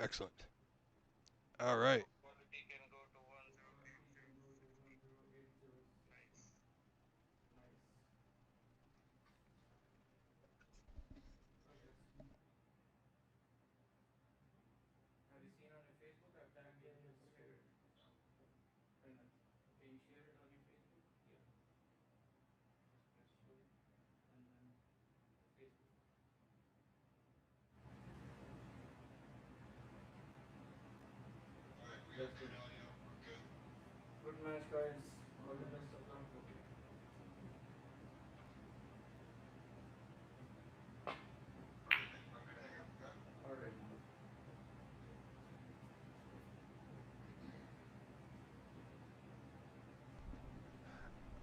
Excellent. All right. Good match, guys. All the best of luck. All right.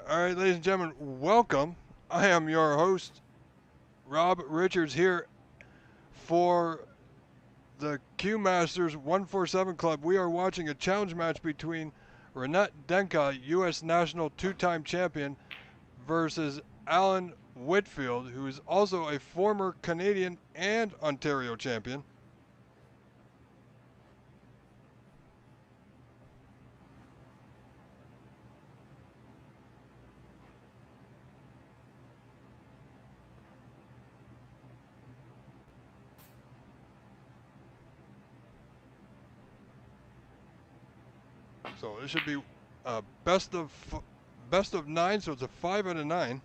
All right, ladies and gentlemen, welcome. I am your host, Rob Richards, here for the Q Masters 147 Club. We are watching a challenge match between Renat Denkha, U.S. national two-time champion, versus Alan Whitfield, who is also a former Canadian and Ontario champion. So this should be a best of nine. So it's a 5 out of 9.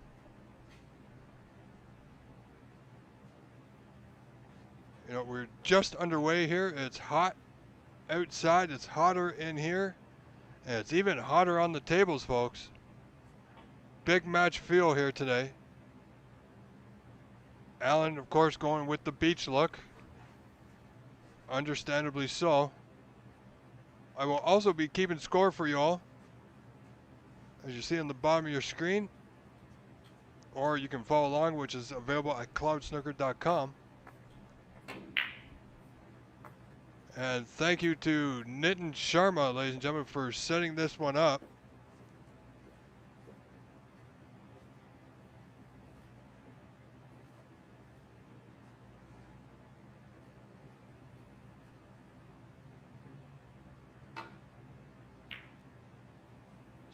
You know, we're just underway here. It's hot outside. It's hotter in here, and it's even hotter on the tables, folks. Big match feel here today. Alan, of course, going with the beach look. Understandably so. I will also be keeping score for you all, as you see on the bottom of your screen, or you can follow along, which is available at cloudsnooker.com. And thank you to Nitin Sharma, ladies and gentlemen, for setting this one up.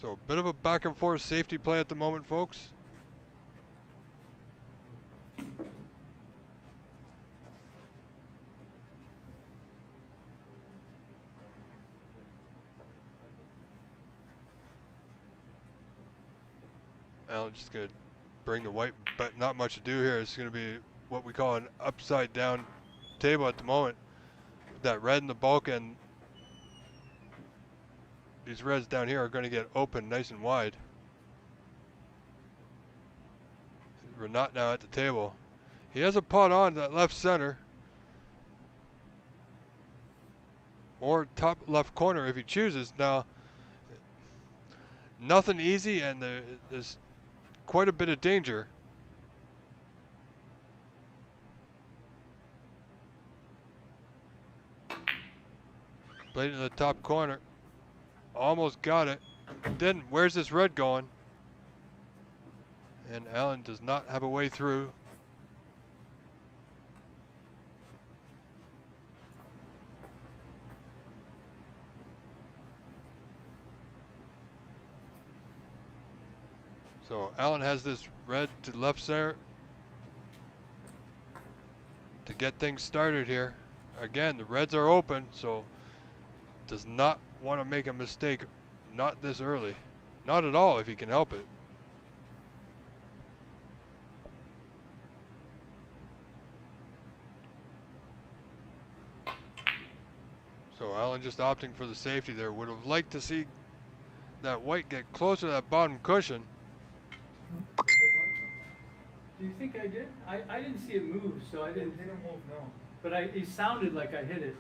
So a bit of a back and forth safety play at the moment, folks. Alan just going to bring the white, but not much to do here. It's going to be what we call an upside down table at the moment. That red in the bulk, and these reds down here are going to get open nice and wide. We're not now at the table. He has a pot on that left center, or top left corner if he chooses. Now, nothing easy, and there's quite a bit of danger. Played in the top corner. Almost got it. Didn't. Where's this red going? And Allen does not have a way through. So Allen has this red to left center to get things started here. Again, the reds are open, so does not want to make a mistake. Not this early. Not at all if he can help it. So Allen just opting for the safety there. Would have liked to see that white get closer to that bottom cushion. Do you think I did? I didn't see it move, so I didn't. It didn't move, no. But it sounded like I hit it.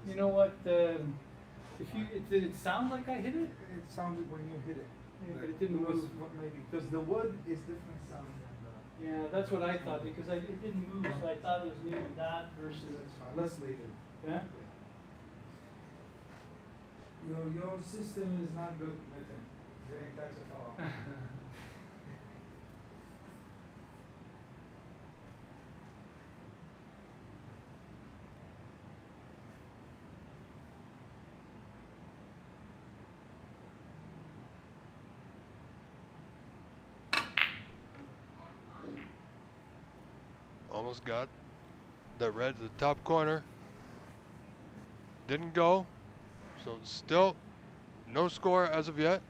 You know what? Did it sound like I hit it? It sounded when you hit it. Yeah, but it didn't was move. what maybe because the wood is different sound than the. Yeah, that's what I thought because it didn't move, so I thought it was maybe that versus. That's fine. Let's leave it. Yeah. Your system is not good, Nitin. It ain't touch at all. Almost got the red to the top corner. Didn't go. So still no score as of yet.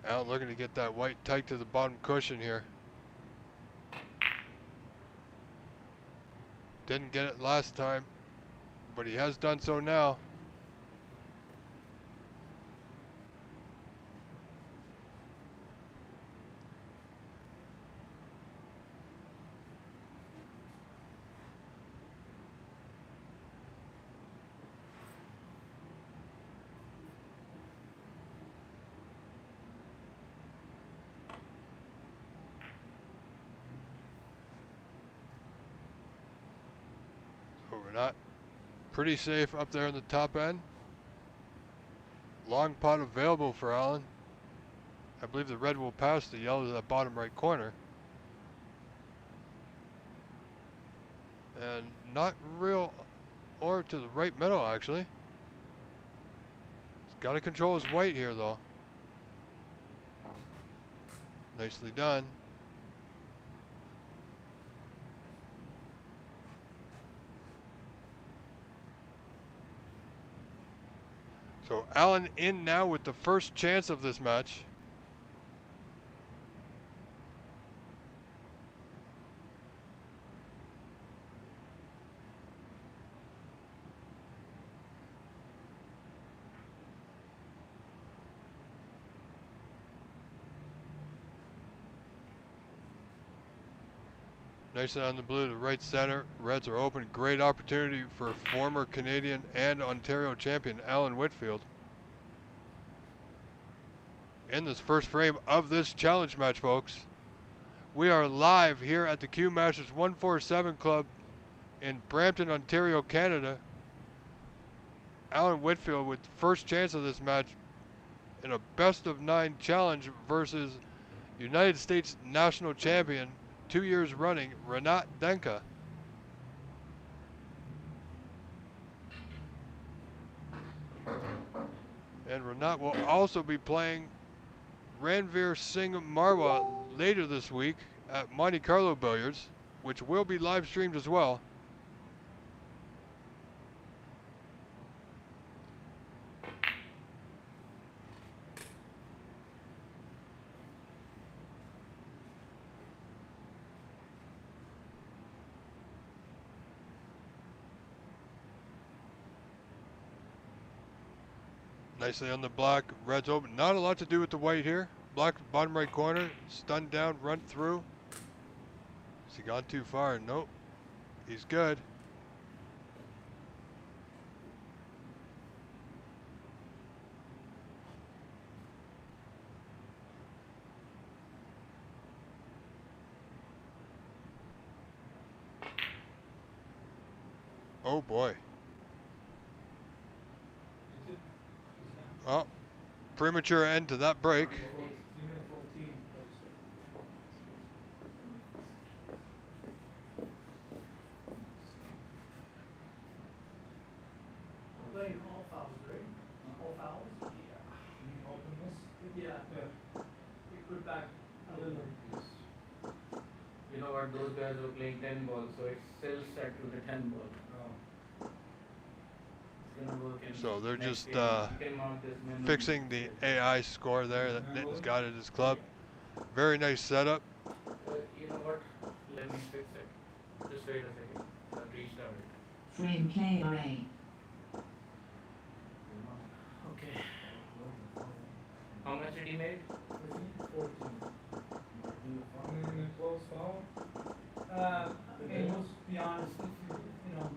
Out looking to get that white tight to the bottom cushion here. Didn't get it last time, but he has done so now. So we're not pretty safe up there in the top end. Long pot available for Allen. I believe the red will pass the yellow to that bottom right corner. And not real or to the right middle actually. He's got to control his white here though. Nicely done. So Allen in now with the first chance of this match. Nicely on the blue to right center. Reds are open. Great opportunity for former Canadian and Ontario champion Alan Whitfield. In this first frame of this challenge match, folks. We are live here at the Q Masters 147 Club in Brampton, Ontario, Canada. Alan Whitfield with first chance of this match in a best of 9 challenge versus United States national champion 2 years running, Renat Denkha. And Renat will also be playing Ranveer Singh Marwa later this week at Monte Carlo Billiards, which will be live streamed as well. Nicely on the black, red's open. Not a lot to do with the white here. Black bottom right corner, stunned down, run through. Has he gone too far? Nope. He's good. Oh boy. Oh, premature end to that break. Playing all fouls, right? All fouls? Yeah. Yeah. You put back a little. You know what, those guys were playing 10 balls, so it's still set to the 10 ball. It's gonna work in So they're next just game. You can mount this minimum. fixing the AI score there that Nitin's got at his club. Very nice setup. You know what, let me fix it. Just wait a second. I'll restart it. Frame KRA. Okay. How much did he make? 14. In a close foul? Okay, let's be honest, if you know,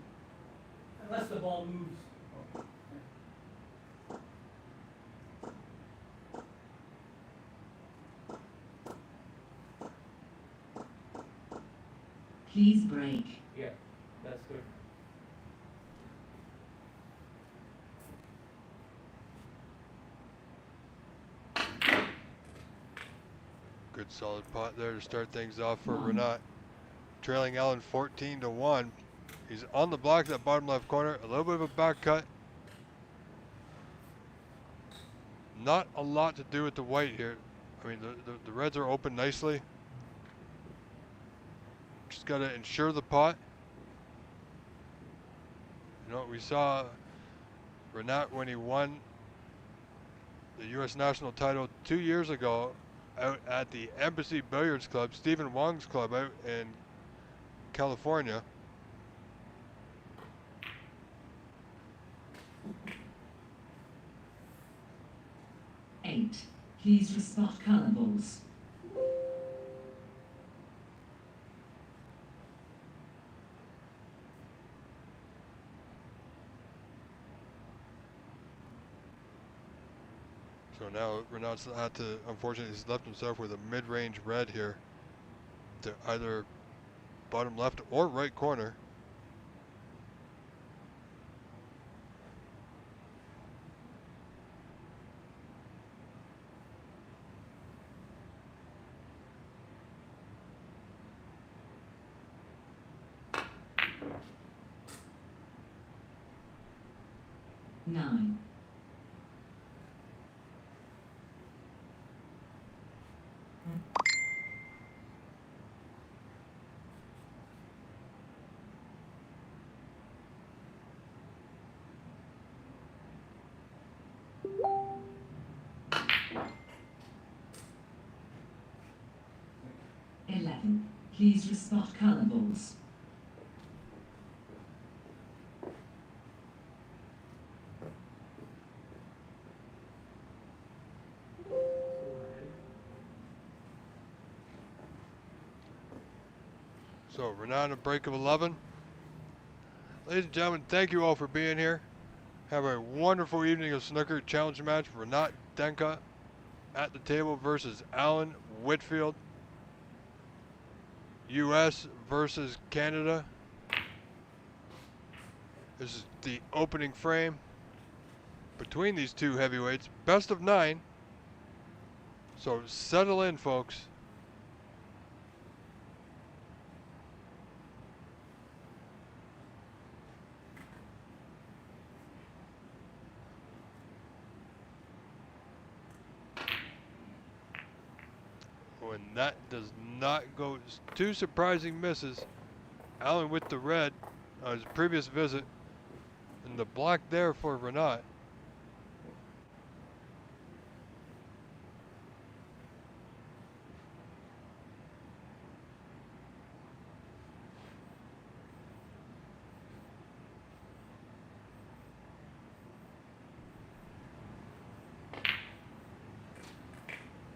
unless the ball moves. Please break. Yeah, that's good. Good solid pot there to start things off for Renat. Trailing Allen 14-1. He's on the block, that bottom left corner. A little bit of a back cut. Not a lot to do with the white here. I mean, the reds are open nicely. Just got to ensure the pot. You know, we saw Renat when he won the U.S. national title 2 years ago out at the Embassy Billiards Club, Stephen Wong's club out in California. Eight. Please respot color balls. So now Renat's had to, unfortunately, he's left himself with a mid-range red here to either bottom left or right corner. Nine. Please respot color balls. So Renat a break of 11. Ladies and gentlemen, thank you all for being here. Have a wonderful evening of snooker challenge match. Renat Denkha at the table versus Alan Whitfield. U.S. versus Canada. This is the opening frame between these two heavyweights. Best of 9. So settle in, folks. When that does not go, 2 surprising misses. Alan with the red on his previous visit, and the black there for Renat.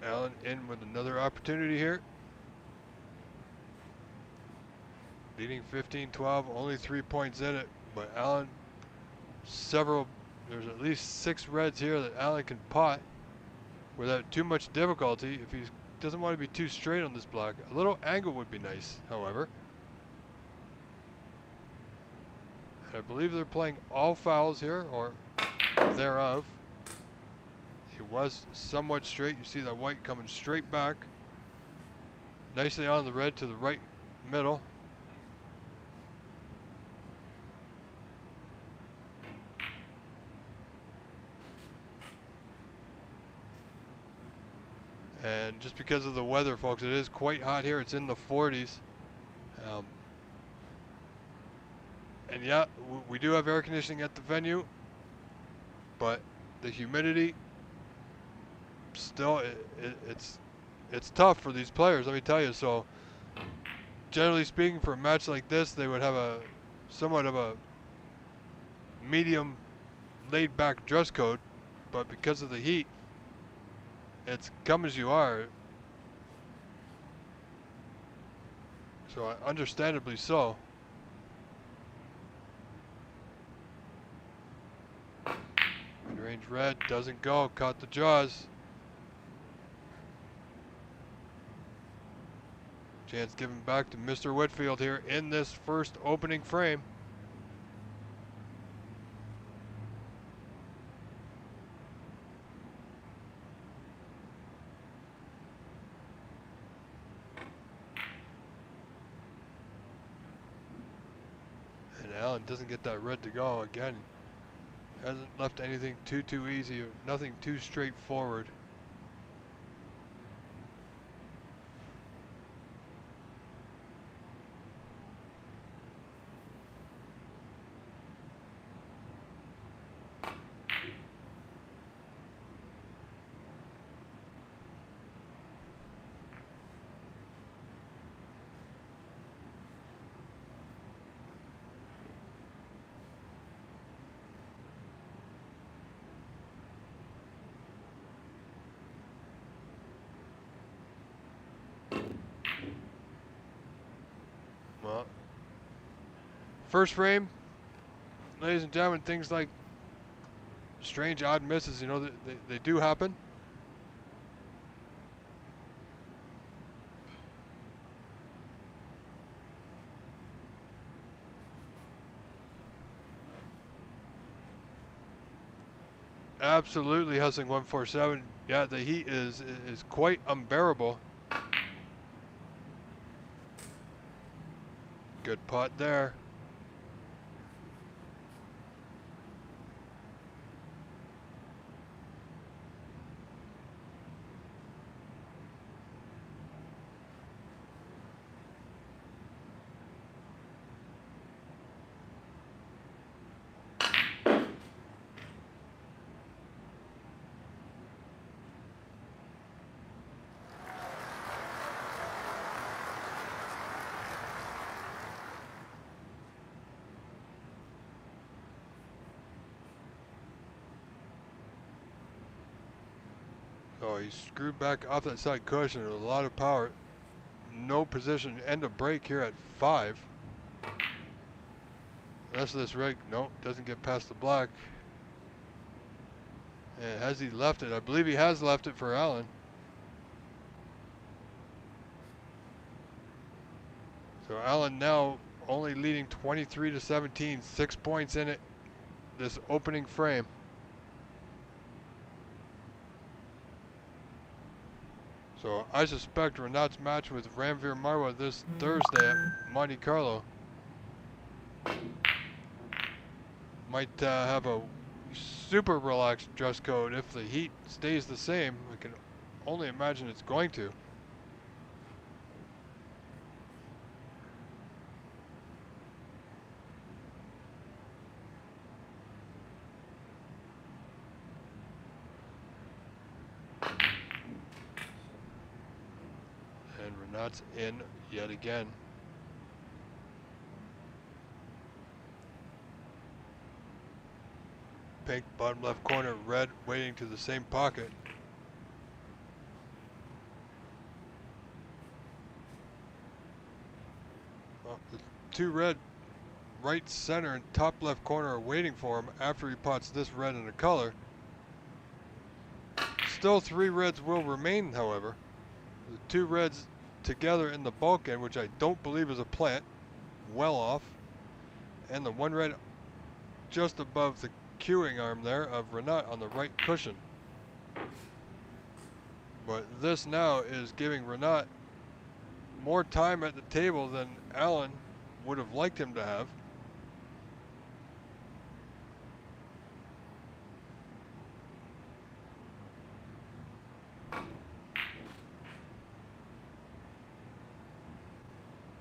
Alan in with another opportunity here. Leading 15-12, only 3 points in it, but Alan, there's at least 6 reds here that Alan can pot without too much difficulty if he doesn't want to be too straight on this block. A little angle would be nice, however. And I believe they're playing all fouls here, or thereof. He was somewhat straight. You see that white coming straight back. Nicely on the red to the right middle. And just because of the weather, folks, it is quite hot here. It's in the 40s. And yeah, we do have air conditioning at the venue, but the humidity, still, it's tough for these players, let me tell you. So generally speaking, for a match like this, they would have a somewhat of a medium laid back dress code, but because of the heat, it's come as you are. So understandably so. Mid-range red doesn't go, caught the jaws. Chance given back to Mr. Whitfield here in this first opening frame. And Allen doesn't get that red to go again. Hasn't left anything too easy, nothing too straightforward. First frame, ladies and gentlemen, things like strange odd misses, you know, they do happen. Absolutely hustling 147. Yeah, the heat is quite unbearable. Good putt there. Oh, he screwed back off that side cushion with a lot of power. No position, end of break here at 5. Rest of this rig, nope, doesn't get past the black. And has he left it? I believe he has left it for Allen. So Allen now only leading 23-17, 6 points in it, this opening frame. So I suspect Renat's match with Ranveer Marwa this Thursday at Monte Carlo might have a super relaxed dress code. If the heat stays the same, I can only imagine it's going to. And Renat's in yet again. Pink, bottom left corner, red waiting to the same pocket. Well, the 2 red right center and top left corner are waiting for him after he pots this red in a color. Still 3 reds will remain, however. The 2 reds together in the bulkhead, which I don't believe is a plant, well off. And the 1 red just above the cueing arm there of Renat on the right cushion. But this now is giving Renat more time at the table than Allen would have liked him to have.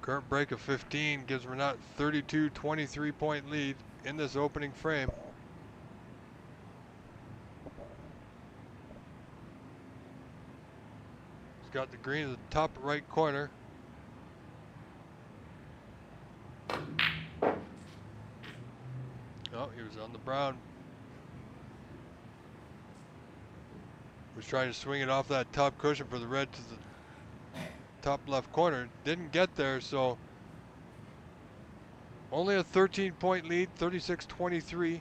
Current break of 15 gives Renat 32-23 point lead in this opening frame. He's got the green in the top right corner. Oh, he was on the brown. Was trying to swing it off that top cushion for the red to the top left corner. Didn't get there, so only a 13-point lead, 36-23.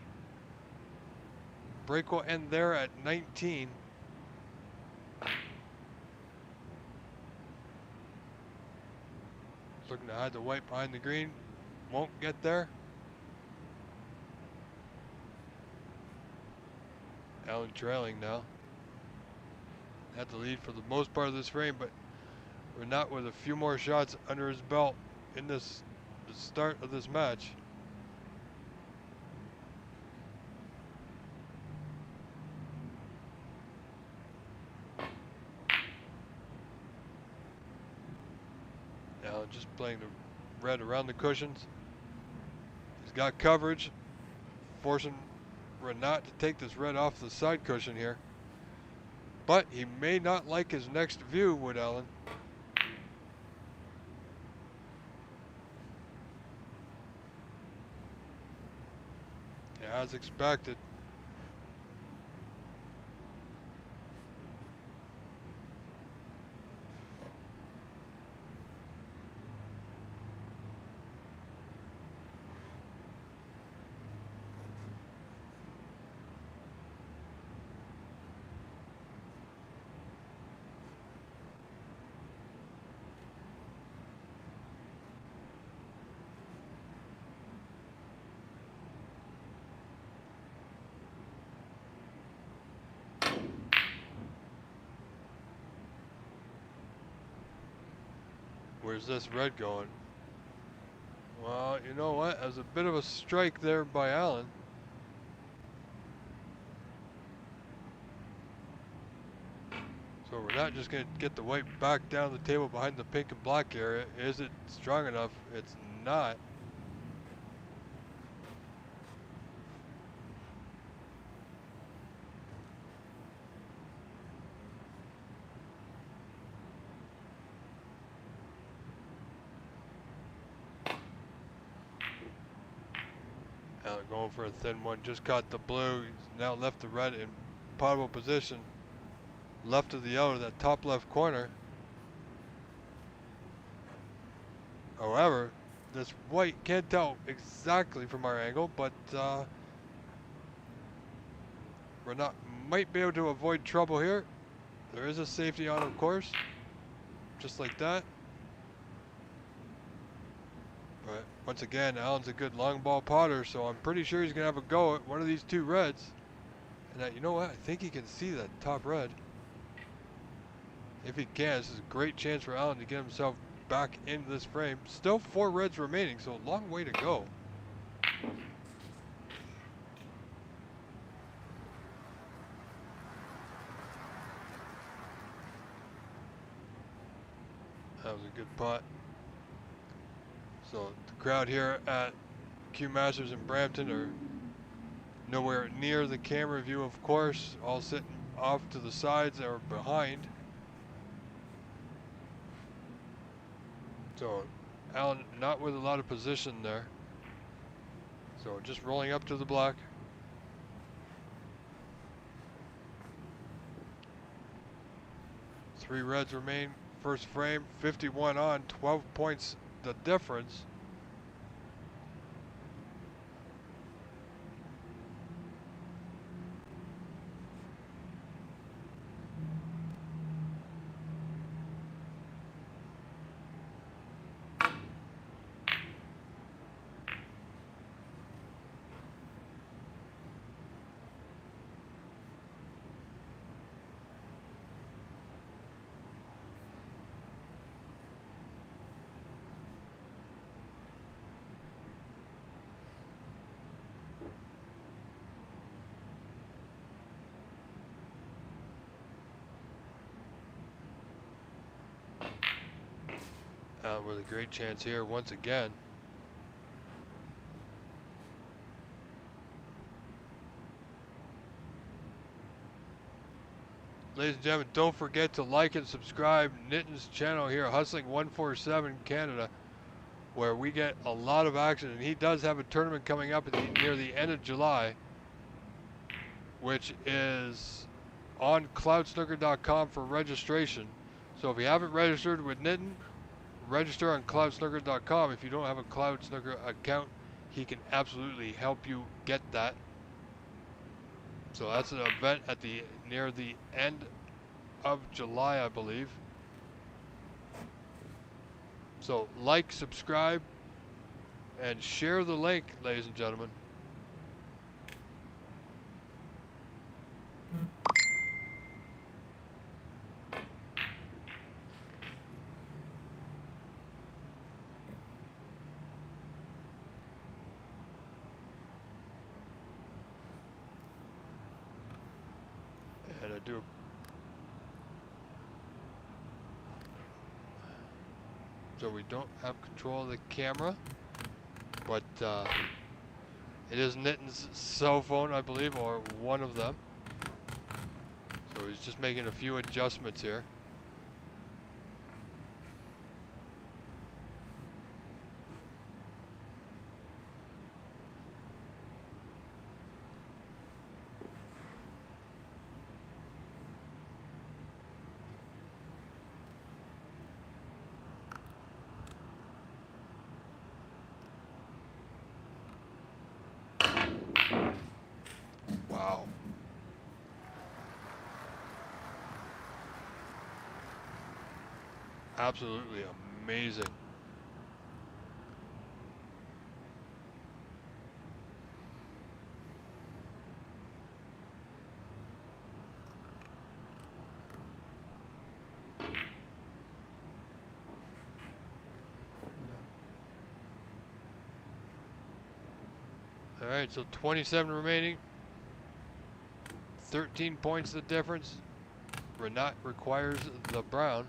Break will end there at 19. Looking to hide the white behind the green. Won't get there. Allen trailing now. Had the lead for the most part of this frame, but Renat with a few more shots under his belt in the start of this match. Allen just playing the red around the cushions. He's got coverage, forcing Renat to take this red off the side cushion here. But he may not like his next view, would Allen. As expected. Where's this red going? Well, you know what? That was a bit of a strike there by Allen. So we're not just going to get the white back down the table behind the pink and black area. Is it strong enough? It's not. Allen going for a thin one. Just caught the blue. He's now left the red in potable position. Left of the yellow, that top left corner. However, this white can't tell exactly from our angle, but Renat might be able to avoid trouble here. There is a safety on, of course, just like that. But once again, Allen's a good long ball potter, so I'm pretty sure he's gonna have a go at one of these two reds. And that, you know what? I think he can see that top red. If he can, this is a great chance for Allen to get himself back into this frame. Still 4 reds remaining, so a long way to go. That was a good putt. So the crowd here at Q Masters in Brampton are nowhere near the camera view, of course, all sitting off to the sides or behind. So Allen not with a lot of position there. So just rolling up to the black. Three reds remain. First frame, 51 on, 12 points the difference. With a great chance here once again. Ladies and gentlemen, don't forget to like and subscribe Nitin's channel here, Hustling 147 Canada, where we get a lot of action. And he does have a tournament coming up near the end of July, which is on cloudsnooker.com for registration. So if you haven't registered with Nitin, register on cloudsnooker.com. If you don't have a Cloud Snooker account, he can absolutely help you get that. So that's an event at near the end of July, I believe. So like, subscribe, and share the link, ladies and gentlemen. And I do. So we don't have control of the camera, but it is Nitin's cell phone, I believe, or one of them. So he's just making a few adjustments here. Wow. Absolutely amazing. Alright, so 27 remaining. 13 points the difference. Renat requires the brown.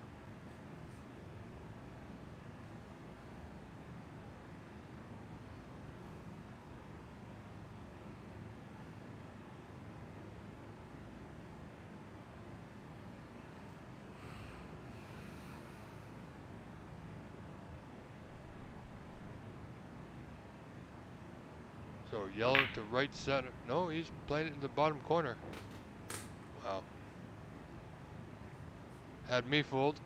So yellow to right center. No, he's playing it in the bottom corner. Wow. Had me fooled.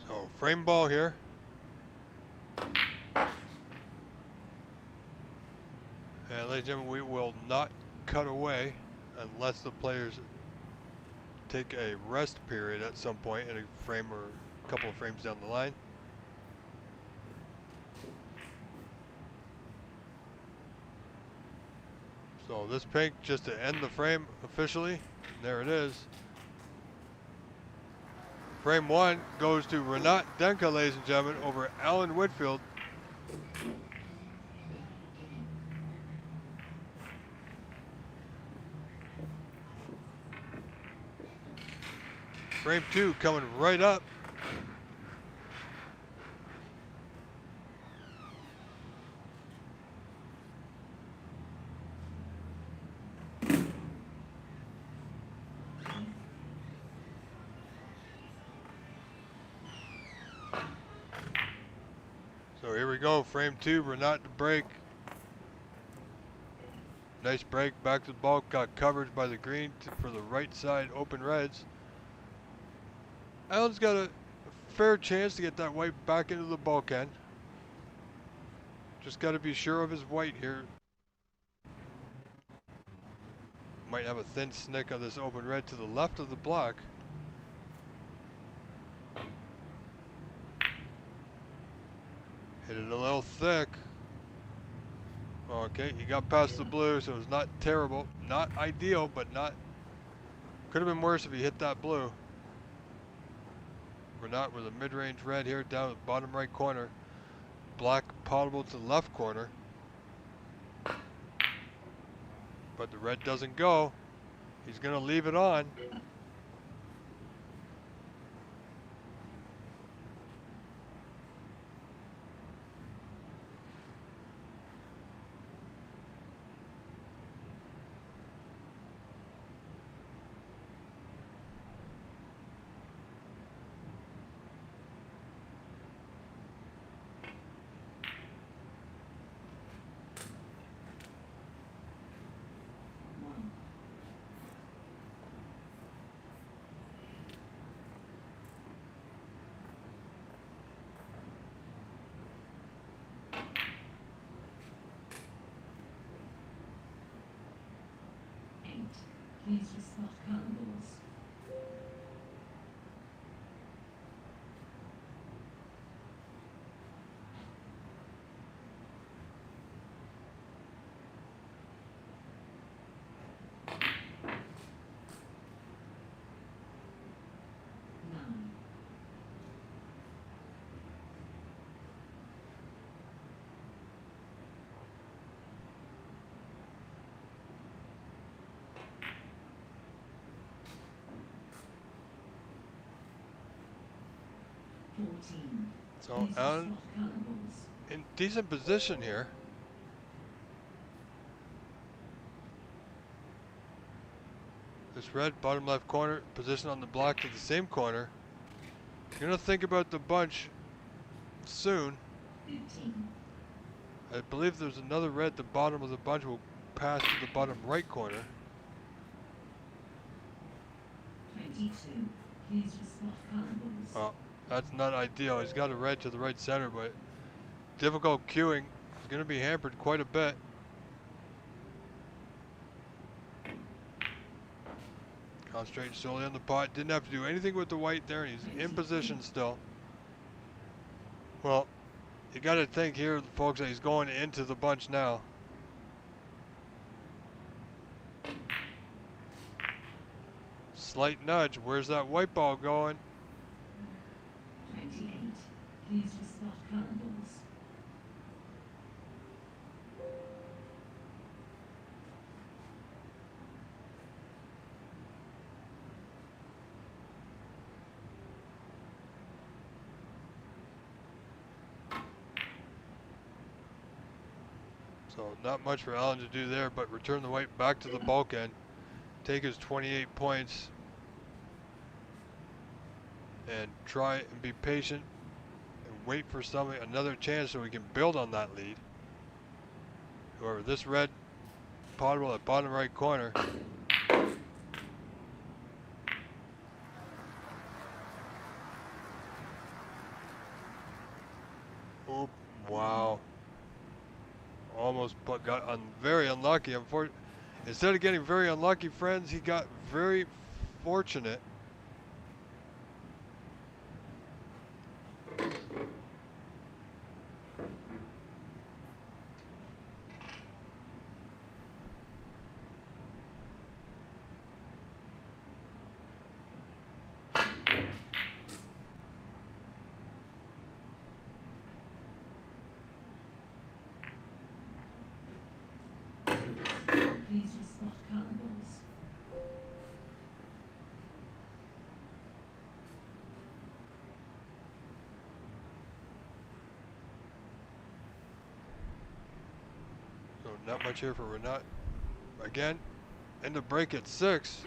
So frame ball here. And ladies and gentlemen, we will not cut away unless the players take a rest period at some point in a frame or a couple of frames down the line. So this pink just to end the frame officially. There it is. Frame one goes to Renat Denkha, ladies and gentlemen, over Alan Whitfield. Frame two coming right up. So here we go, frame two, Renat to break. Nice break, back to the ball, got coverage by the green for the right side, open reds. Alan's got a fair chance to get that white back into the bulkhead. Just got to be sure of his white here. Might have a thin snick of this open red to the left of the block. Hit it a little thick. Okay, he got past the blue, so it's not terrible. Not ideal, but not... Could have been worse if he hit that blue. We're not with a mid-range red here down at the bottom right corner. Black potable to the left corner. But the red doesn't go. He's going to leave it on. Please respond colorables. Nine. So Alan in decent position here. This red bottom left corner, position on the block to the same corner. You're gonna think about the bunch soon. 15. I believe there's another red at the bottom of the bunch will pass to the bottom right corner. 22. Please respond colorables. Well, that's not ideal. He's got a red to the right center, but difficult queuing. He's going to be hampered quite a bit. Concentrating solely on the pot. Didn't have to do anything with the white there, and he's in position still. Well, you got to think here, folks, that he's going into the bunch now. Slight nudge. Where's that white ball going? 28. Please respond cannonballs. So not much for Allen to do there, but return the white back to the bulkhead. Take his 28 points. And try and be patient and wait for another chance so we can build on that lead. However, this red potable at bottom right corner. Oop, wow. Almost got very unlucky. Instead of getting very unlucky, friends, he got very fortunate. Please respond cannonballs. So not much here for Renat. Again, end of break at 6.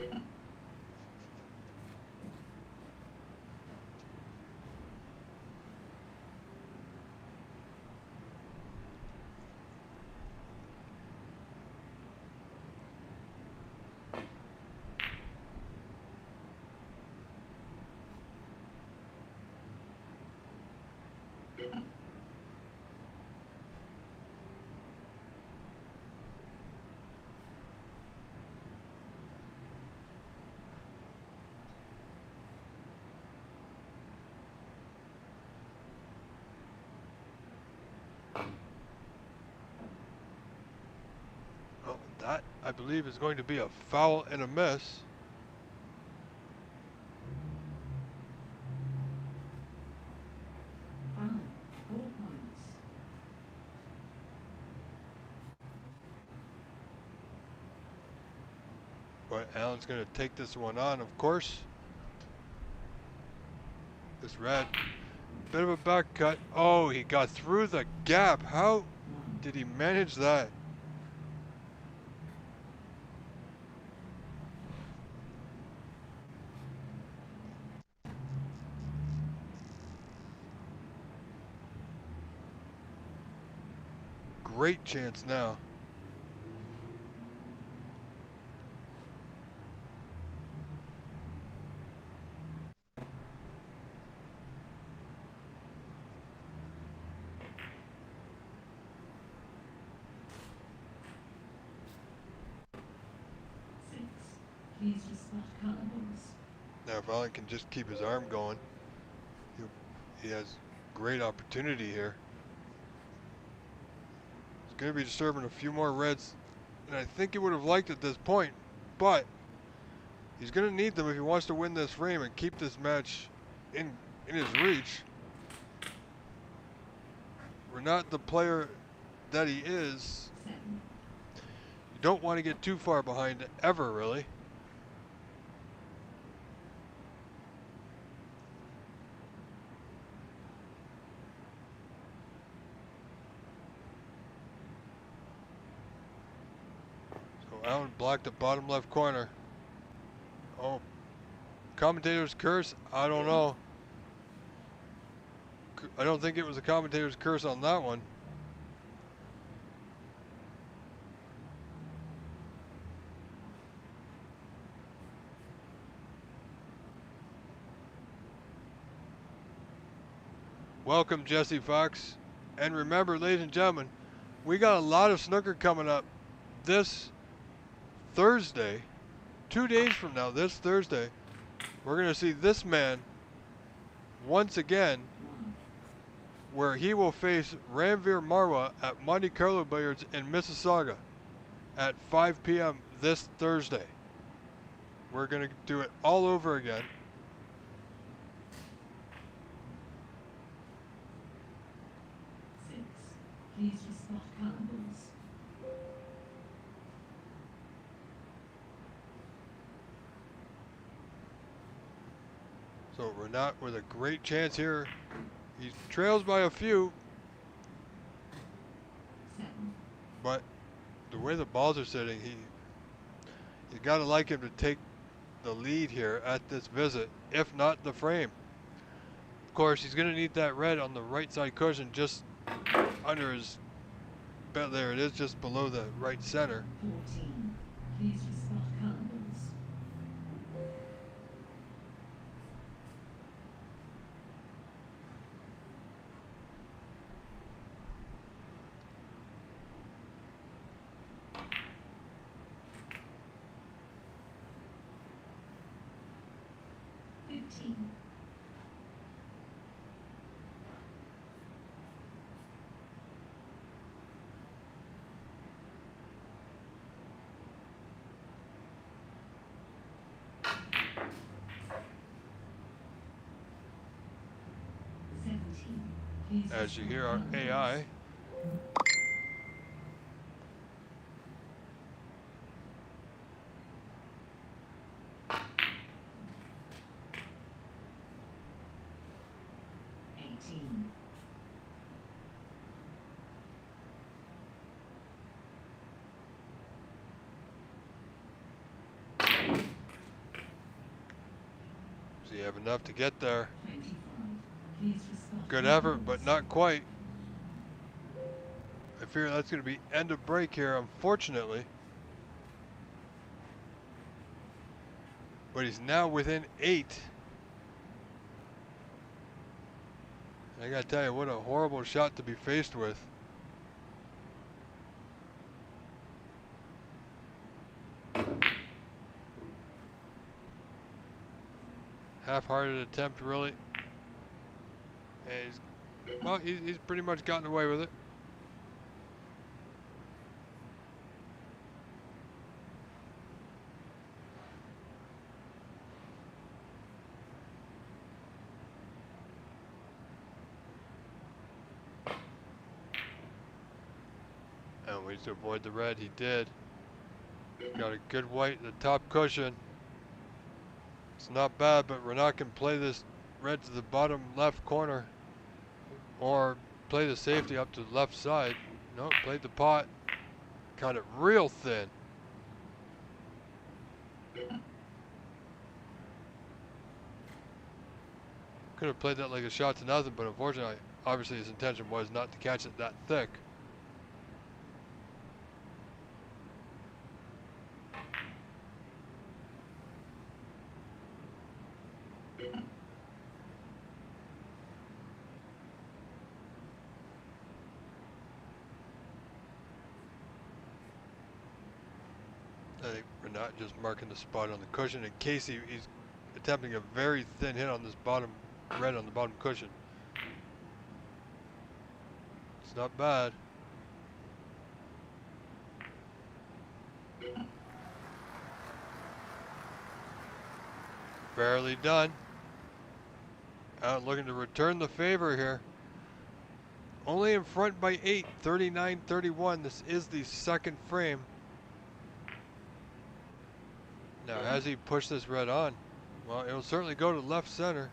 Well, that, I believe, is going to be a foul and a miss. Foul. 4 points. But Allen's going to take this one on, of course. This red, bit of a back cut. Oh, he got through the gap. How did he manage that? Great chance now. Please respond cannonballs. Now, if Allen can just keep his arm going, he has great opportunity here. He's going to be disturbing a few more reds, and I think he would have liked at this point, but he's going to need them if he wants to win this frame and keep this match in his reach. Renat, the player that he is, 7. you don't want to get too far behind ever, really. Allen blocked the bottom left corner. Oh, commentator's curse? I don't know. I don't think it was a commentator's curse on that one. Welcome, Jesse Fox. And remember, ladies and gentlemen, we got a lot of snooker coming up this Thursday 2 days from now, this Thursday, we're going to see this man once again, where he will face Ranveer Marwa at Monte Carlo Billiards in Mississauga at 5 p.m. this Thursday. We're going to do it all over again. Six. Please respond cannibals. So Renat with a great chance here. He trails by a few, Seven. but the way the balls are sitting, you got to like him to take the lead here at this visit, if not the frame. Of course, he's going to need that red on the right side cushion just under his belt. There it is, just below the right center. 14. Please respond cannibals. As you hear our AI. So you have enough to get there. Good effort, but not quite. I fear that's going to be end of break here, unfortunately. But he's now within 8. I got to tell you, what a horrible shot to be faced with. Half-hearted attempt, really. And he's pretty much gotten away with it. And ways to avoid the red, he did. Got a good white in the top cushion. It's not bad, but Renat can play this red to the bottom left corner or play the safety up to the left side. No, played the pot. Got it real thin. Could have played that like a shot to nothing, but unfortunately, obviously his intention was not to catch it that thick. I think we're not just marking the spot on the cushion in case he's attempting a very thin hit on this bottom red on the bottom cushion. It's not bad. Barely done. Out looking to return the favor here. Only in front by 8, 39-31. This is the second frame. Now, has he pushed this red on? Well, it'll certainly go to left center.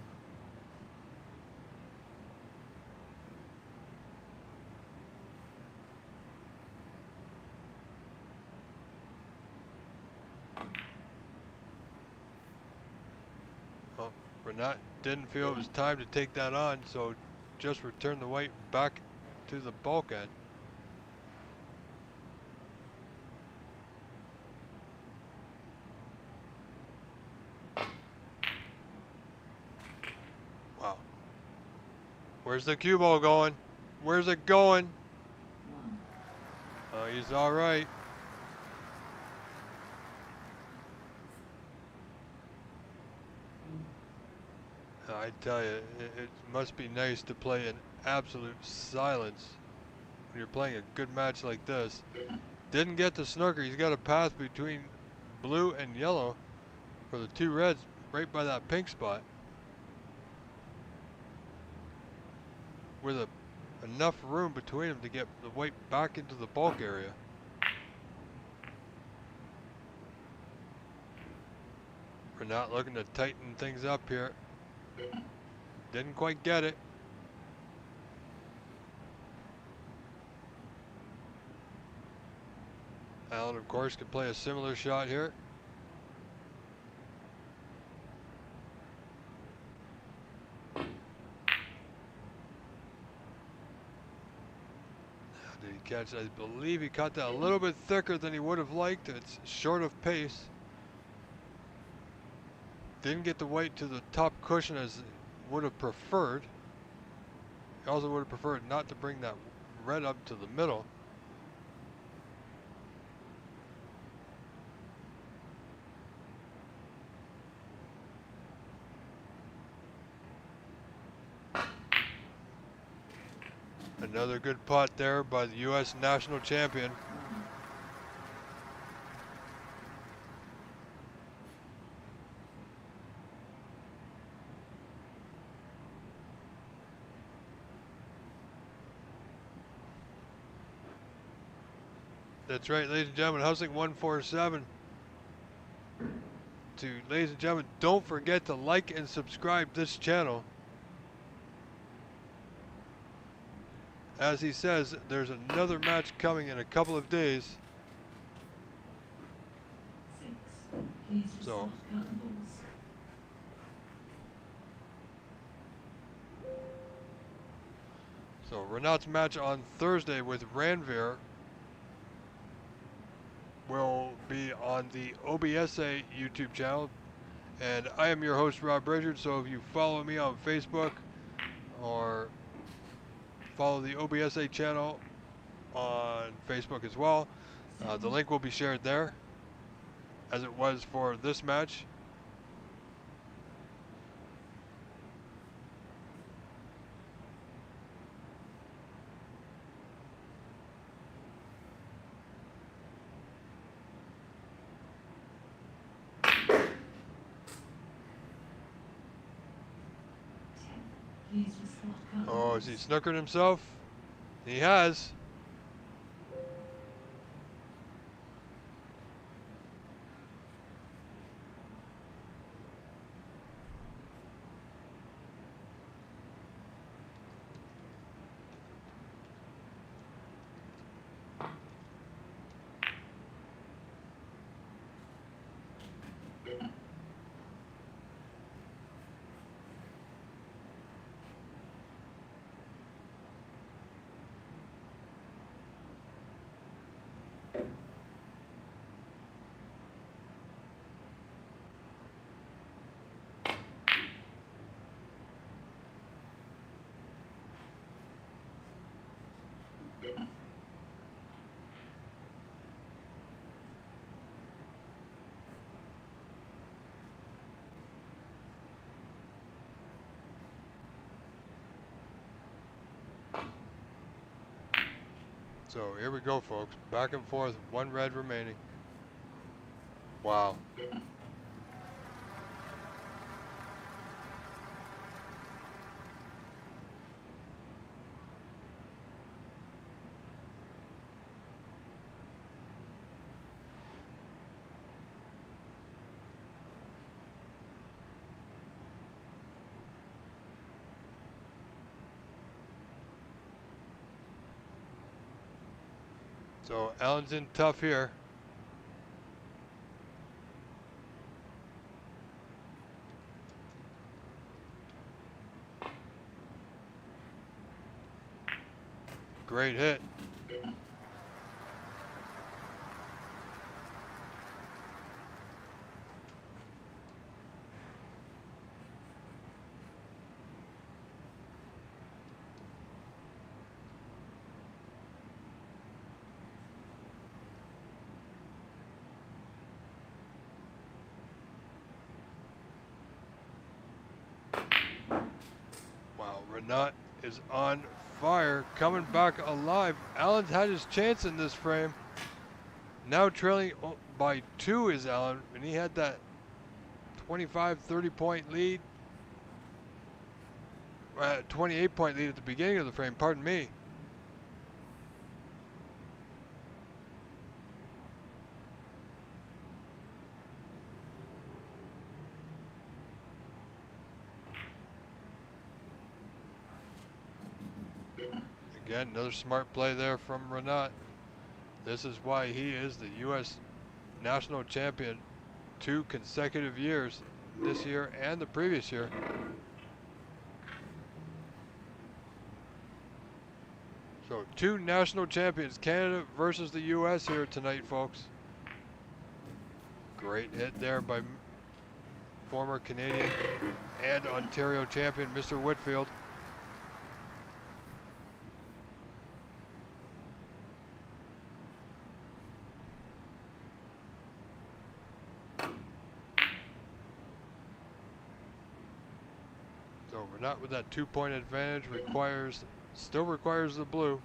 Well, Renat didn't feel it was time to take that on, so just return the white back to the bulkhead. Wow. Where's the cue ball going? Where's it going? Oh, he's all right. I tell you, it must be nice to play in absolute silence when you're playing a good match like this. Didn't get the snooker. He's got a pass between blue and yellow for the two reds right by that pink spot with enough room between them to get the white back into the bulk area. We're not looking to tighten things up here. Didn't quite get it. Allen, of course, can play a similar shot here. Did he catch? I believe he caught that a little bit thicker than he would have liked. It's short of pace. Didn't get the white to the top cushion as would have preferred. He also would have preferred not to bring that red up to the middle. Another good putt there by the U.S. national champion. That's right, ladies and gentlemen, Housing 147. Ladies and gentlemen, don't forget to like and subscribe this channel. As he says, there's another match coming in a couple of days. 6. Please So, restart current balls. So Renat's match on Thursday with Ranveer will be on the OBSA YouTube channel. And I am your host, Rob Richards. So if you follow me on Facebook or follow the OBSA channel on Facebook as well, the link will be shared there, as it was for this match. Please restart current Oh, balls. has he snookered himself? He has. So here we go, folks. Back and forth, one red remaining. Wow. So Allen's in tough here. Great hit. Renat is on fire, coming back alive. Allen's had his chance in this frame. Now trailing by 2 is Allen, and he had that 25, 30-point lead. 28-point lead at the beginning of the frame, pardon me. Again, another smart play there from Renat. This is why he is the U.S. national champion 2 consecutive years, this year and the previous year. So 2 national champions, Canada versus the U.S. here tonight, folks. Great hit there by former Canadian and Ontario champion, Mr. Whitfield. So Renat with that 2-point advantage still requires the blue.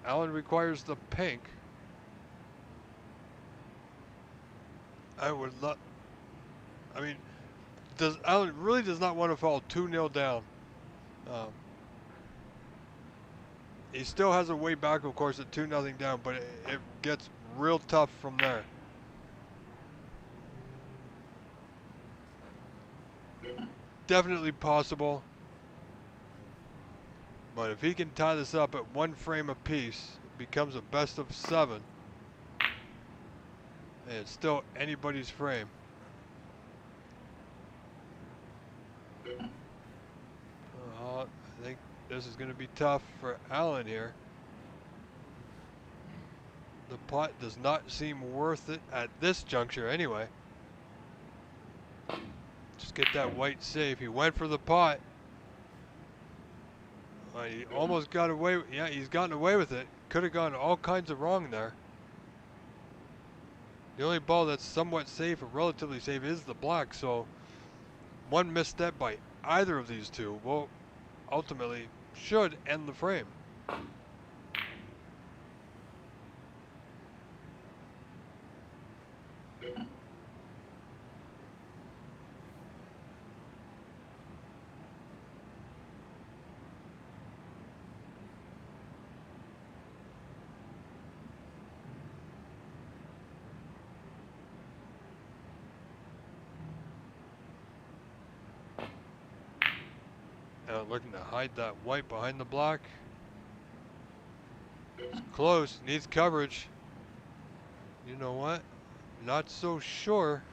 Allen requires the pink. Allen really does not want to fall 2-0 down. He still has a way back, of course, at 2-0 down, but it gets real tough from there. Definitely possible. But if he can tie this up at 1 frame apiece, it becomes a best of 7. And it's still anybody's frame. I think this is going to be tough for Allen here. The pot does not seem worth it at this juncture anyway. Just get that white safe. He went for the pot. He almost got away. Yeah, he's gotten away with it. Could have gone all kinds of wrong there. The only ball that's somewhat safe or relatively safe is the black, so one misstep by either of these two will ultimately should end the frame. Looking to hide that white behind the black. It's close, needs coverage. You know what? Not so sure.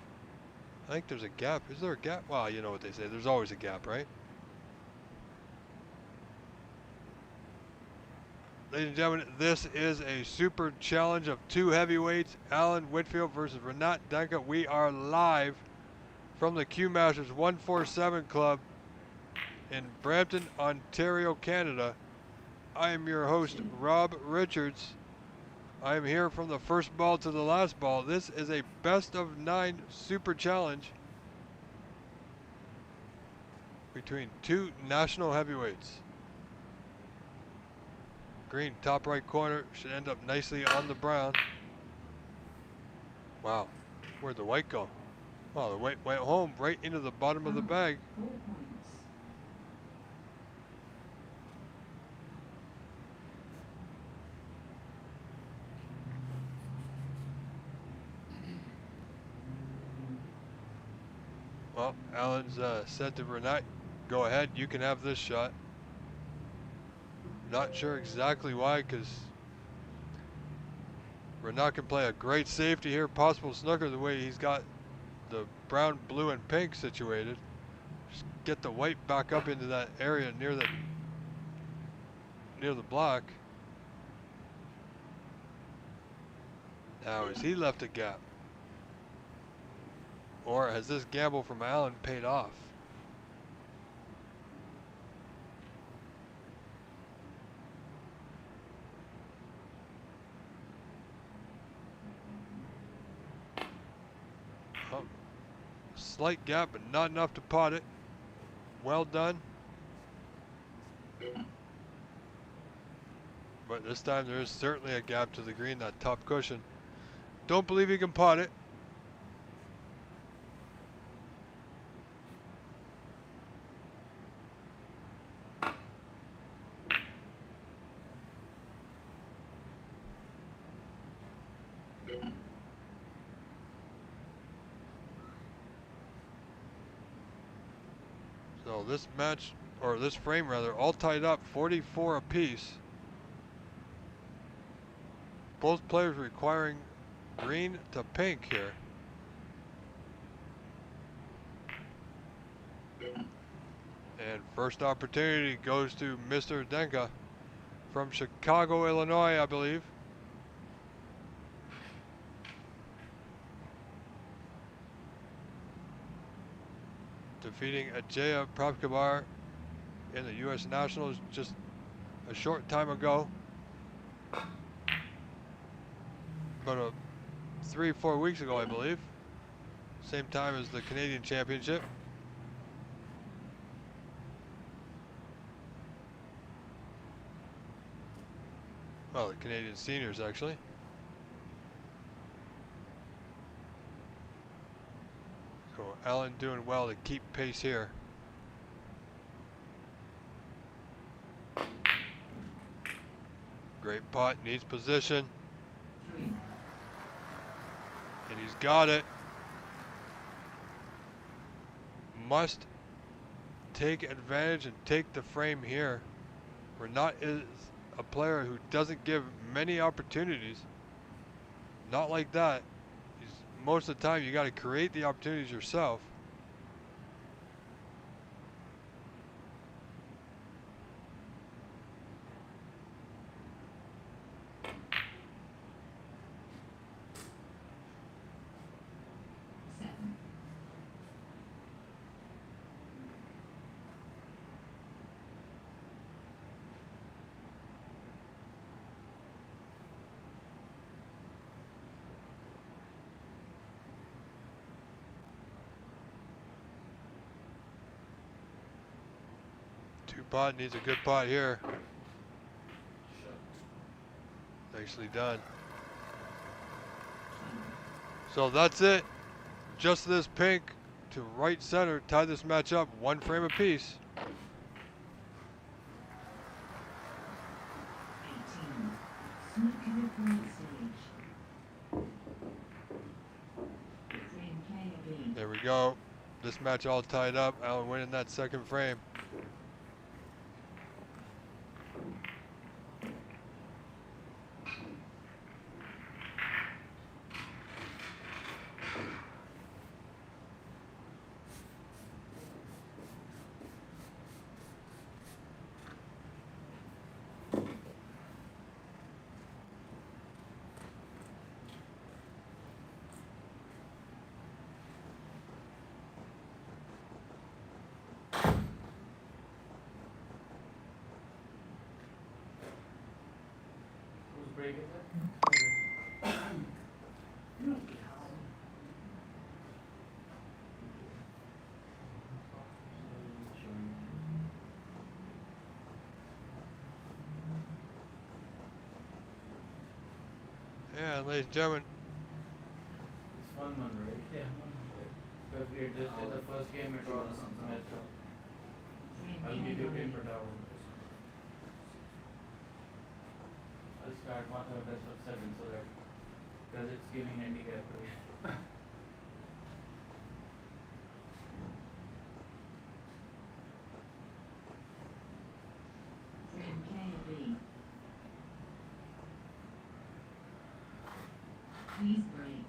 I think there's a gap. Is there a gap? Well, you know what they say. There's always a gap, right? Ladies and gentlemen, this is a super challenge of 2 heavyweights. Allen Whitfield versus Renat Denkha. We are live from the Q Masters 147 Club in Brampton, Ontario, Canada. I am your host, Rob Richards. I am here from the first ball to the last ball. This is a best of 9 super challenge between 2 national heavyweights. Green, top right corner, should end up nicely on the brown. Wow, where'd the white go? Oh, the white went home right into the bottom of the bag. 4 points. Well, Allen's said to Renat, go ahead, you can have this shot. Not sure exactly why, because Renat can play a great safety here, possible snooker the way he's got the brown, blue, and pink situated. Just get the white back up into that area near the black. Now, has he left a gap? Or has this gamble from Allen paid off? Oh, slight gap, but not enough to pot it. Well done. But this time there is certainly a gap to the green, that top cushion. Don't believe he can pot it. So this match, or this frame rather, all tied up 44 apiece. Both players requiring green to pink here. And first opportunity goes to Mr. Denkha from Chicago, Illinois, I believe. Defeating Ajaya Prabhakar in the U.S. Nationals just a short time ago. About 3-4 weeks ago, I believe. Same time as the Canadian Championship. Well, the Canadian Seniors, actually. So Allen doing well to keep pace here. Great putt, needs position. And he's got it. Must take advantage and take the frame here. Renat is a player who doesn't give many opportunities. Not like that. Most of the time you got to create the opportunities yourself. Two pot needs a good pot here. Nicely done. So that's it. Just this pink to right center tie this match up 1 frame apiece. 18. Snooker point stage. Frame KOB. There we go. This match all tied up. Allen winning that second frame. Whose break is it? Yeah, ladies and gentlemen, It's 1-1, right? Yeah. Because we just did the first game, it was match up. I'll give you green for that one. I'll start one of the best of 7 so that, because it's giving handicap. Right? Frame KOB. Please break.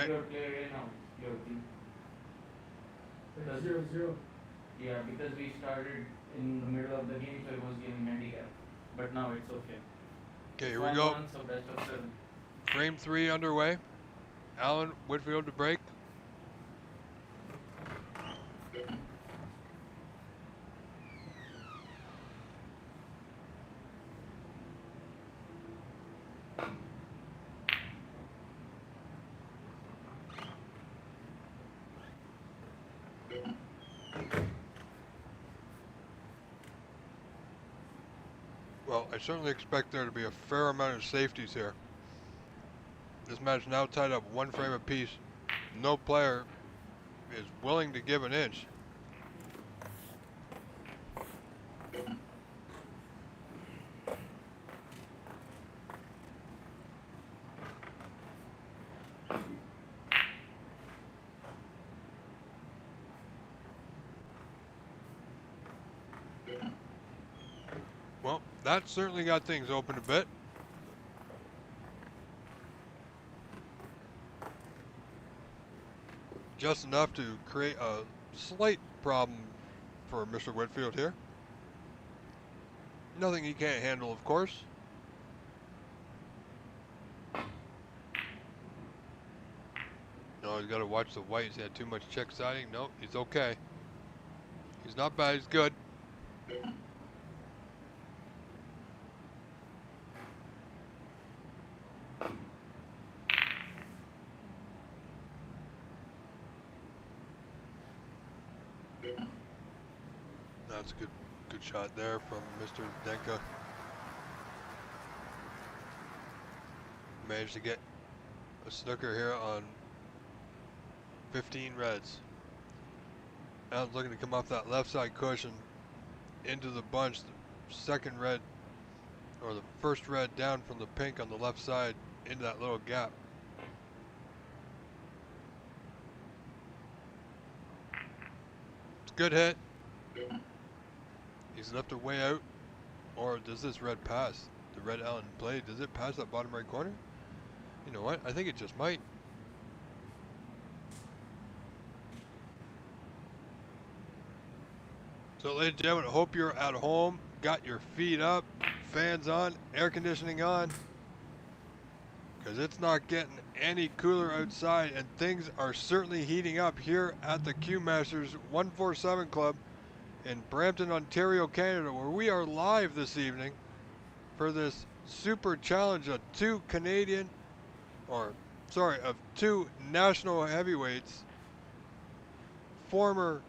Okay. Your play away now, your team. Like 0-0. Yeah, because we started in the middle of the game, so it was giving handicap. But now it's okay. Okay, It's here we 1-1, go. so best of 7. Frame 3 underway. Allen, Whitfield to break. Well, I certainly expect there to be a fair amount of safeties here. This match now tied up 1 frame apiece. No player is willing to give an inch. Well, that certainly got things open a bit. Just enough to create a slight problem for Mr. Whitfield here. Nothing he can't handle, of course. No, he's got to watch the whites. He had too much check siding. No, he's okay. He's not bad. He's good. That's a good shot there from Mr. Denkha. Managed to get a snooker here on 15 reds. Allen's looking to come off that left side cushion into the bunch. The second red, or the first red down from the pink on the left side into that little gap. It's a good hit. He's left a way out. Or does this red pass? The red Allen played, does it pass that bottom right corner? You know what? I think it just might. So ladies and gentlemen, I hope you're at home, got your feet up, fans on, air conditioning on, because it's not getting any cooler outside, and things are certainly heating up here at the Q Masters 147 Club in Brampton, Ontario, Canada, where we are live this evening for this super challenge of two national heavyweights. Former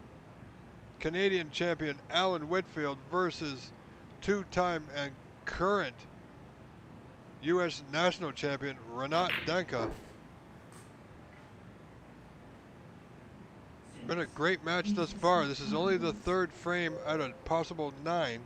Canadian champion Allen Whitfield versus two-time and current U.S. national champion Renat Denkha. Been a great match thus far. This is only the third frame out of possible 9.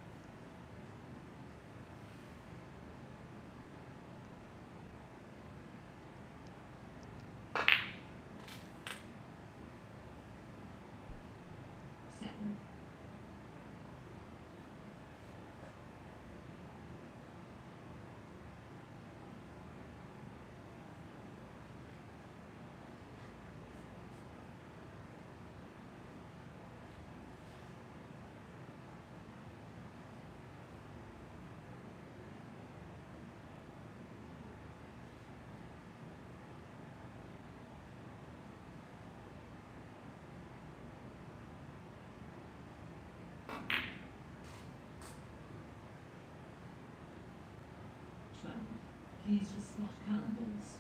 Please respond cannibals.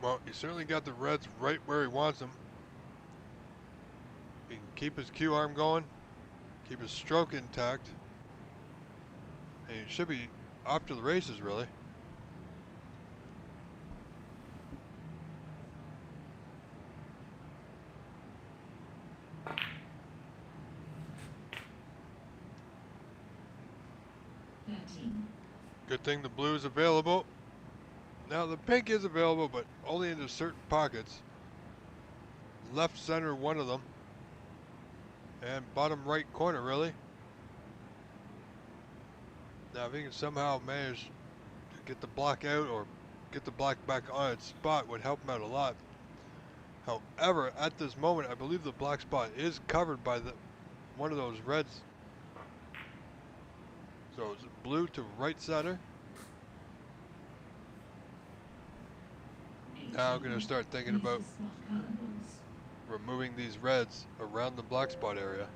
Well, he certainly got the reds right where he wants them. He can keep his Q arm going, keep his stroke intact, and he should be off to the races, really. Good thing the blue is available. Now the pink is available, but only into certain pockets. Left center, one of them. And bottom right corner, really. Now if he can somehow manage to get the block out or get the block back on its spot would help him out a lot. However, at this moment, I believe the black spot is covered by one of those reds. So it's blue to right center. Now I'm going to start thinking about removing these reds around the black spot area.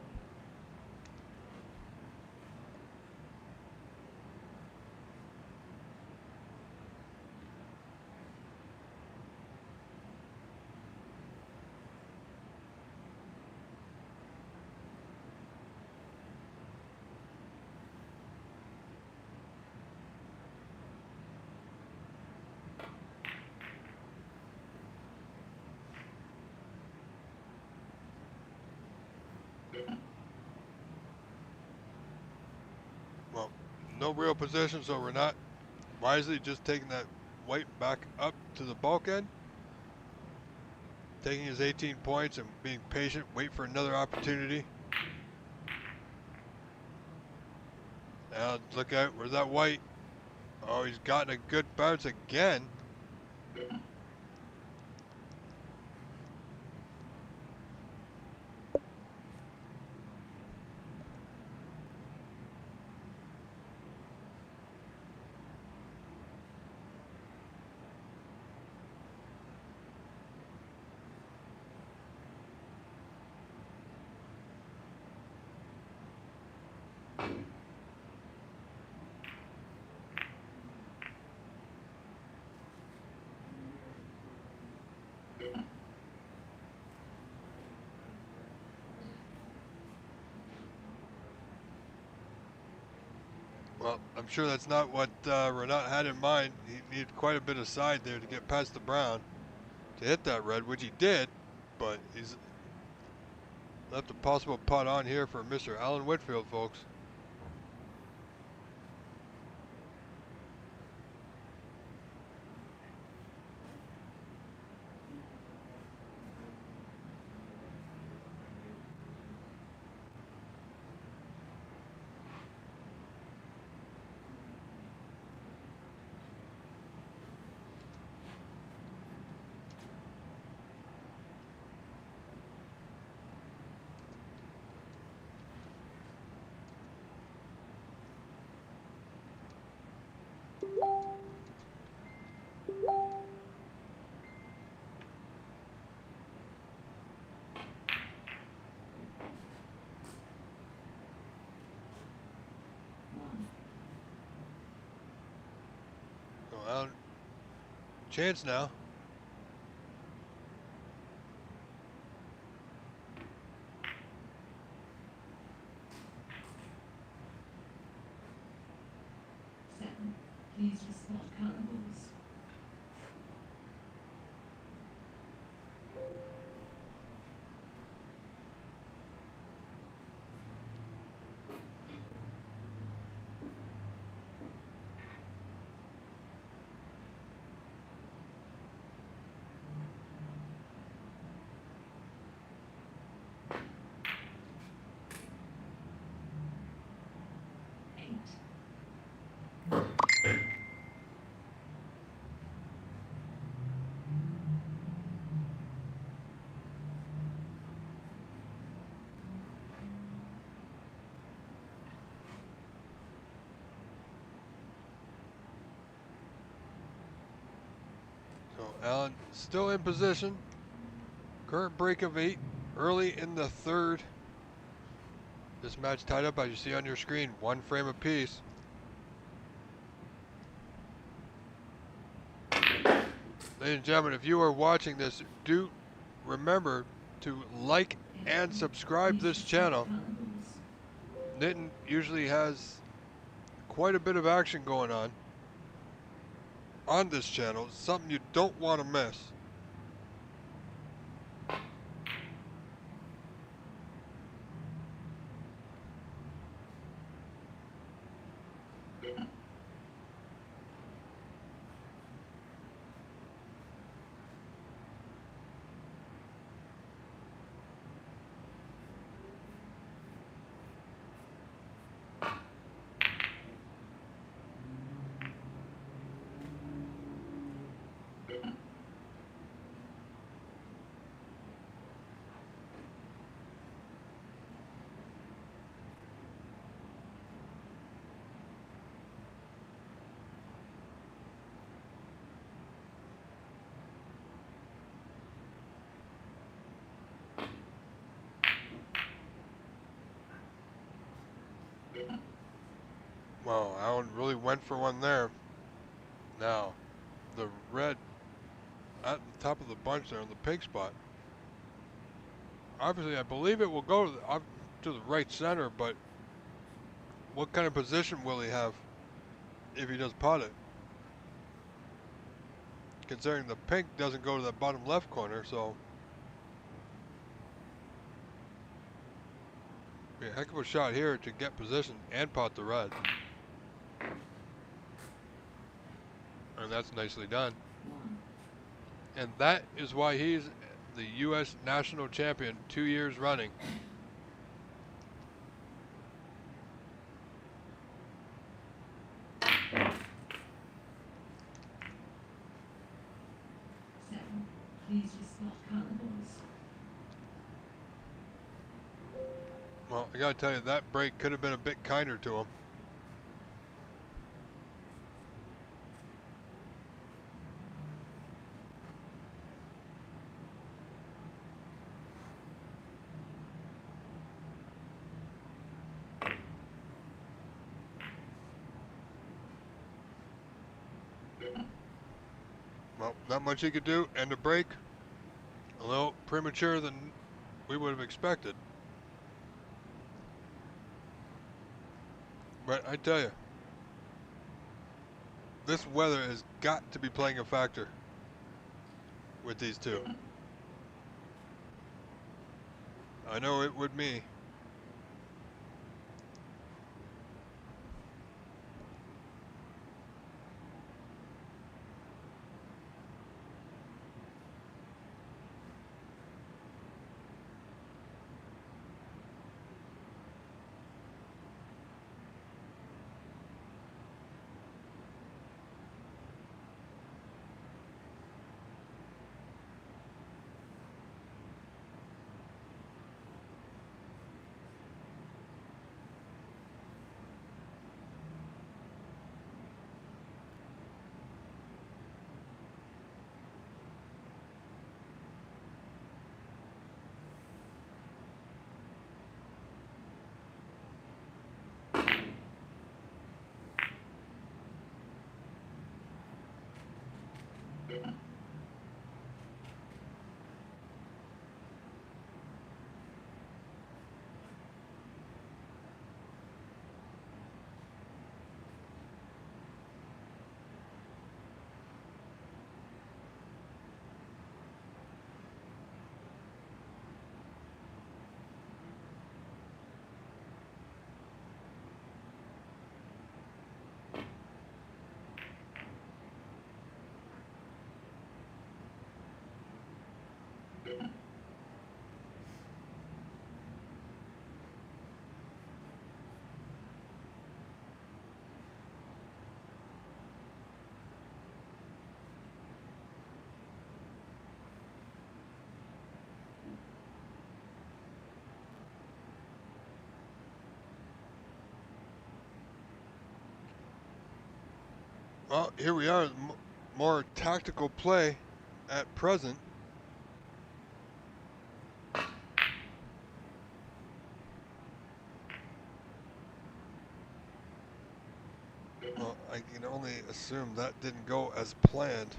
Well, no real position, so we're not wisely just taking that white back up to the bulkhead, taking his 18 points and being patient, wait for another opportunity. Now look out, where's that white? Oh, he's gotten a good bounce again. Well, I'm sure that's not what Renat had in mind. He needed quite a bit of side there to get past the brown to hit that red, which he did, but he's left a possible putt on here for Mr. Alan Whitfield, folks. So Alan, chance now. Please respond cannibals. So Alan still in position. Current break of 8, early in the third. This match tied up, as you see on your screen, 1 frame apiece. Ladies and gentlemen, if you are watching this, do remember to like and subscribe this channel. Nitin usually has quite a bit of action going on this channel. Something you don't want to miss. Well, Allen really went for one there. Now, the red at the top of the bunch there in the pink spot. Obviously, I believe it will go up to the right center, but what kind of position will he have if he does pot it? Considering the pink doesn't go to the bottom left corner, so be a heck of a shot here to get position and pot the red. And that's nicely done. And that is why he's the U.S. national champion 2 years running. Please respond carnivals. Well, I gotta tell you, that break could have been a bit kinder to him. Well, not much he could do, and the break, a little premature than we would have expected. But I tell you, this weather has got to be playing a factor with these two. I know it would me. Well, here we are, more tactical play at present. Well, I can only assume that didn't go as planned.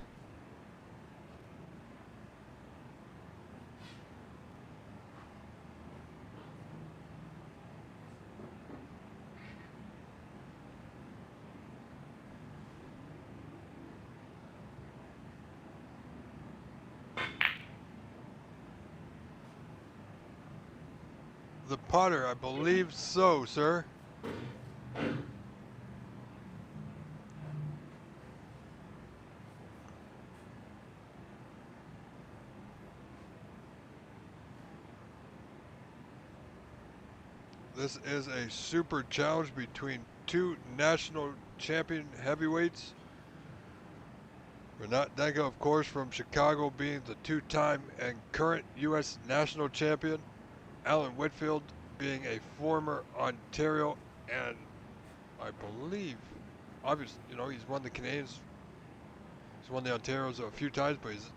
The putter, I believe so, sir. This is a super challenge between two national champion heavyweights. Renat Denkha, of course, from Chicago, being the two-time and current U.S. national champion. Alan Whitfield being a former Ontario and I believe, obviously, you know, he's won the Canadians. He's won the Ontarios a few times, but he's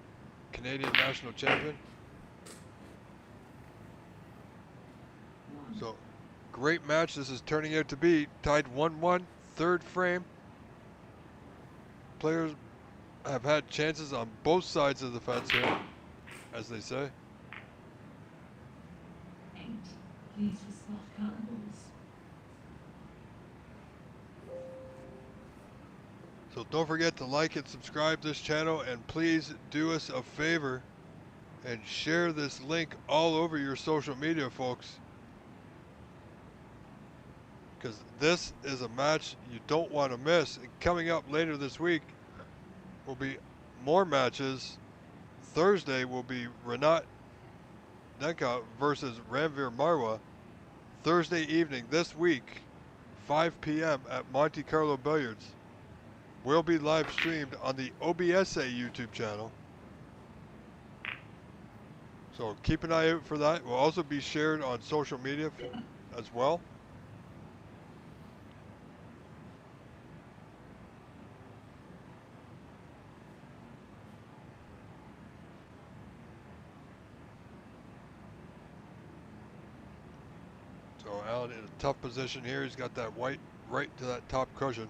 Canadian national champion. So, great match this is turning out to be. Tied 1-1, third frame. Players have had chances on both sides of the fence here, as they say. 8. Please respond cannibals. So don't forget to like and subscribe this channel, and please do us a favor and share this link all over your social media, folks. Because this is a match you don't want to miss. And coming up later this week will be more matches. Thursday will be Renat Denkha versus Ranveer Marwa. Thursday evening this week, 5 p.m. at Monte Carlo Billiards. Will be live streamed on the OBSA YouTube channel. So keep an eye out for that. It will also be shared on social media as well. So Alan in a tough position here. He's got that white right to that top cushion.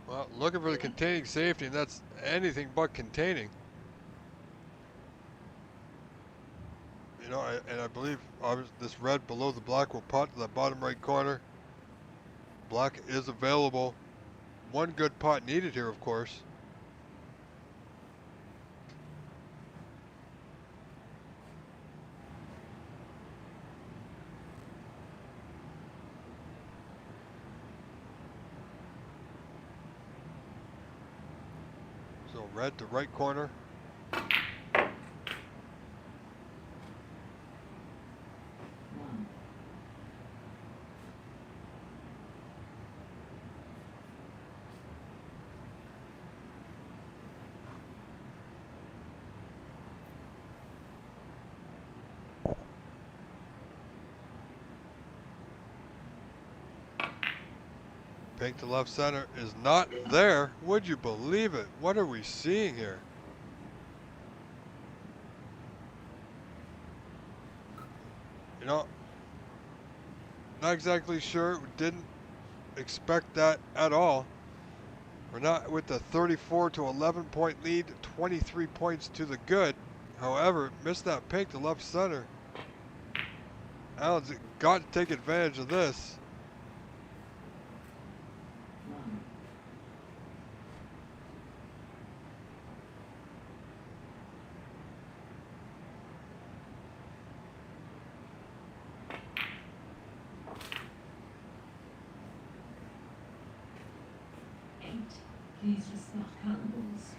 Well, looking for the containing safety, and that's anything but containing. You know, and I believe this red below the black will pot to the bottom right corner. Black is available. One good pot needed here, of course. So red to right corner. Pink to left center is not there. Would you believe it? What are we seeing here? You know, not exactly sure. Didn't expect that at all. We're not with the 34 to 11 point lead, 23 points to the good. However, missed that pink to left center. Allen's got to take advantage of this. Please respond cannibals.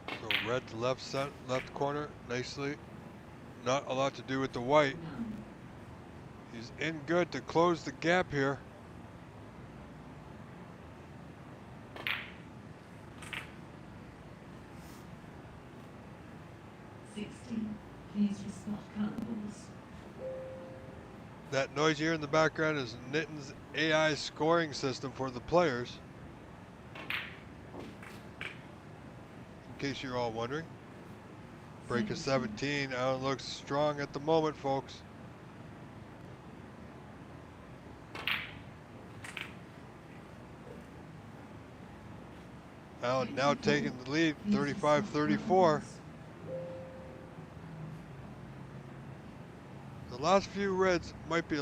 So red to left corner, nicely. Not a lot to do with the white. He's in good to close the gap here. Please respond cannibals. That noise here in the background is Nitin's AI scoring system for the players. In case you're all wondering. Break of 17. Allen looks strong at the moment, folks. Allen now taking the lead, 35-34. The last few reds might be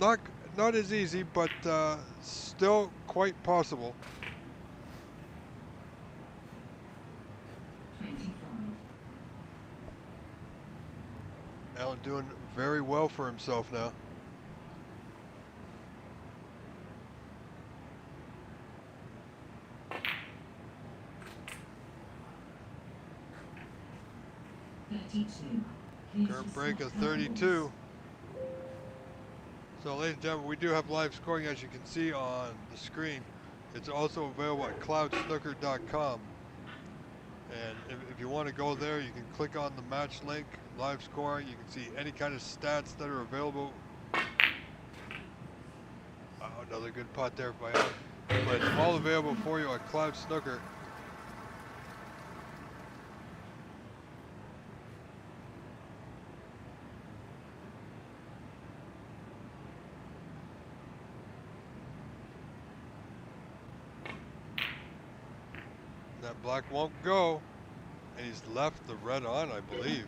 not as easy, but still quite possible. 25. Allen doing very well for himself now. Current break of 32. So ladies and gentlemen, we do have live scoring, as you can see on the screen. It's also available at cloudsnooker.com. And if you want to go there, you can click on the match link, live scoring. You can see any kind of stats that are available another good putt there by Alan. But it's all available for you at Cloud Snooker. That black won't go, and he's left the red on, I believe.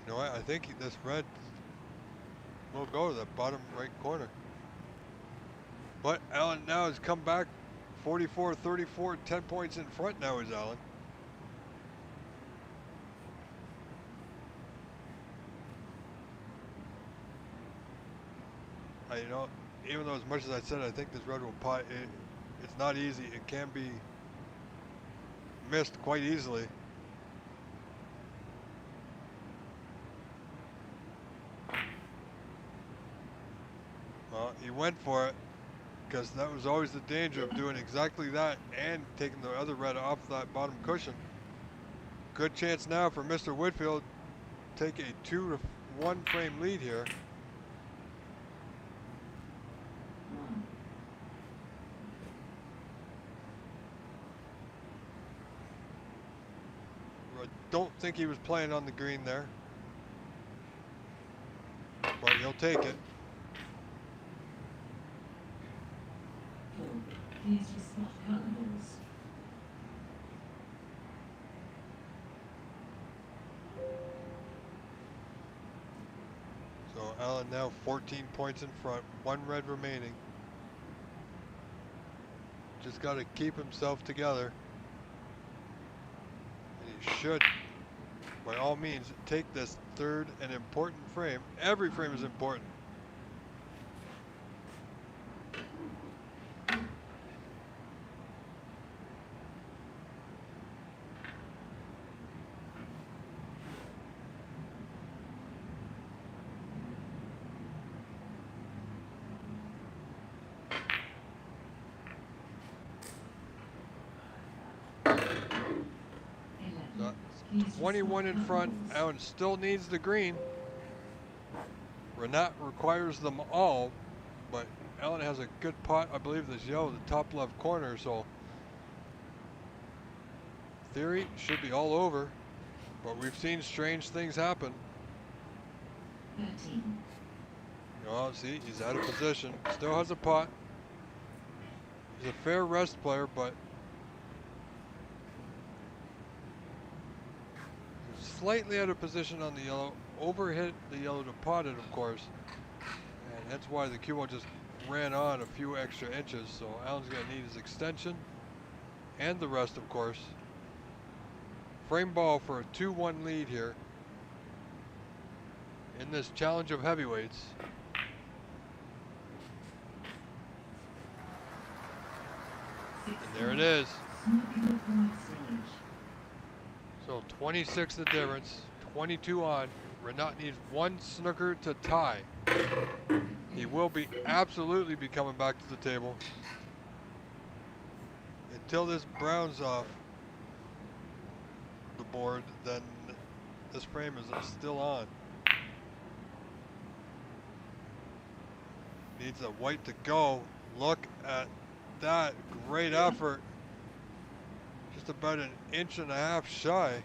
You know what? I think this red will go to the bottom right corner. But Alan now has come back 44-34, 10 points in front now is Alan. You know, even though as much as I said I think this red will pot, it's not easy. It can be missed quite easily. Well, he went for it because that was always the danger of doing exactly that and taking the other red off that bottom cushion. Good chance now for Mr. Whitfield to take a 2-1 frame lead here. I don't think he was playing on the green there, but he'll take it. Please respect carnivals. So Alan now 14 points in front, 1 red remaining. Just got to keep himself together. And he should, by all means, take this third and important frame. Every frame is important. Please 21 in respect front. carnivals. Alan still needs the green. Renat requires them all, but Alan has a good putt. I believe this yellow, the top left corner, so theory should be all over, but we've seen strange things happen. 13. Oh, see, he's out of position. Still has a putt. He's a fair rest player, but slightly out of position on the yellow. Overhit the yellow to pot it, of course. And that's why the cue ball just ran on a few extra inches. So Alan's going to need his extension and the rest, of course. Frame ball for a 2-1 lead here in this challenge of heavyweights. And there it is. Snooker point stage. So 26 the difference, 22 on. Renat needs 1 snooker to tie. He will be absolutely be coming back to the table. Until this browns off the board, then this frame is still on. Needs a white to go. Look at that, great effort. Just about an inch and a half shy.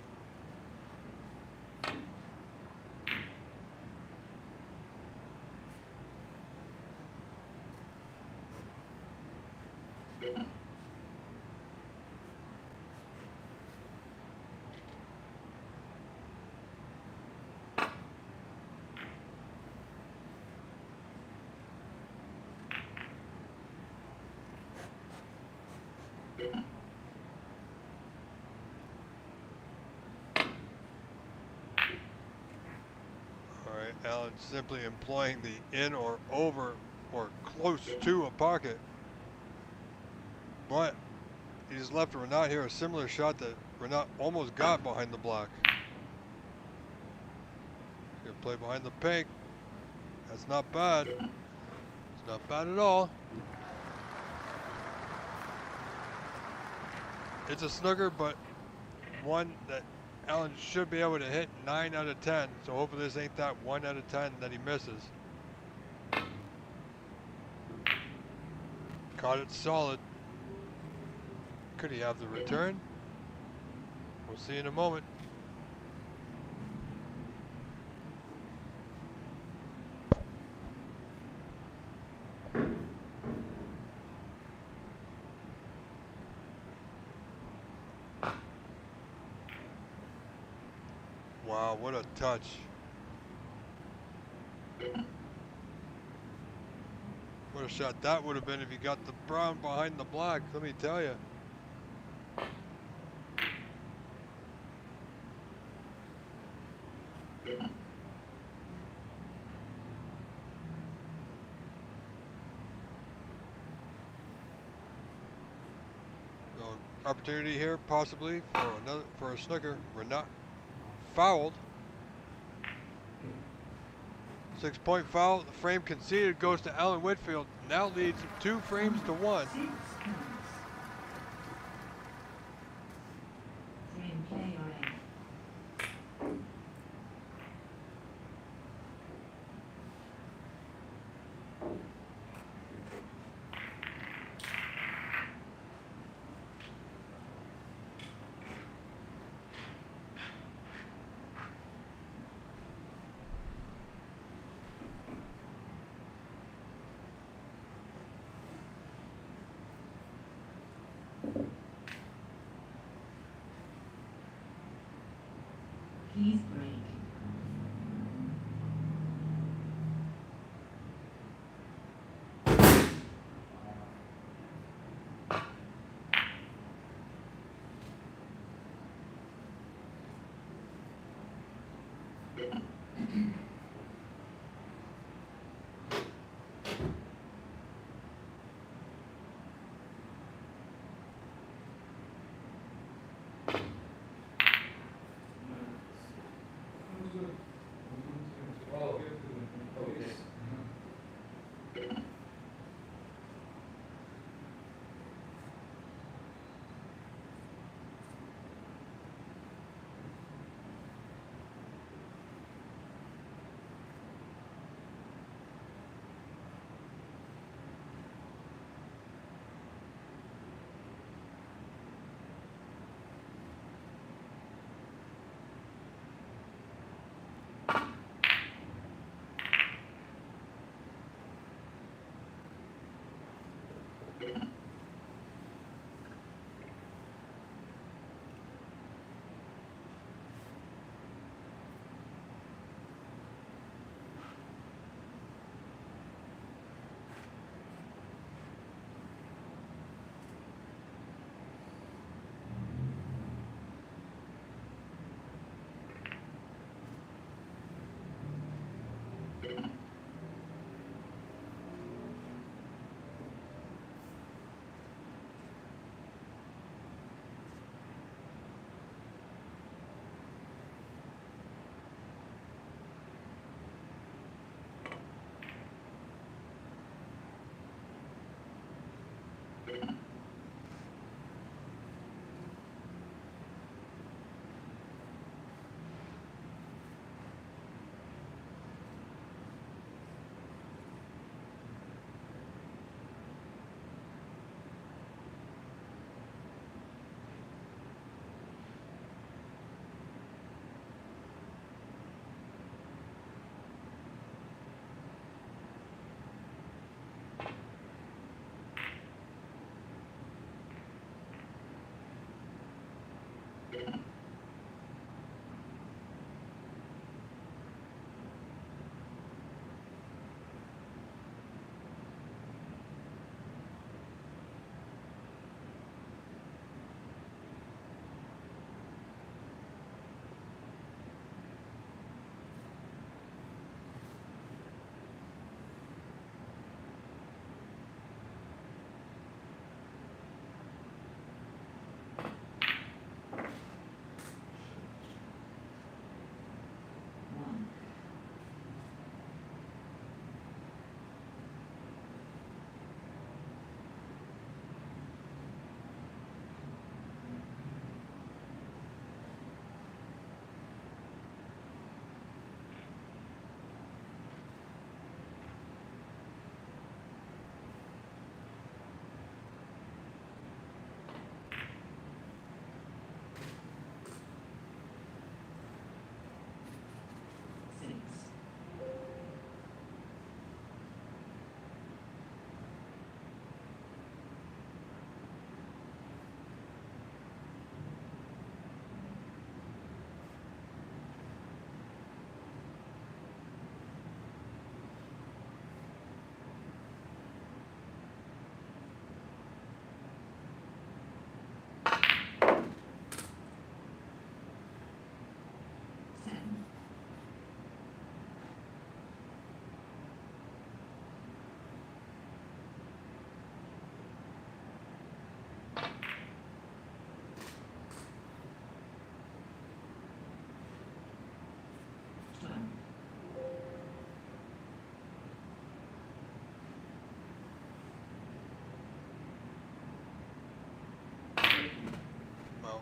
Alan simply employing the in or over or close to a pocket. But he's left Renat here a similar shot that Renat almost got behind the block. Good play behind the pink. That's not bad. It's not bad at all. It's a snooker, but one that Alan should be able to hit 9 out of 10, so hopefully this ain't that 1 out of 10 that he misses. Caught it solid. Could he have the return? We'll see in a moment. Wow, what a touch. What a shot that would have been if you got the brown behind the black, let me tell you. So, opportunity here possibly for a snooker. Renat fouled. 6-point foul. The frame conceded goes to Alan Whitfield. Now leads 2 frames to 1. 6 points. Frame play or end. Please break. Oh, okay.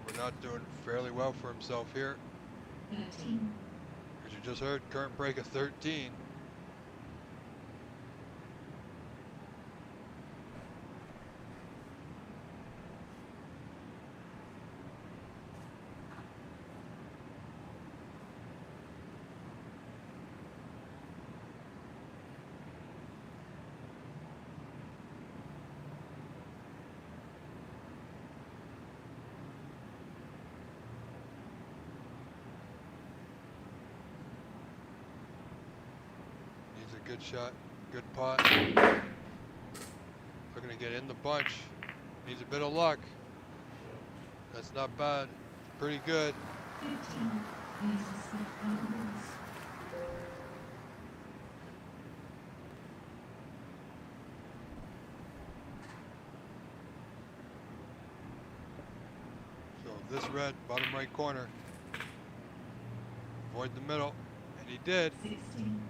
We're not doing fairly well for himself here. 13. As you just heard, current break of 13. Good shot, good pot. Looking to get in the bunch. Needs a bit of luck. That's not bad. Pretty good. 15. Please respect our rules. So this red, bottom right corner. Avoid the middle, and he did. 16.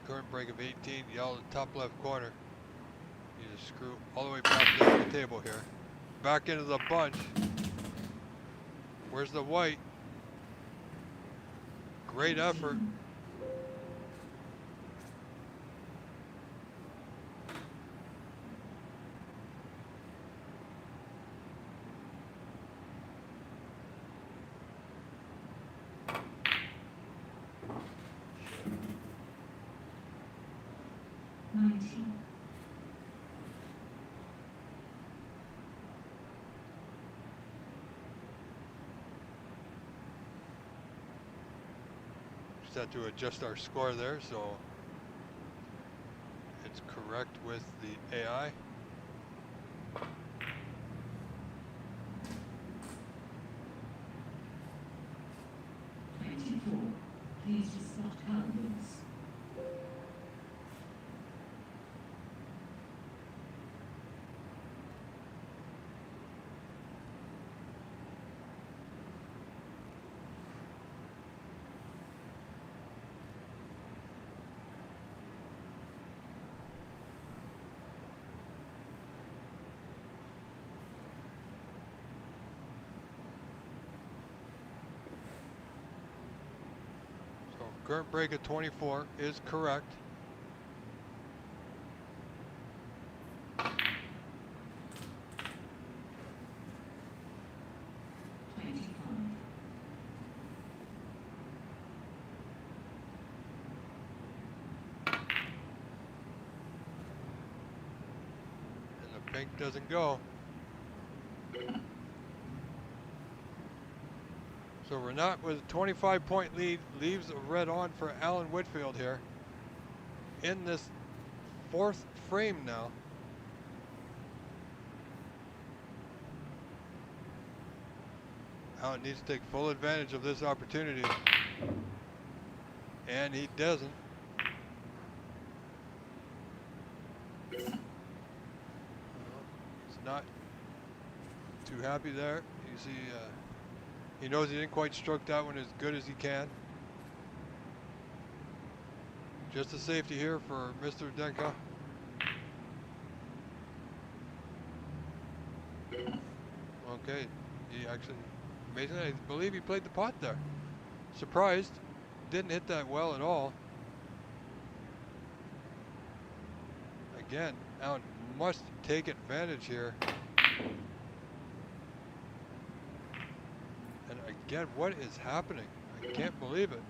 Current break of 18, yellow top left corner. You just screw all the way back down the table here. Back into the bunch. Where's the white? Great effort. Just had to adjust our score there, so it's correct with the AI. Please respect our rules. Current break of 24 is correct. And the pink doesn't go. So Renat with a 25-point lead leaves a red on for Alan Whitfield here in this fourth frame now. Alan needs to take full advantage of this opportunity, and he doesn't. He's not too happy there. You see, he knows he didn't quite stroke that one as good as he can. Just a safety here for Mr. Denkha. Okay, he actually, amazingly, I believe he played the pot there. Surprised, didn't hit that well at all. Again, Alan must take advantage here. And again, what is happening? I can't believe it.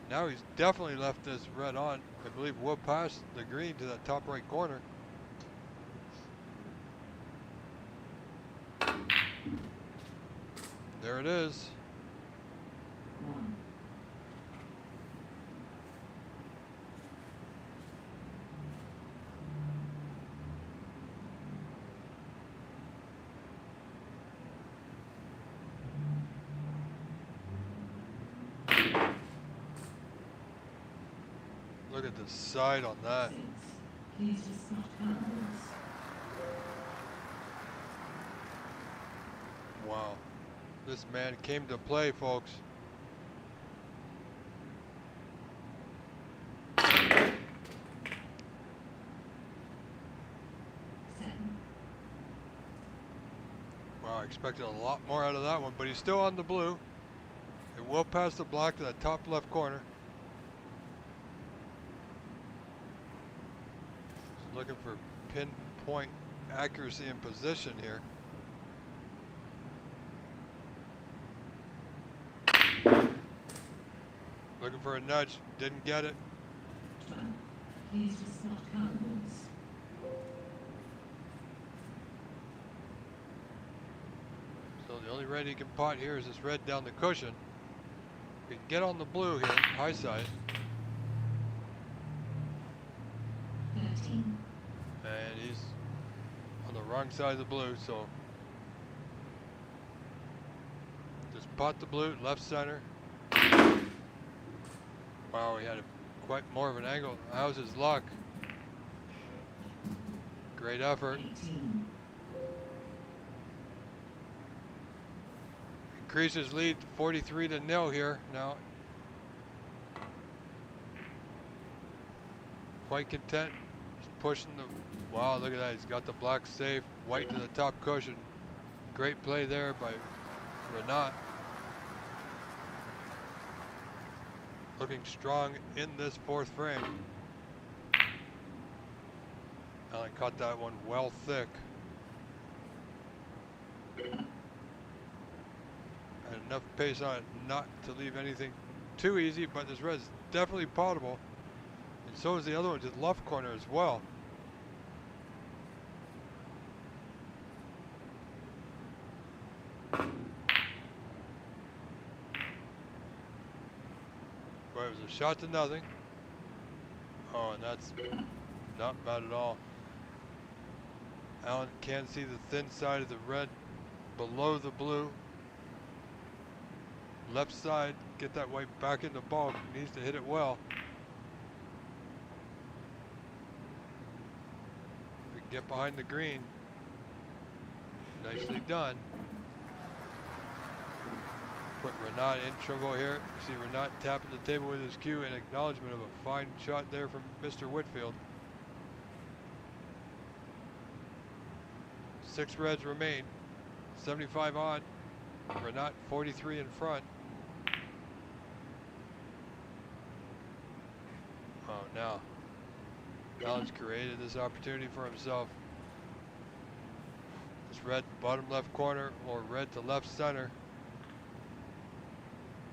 Now he's definitely left this red on. I believe we'll pass the green to that top right corner. There it is. Look at the side on that. Please respect our rules. Wow. This man came to play, folks. Seven. Wow, I expected a lot more out of that one, but he's still on the blue. It will pass the black to the top left corner. Just looking for pinpoint accuracy and position here. Looking for a nudge, didn't get it. 12. Please discard cards. So the only red he can pot here is this red down the cushion. We can get on the blue here, high side, 13. and he's on the wrong side of the blue, so just pot the blue, left center. Wow, he had quite more of an angle. How's his luck? Great effort. 18. Increases lead 43-0 here now. Quite content. He's pushing the. Wow, look at that. He's got the black safe. White to the top cushion. Great play there by Renat. Looking strong in this fourth frame. Allen caught that one well thick. And enough pace on it not to leave anything too easy, but this red's definitely potable. And so is the other one to the left corner as well. But it was a shot to nothing. Oh, and that's not bad at all. Allen can see the thin side of the red below the blue. Left side, get that white back in the ball. Needs to hit it well. We can get behind the green. Nicely done. Put Renat in trouble here. You see Renat tapping the table with his cue in acknowledgement of a fine shot there from Mr. Whitfield. 6 reds remain. 75 on. Renat 43 in front. Oh, now Allen's created this opportunity for himself. This red bottom left corner or red to left center.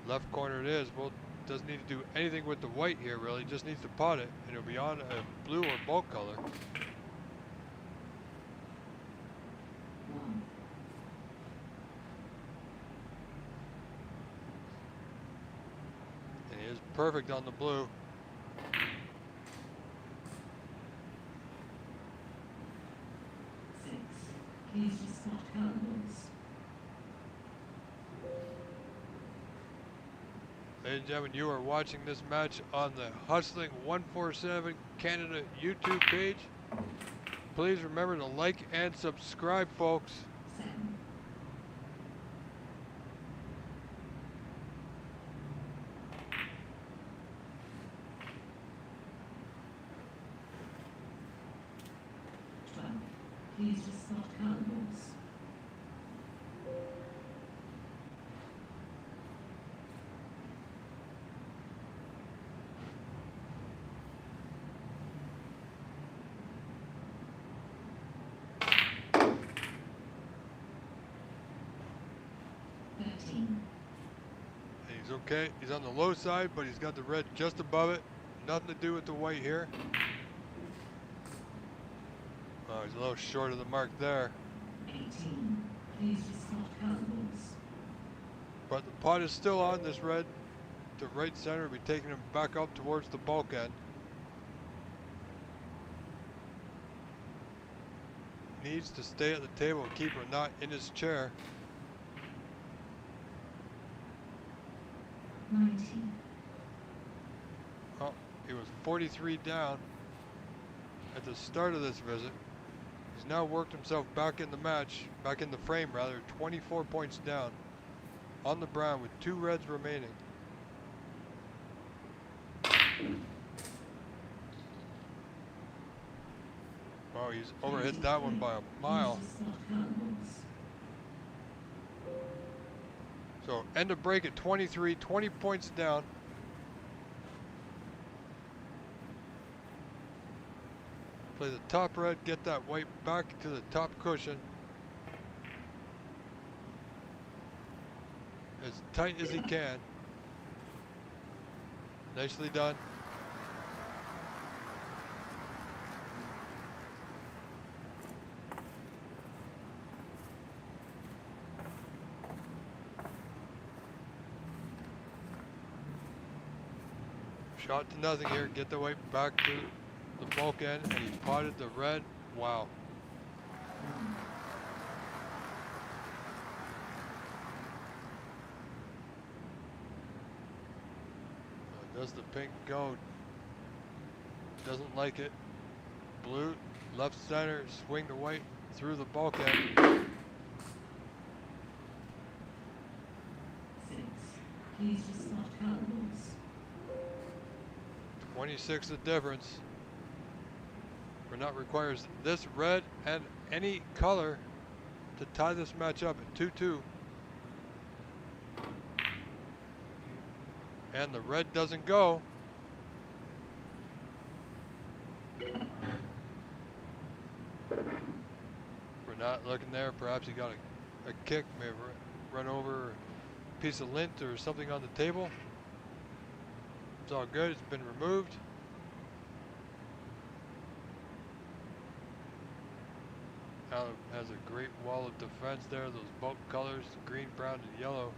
Left corner it is. Well, doesn't need to do anything with the white here really. Just needs to pot it and it'll be on a blue or bulk color. 1. And he is perfect on the blue. 6. Please discard cards. Ladies and gentlemen, you are watching this match on the Hustling 147 Canada YouTube page. Please remember to like and subscribe, folks. 7. 12. Please discard cards. 13. And he's okay. He's on the low side, but he's got the red just above it. Nothing to do with the white here. Oh, he's a little short of the mark there. 18. Please discard cards. But the pot is still on this red. The right center will be taking him back up towards the bulkhead. Needs to stay at the table and keep her not in his chair. 19. Oh, he was 43 down at the start of this visit. He's now worked himself back in the match, back in the frame rather, 24 points down on the brown with 2 reds remaining. Oh, he's overhit that one by a mile. So end of break at 23, 20 points down. Play the top red, get that white back to the top cushion. As tight as he can. Nicely done. Shot to nothing here, get the white back to the bulk end, and he potted the red. Wow. Does the pink go? Doesn't like it. Blue, left center, swing the white through the bulk end. 6. Please discard colorless. 26 the difference. Renat requires this red and any color to tie this match up at 2-2. And the red doesn't go. Renat looking there, perhaps he got a kick, may have run over a piece of lint or something on the table. It's all good, it's been removed. Now has a great wall of defense there, those bulk colors, green, brown, and yellow.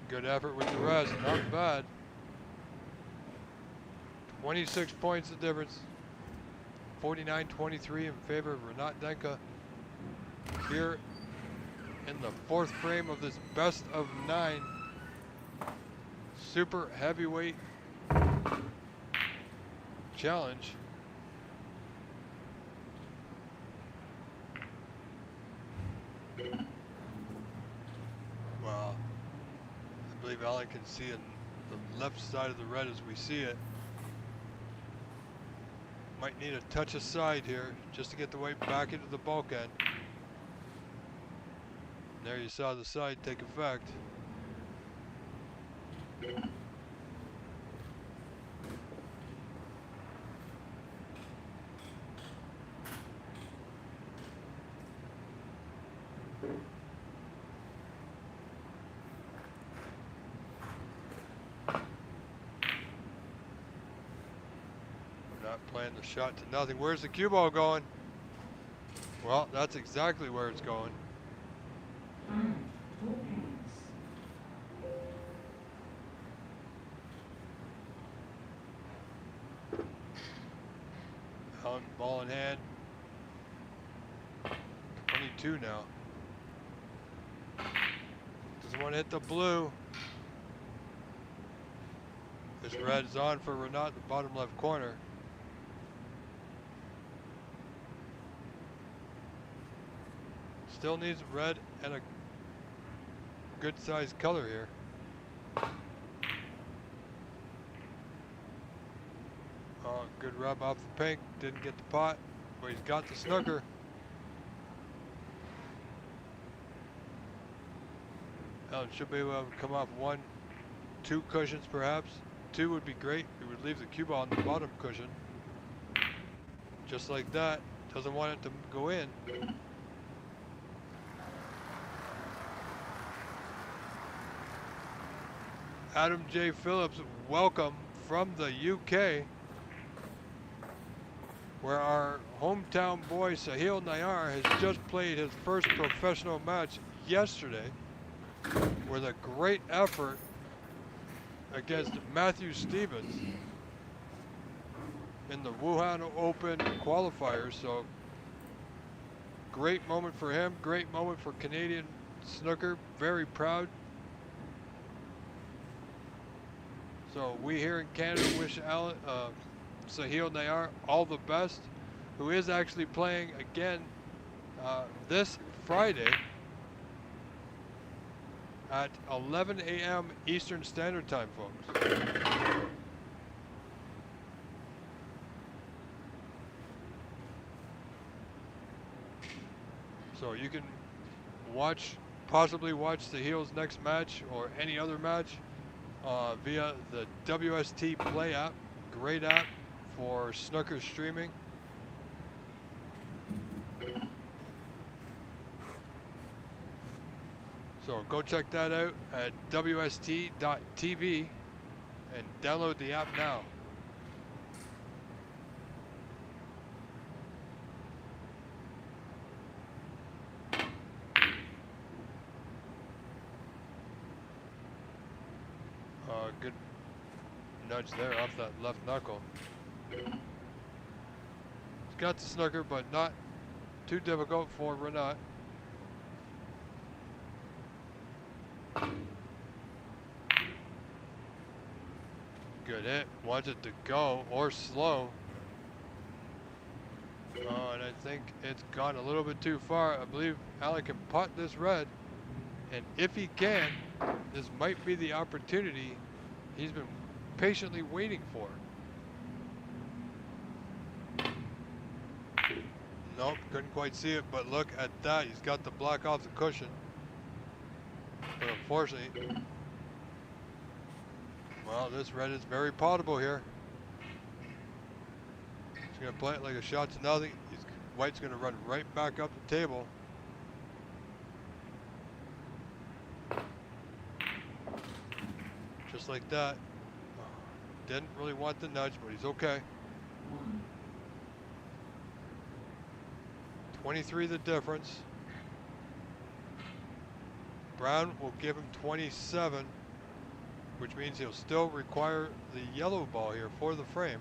Good effort with the rest, not bad. 26 points the difference. 49-23 in favor of Renat Denkha. Here in the 4th frame of this best of 9 super heavyweight challenge. Wow. I believe Alan can see in the left side of the red as we see it. Might need a touch aside here just to get the white back into the bulk end. And there you saw the side take effect. Playing the shot to nothing. Where's the cue ball going? Well, that's exactly where it's going. Allen, ball in hand. 22 now. Doesn't want to hit the blue. This red is on for Renat in the bottom left corner. Still needs red and a good sized color here. Oh, good rub off the pink. Didn't get the pot, but he's got the snooker. Allen should be able to come off 1, 2 cushions perhaps. 2 would be great. It would leave the cue ball on the bottom cushion. Just like that. Doesn't want it to go in. Adam J. Phillips, welcome from the UK, where our hometown boy Sahil Nayar has just played his first professional match yesterday with a great effort against Matthew Stevens in the Wuhan Open qualifiers. So great moment for him, great moment for Canadian snooker. Very proud. So we here in Canada wish Sahil Nayar all the best, who is actually playing again this Friday at 11 a.m. Eastern Standard Time, folks. So you can possibly watch Sahil's next match or any other match via the WST Play app. Great app for snooker streaming. So go check that out at WST.tv and download the app now. Good nudge there off that left knuckle. He's got the snooker, but not too difficult for Renat. Good hit. Wants it to go or slow. Oh, and I think it's gone a little bit too far. I believe Alec can putt this red. And if he can, this might be the opportunity he's been patiently waiting for. Nope, couldn't quite see it, but look at that. He's got the block off the cushion. But unfortunately, well, this red is very potable here. He's going to play it like a shot to nothing. White's going to run right back up the table. Just like that. Didn't really want the nudge, but he's okay. 23 the difference. Brown will give him 27, which means he'll still require the yellow ball here for the frame.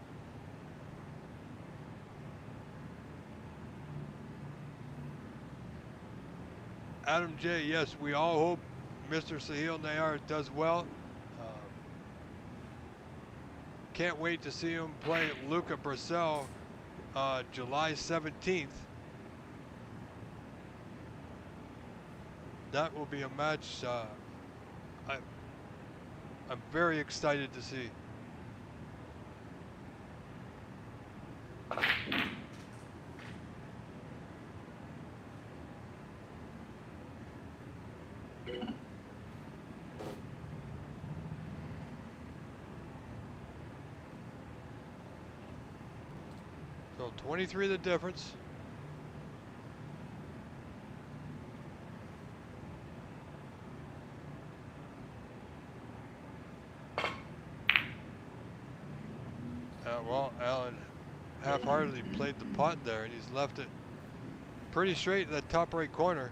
Adam J, yes, we all hope Mr. Sahil Nayar does well. Can't wait to see him play Luca Bracel July 17th. That will be a match I'm very excited to see. So 23 the difference. Well, Allen half-heartedly played the putt there, and he's left it pretty straight in that top right corner.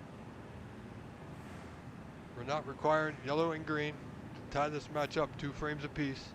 We're not requiring yellow and green to tie this match up 2 frames apiece.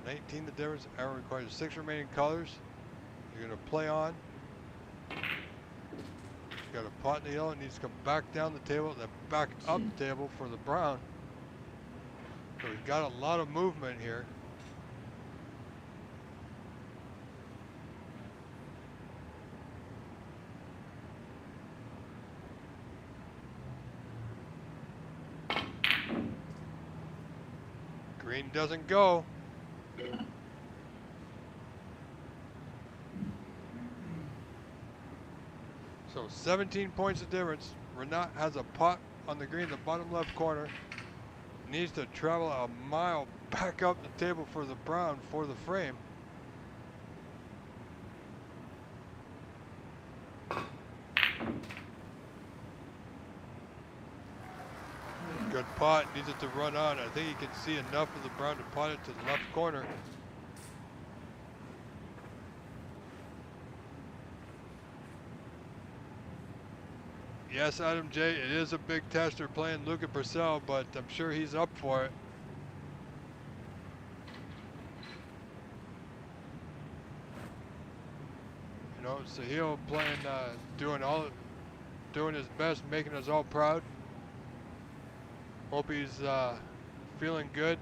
19 the difference. Arrow requires 6 remaining colors. You're going to play on. Got a pot in the yellow. It needs to come back down the table, then back up the table for the brown. So we've got a lot of movement here. Green doesn't go. So 17 points of difference. Renat has a pot on the green, the bottom left corner. Needs to travel a mile back up the table for the brown for the frame. Good pot, needs it to run on. I think he can see enough of the brown to pot it to the left corner. Yes, Adam J, it is a big tester playing Luca Purcell, but I'm sure he's up for it. You know, Sahil playing, doing his best, making us all proud. Hope he's feeling good.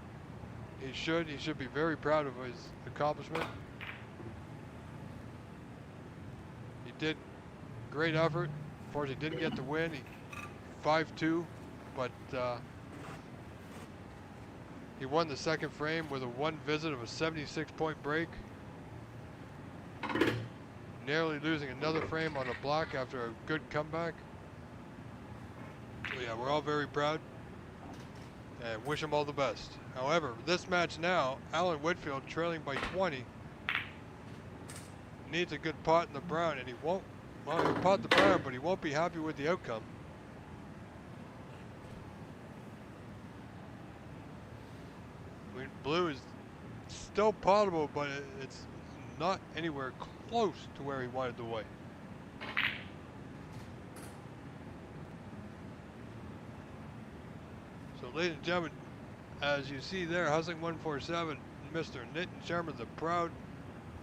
He should be very proud of his accomplishment. He did great effort. Unfortunately, didn't get the win. He 5-2, but he won the second frame with a one visit of a 76-point break. Narrowly losing another frame on a block after a good comeback. So yeah, we're all very proud and wish him all the best. However, this match now, Alan Whitfield trailing by 20 needs a good pot in the brown, and he won't. Well, he'll pot the brown, but he won't be happy with the outcome. I mean, blue is still potable, but it's not anywhere close to where he wanted the white. So, ladies and gentlemen, as you see there, Hustling 147, Mr. Nitin Sharma, the proud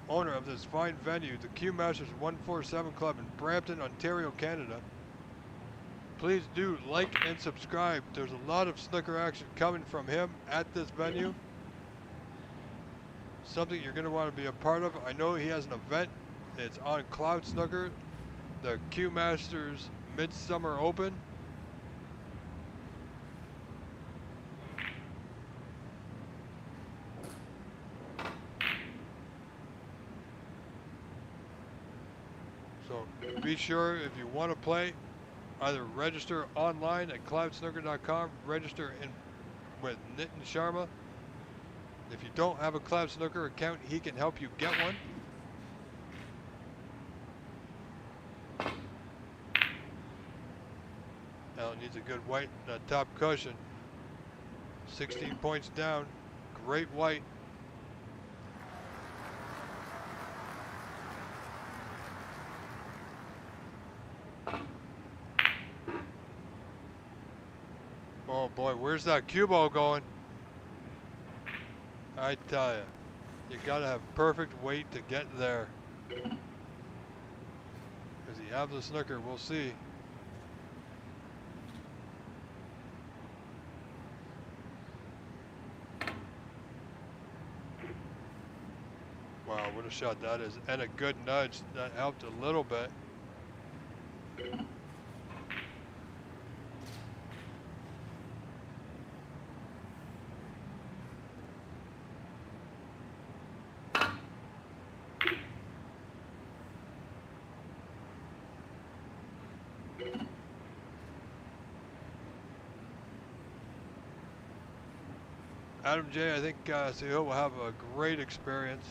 owner of this fine venue, the Q Masters 147 Club in Brampton, Ontario, Canada. Please do like and subscribe. There's a lot of snooker action coming from him at this venue. Something you're going to want to be a part of. I know he has an event. It's on Cloud Snooker, the Q Masters Midsummer Open. So be sure, if you want to play, either register online at cloudsnooker.com, register in with Nitin Sharma. If you don't have a Cloud Snooker account, he can help you get one. Now it needs a good white top cushion. 16 points down, great white. Oh boy, where's that cue ball going? I tell you, you gotta have perfect weight to get there. Does he have the snooker? We'll see. Wow, what a shot that is. And a good nudge. That helped a little bit. Adam J, I think Sahil will have a great experience.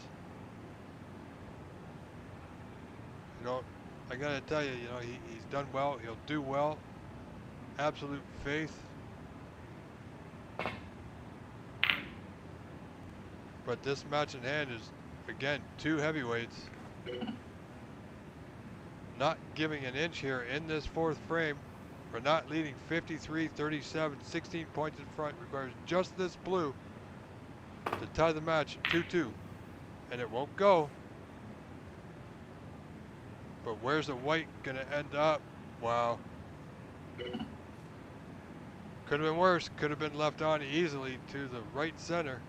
You know, I gotta tell you, he's done well. He'll do well. Absolute faith. But this match in hand is, again, two heavyweights. Not giving an inch here in this fourth frame. We're not leading 53-37, 16 points in front. Requires just this blue. to tie the match 2-2. And it won't go. But where's the white gonna end up? Wow. Could have been worse. Could have been left on easily to the right center.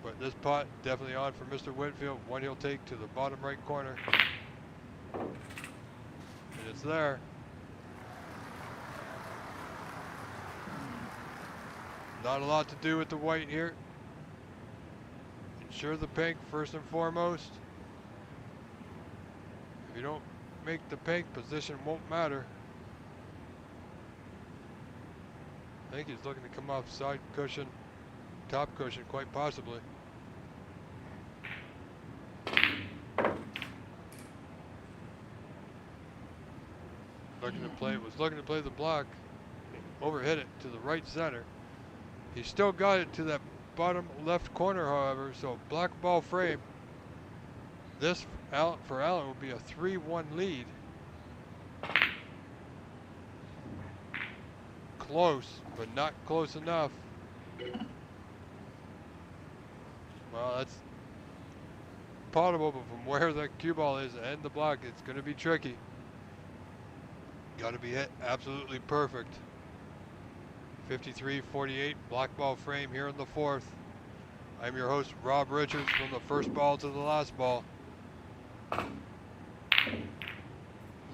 But this pot definitely on for Mr. Whitfield. One he'll take to the bottom right corner. And it's there. Not a lot to do with the white here. Ensure the pink first and foremost. If you don't make the pink, position won't matter. I think he's looking to come off side cushion, top cushion, quite possibly. Looking to play the block. Overhit it to the right center. He still got it to that bottom left corner, however, so black ball frame. This for Allen will be a 3-1 lead. Close, but not close enough. Well, that's potable, but from where the cue ball is and the block, it's going to be tricky. Got to be hit absolutely perfect. 53-48, black ball frame here in the fourth. I'm your host, Rob Richards, from the first ball to the last ball.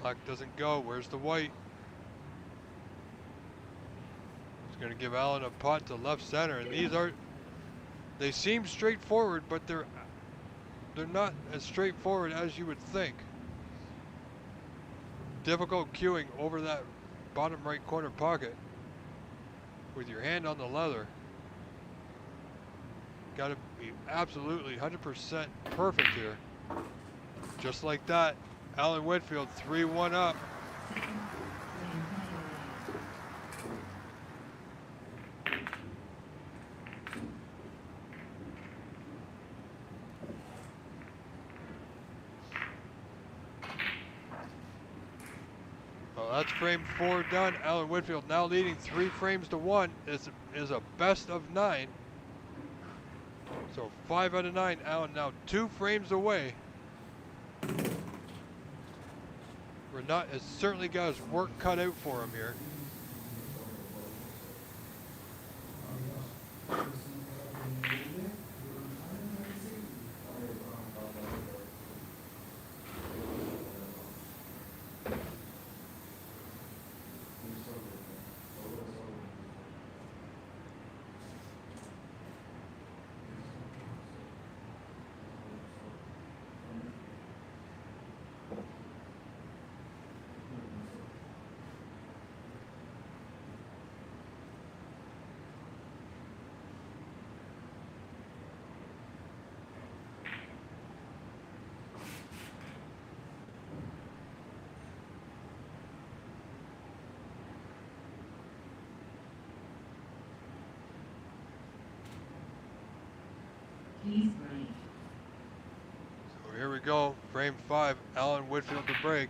Black doesn't go. Where's the white? It's going to give Allen a putt to left center, and they seem straightforward, but they're not as straightforward as you would think. Difficult cueing over that bottom right corner pocket with your hand on the leather. Got to be absolutely 100% perfect here. Just like that, Allen Whitfield 3-1 up. Well, that's frame 4 done. Allen Whitfield now leading 3 frames to 1. Is a best of 9. So 5 out of 9. Allen now 2 frames away. Renat has certainly got his work cut out for him here. Please break. So here we go, frame 5, Allen Whitfield to break.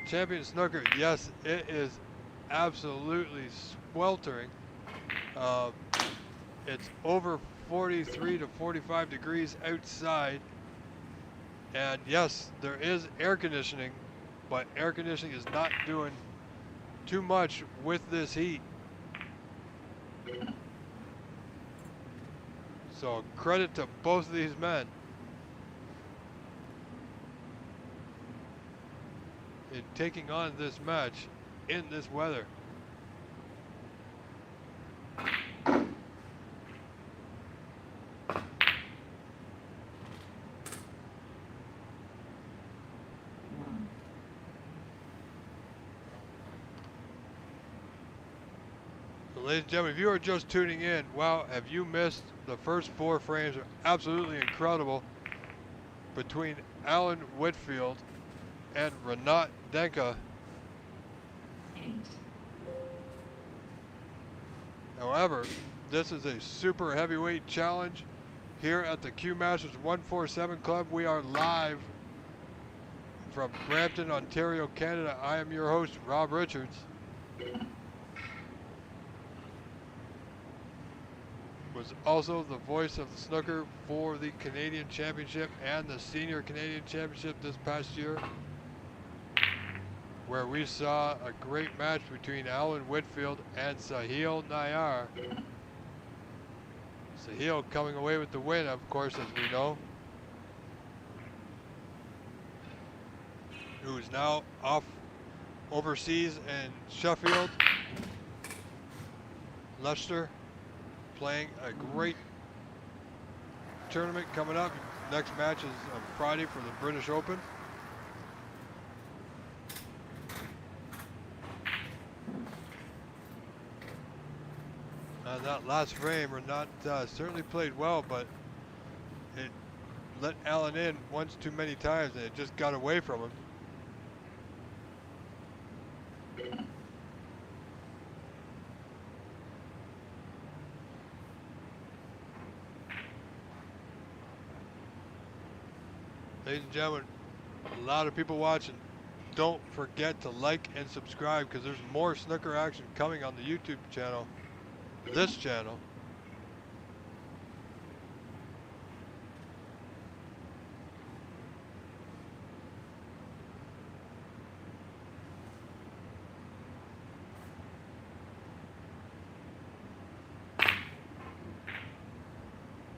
Champion snooker, yes, it is absolutely sweltering. It's over 43 to 45 degrees outside, and yes, there is air conditioning, but air conditioning is not doing too much with this heat. So credit to both of these men in taking on this match in this weather. So ladies and gentlemen, if you are just tuning in, wow, have you missed the first 4 frames? Are absolutely incredible between Allen Whitfield and Renat Denkha. point. However, this is a super heavyweight challenge here at the Q Masters 147 Club. We are live from Brampton, Ontario, Canada. I am your host, Rob Richards. Was also the voice of the snooker for the Canadian Championship and the Senior Canadian Championship this past year, where we saw a great match between Alan Whitfield and Sahil Nayar. Sahil coming away with the win, of course, as we know, who's now off overseas in Sheffield, Leicester, playing a great tournament coming up. Next match is on Friday for the British Open. That last frame, Renat certainly played well, but it let Alan in once too many times and it just got away from him. Ladies and gentlemen, a lot of people watching. Don't forget to like and subscribe because there's more snooker action coming on the YouTube channel, this channel.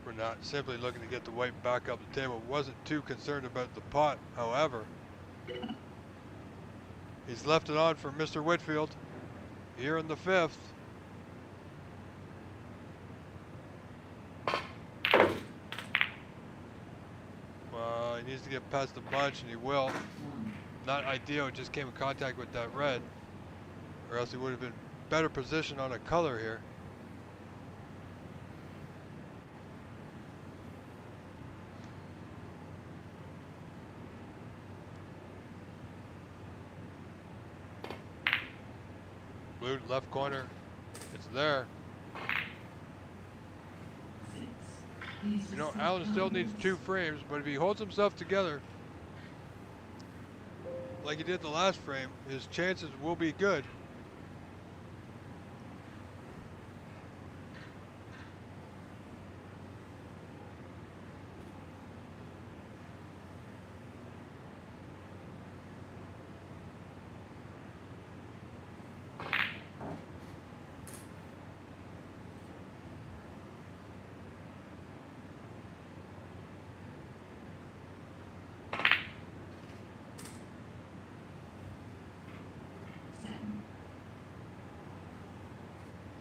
We're not simply looking to get the white back up the table. Wasn't too concerned about the pot, however. He's left it on for Mr. Whitfield here in the fifth. Well, he needs to get past the bunch, and he will. Not ideal, it just came in contact with that red, or else he would have been better positioned on a color here. Blue left corner, it's there. You know, Alan still needs 2 frames, but if he holds himself together like he did the last frame, his chances will be good.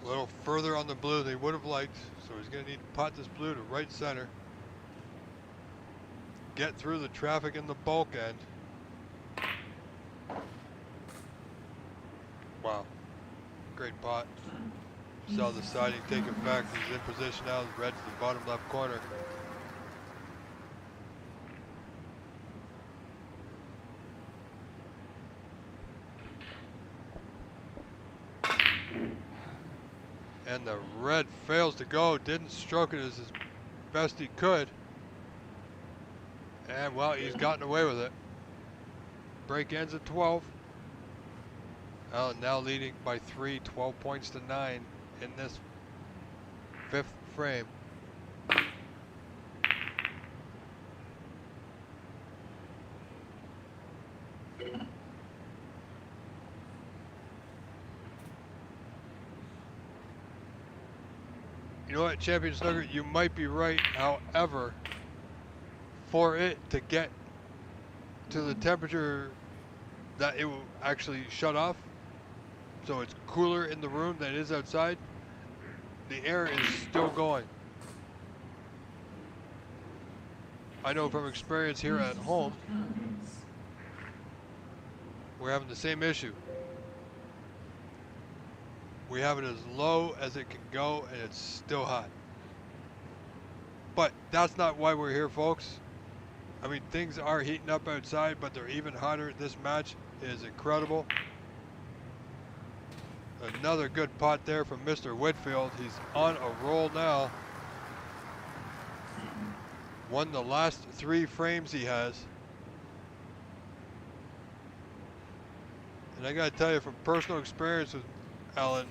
A little further on the blue than he would have liked, so he's going to need to pot this blue to right center. Get through the traffic in the bulk end. Wow, great pot. Saw the siding take effect. He's in position now. Red to the bottom left corner. And the red fails to go, didn't stroke it as best he could. And well, he's gotten away with it. Break ends at 12. Allen now leading by 3, 12 points to 9 in this 5th frame. You know what, Champion Snooker, you might be right. However, for it to get to the temperature that it will actually shut off, so it's cooler in the room than it is outside, the air is still going. I know from experience here at home, we're having the same issue. We have it as low as it can go, and it's still hot. But that's not why we're here, folks. I mean, things are heating up outside, but they're even hotter. This match is incredible. Another good putt there from Mr. Whitfield. He's on a roll now. Won the last 3 frames he has. And I gotta tell you from personal experience with Alan,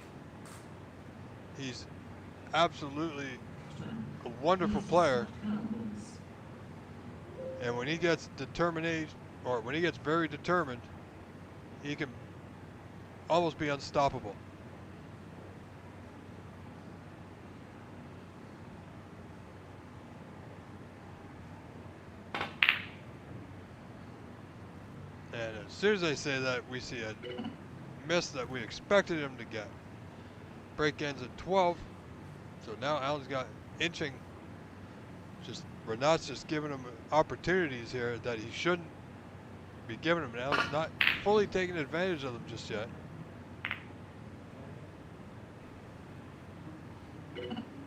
he's absolutely a wonderful player. And when he gets determination, or when he gets very determined, he can almost be unstoppable. And as soon as I say that, we see a miss that we expected him to get. Break ends at 12. So now Alan's got inching. Just Renat's just giving him opportunities here that he shouldn't be giving him. And Alan's not fully taking advantage of them just yet.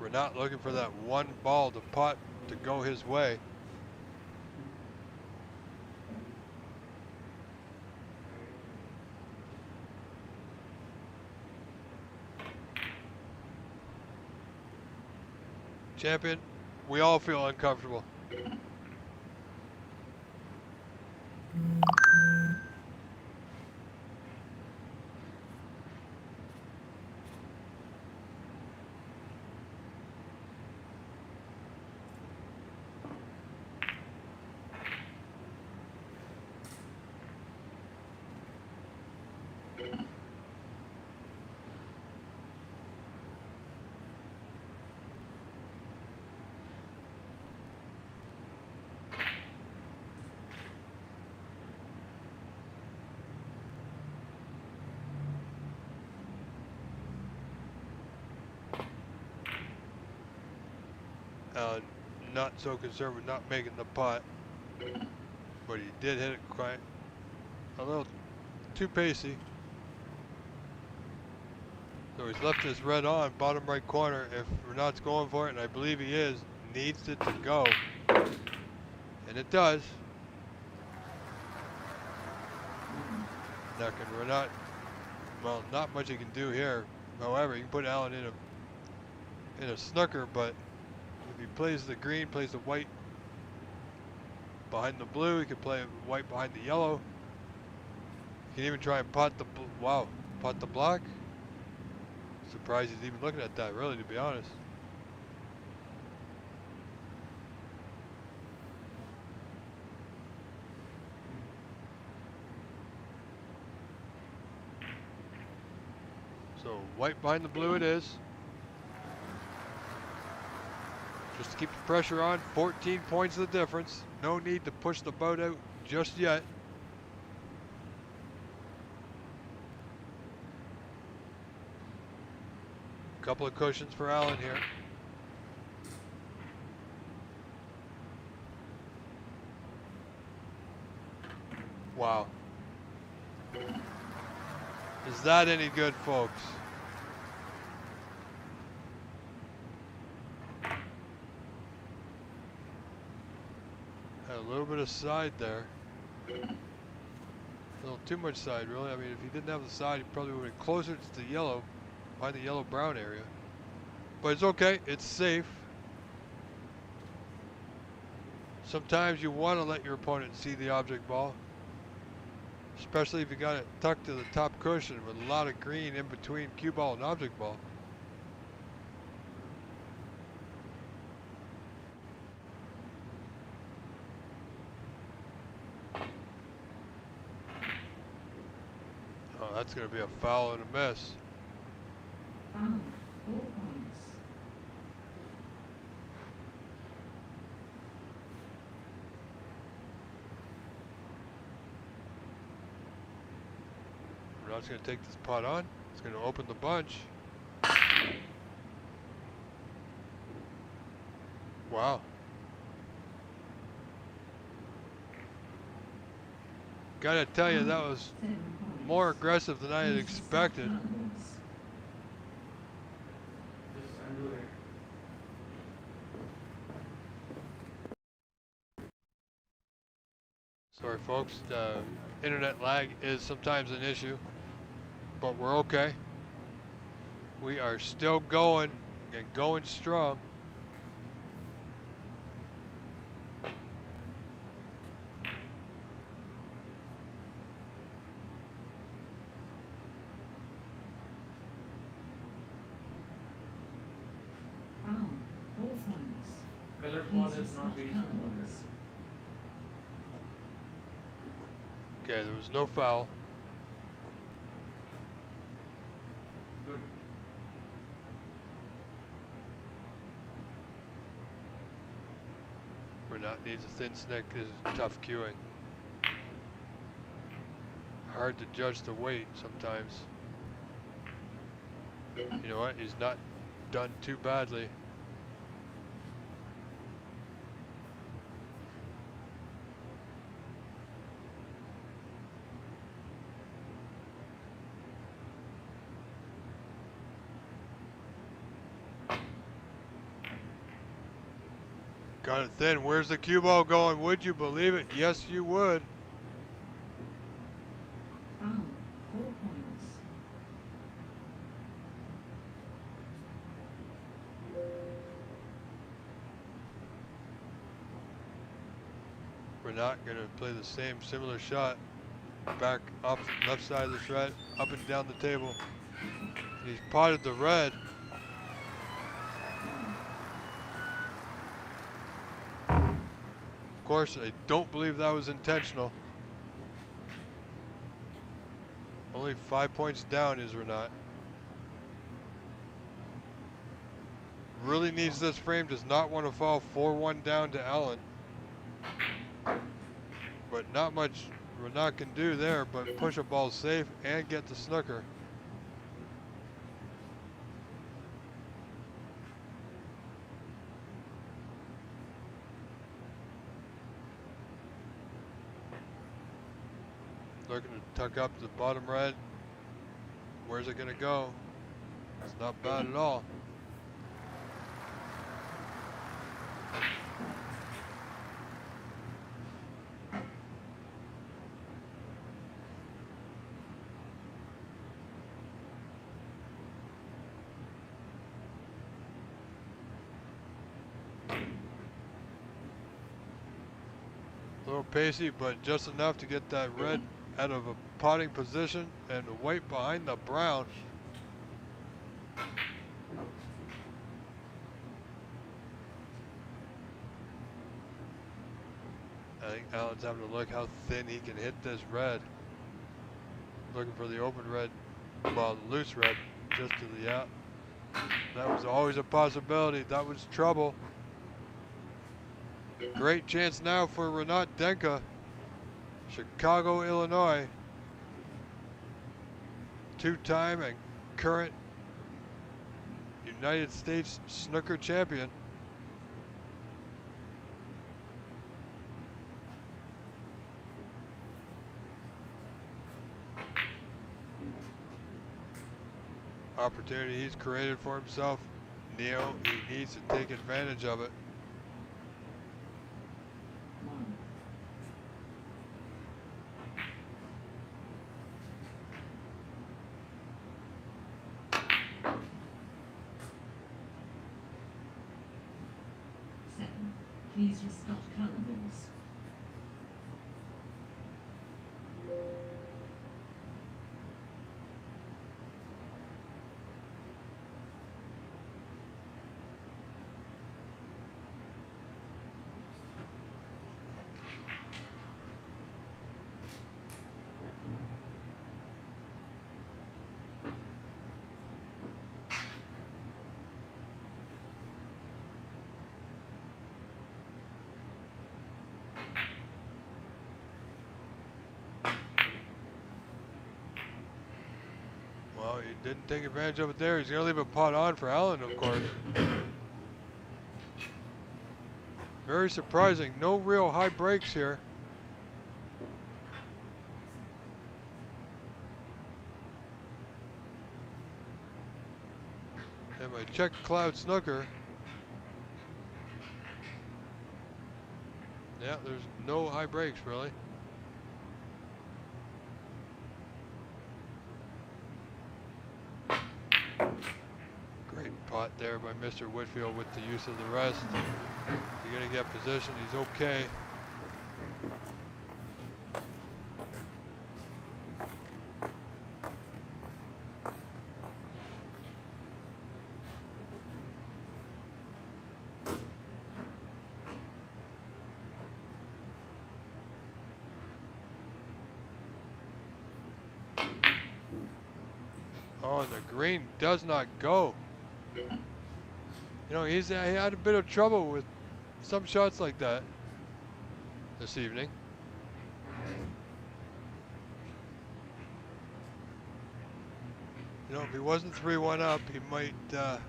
Renat looking for that one ball to putt to go his way. Champion, we all feel uncomfortable. Not so concerned with not making the putt, but he did hit it quite a little too pacey. So he's left his red on, bottom right corner. If Renat's going for it, and I believe he is, needs it to go. And it does. Now can Renat, well, not much he can do here. However, he can put Alan in a snooker, but if he plays the green, plays the white behind the blue, he can play white behind the yellow. He can even try and putt the, wow, putt the block. Surprised he's even looking at that, really, to be honest. So white behind the blue it is. Just to keep the pressure on, 14 points of the difference. No need to push the boat out just yet. Couple of cushions for Alan here. Wow. Is that any good, folks? Had a little bit of side there. A little too much side, really. I mean, if he didn't have the side, he probably would have been closer to the yellow, behind the yellow-brown area. But it's okay. It's safe. Sometimes you want to let your opponent see the object ball, especially if you got it tucked to the top cushion with a lot of green in between cue ball and object ball. Oh, that's going to be a foul and a miss. Foul, 4 points. Renat's going to take this putt on. It's going to open the bunch. Wow. Gotta tell you, that was 7 points. more aggressive than I had expected. Just undo it. Sorry folks, the internet lag is sometimes an issue, but we're okay. We are still going and going strong. Foul. All fouls. Colored ball Please is not respect reaching colours. Okay, there was no foul. Good. Renat needs a thin stick. This is tough cueing. Hard to judge the weight sometimes. You know what? He's not done too badly. Got it thin. Where's the cue ball going? Would you believe it? Yes, you would. Foul. 4 points. We're not going to play the same similar shot. Back off the left side of this red, up and down the table. He's potted the red. Of course, I don't believe that was intentional. Only 5 points down is Renat. Really needs this frame, does not want to fall 4-1 down to Allen. But not much Renat can do there, but push a ball safe and get the snooker. Looking to tuck up the bottom red. Where's it gonna go? It's not bad at all. A little pacey, but just enough to get that red out of a potting position and the white behind the brown. I think Allen's having to look how thin he can hit this red. Looking for the open red, well, the loose red, just to the out. That was always a possibility. That was trouble. Great chance now for Renat Denkha, Chicago, Illinois. Two-time and current United States snooker champion. Opportunity he's created for himself. Neo, he needs to take advantage of it. 1. Second. Please respect colour balls. Well, he didn't take advantage of it there. He's going to leave a pot on for Allen, of course. Very surprising. No real high breaks here. And my check cloud snooker. Yeah, there's no high breaks really. caught there by Mr. Whitfield with the use of the rest. You're going to get position. He's okay. Oh, and the green does not go. You know, he had a bit of trouble with some shots like that this evening. You know, if he wasn't 3-1 up, he might, that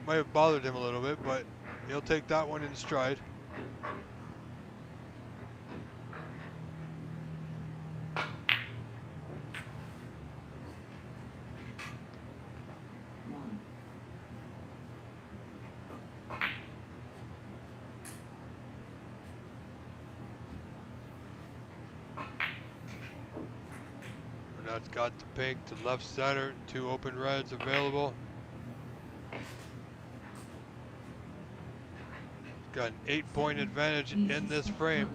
might have bothered him a little bit, but he'll take that one in stride. Renat's got the pink to left center, 2 open reds available. Got an 8-point advantage in this frame.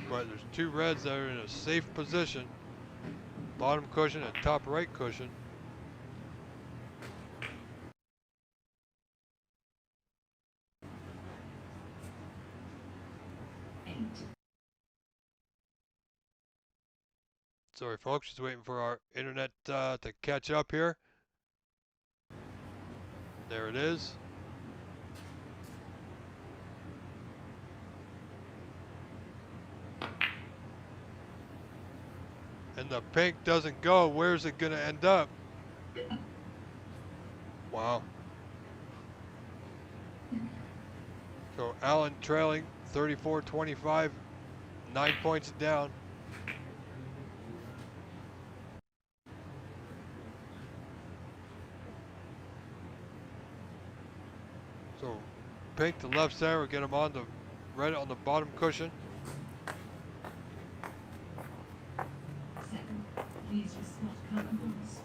But there's 2 reds that are in a safe position. Bottom cushion and top right cushion. Sorry folks, just waiting for our internet to catch up here. There it is. And the pink doesn't go. Where's it gonna end up? Wow. So Allen trailing 34-25, 9 points down. So pink to left center, we'll get him on the red on the bottom cushion. Second, please respond columns.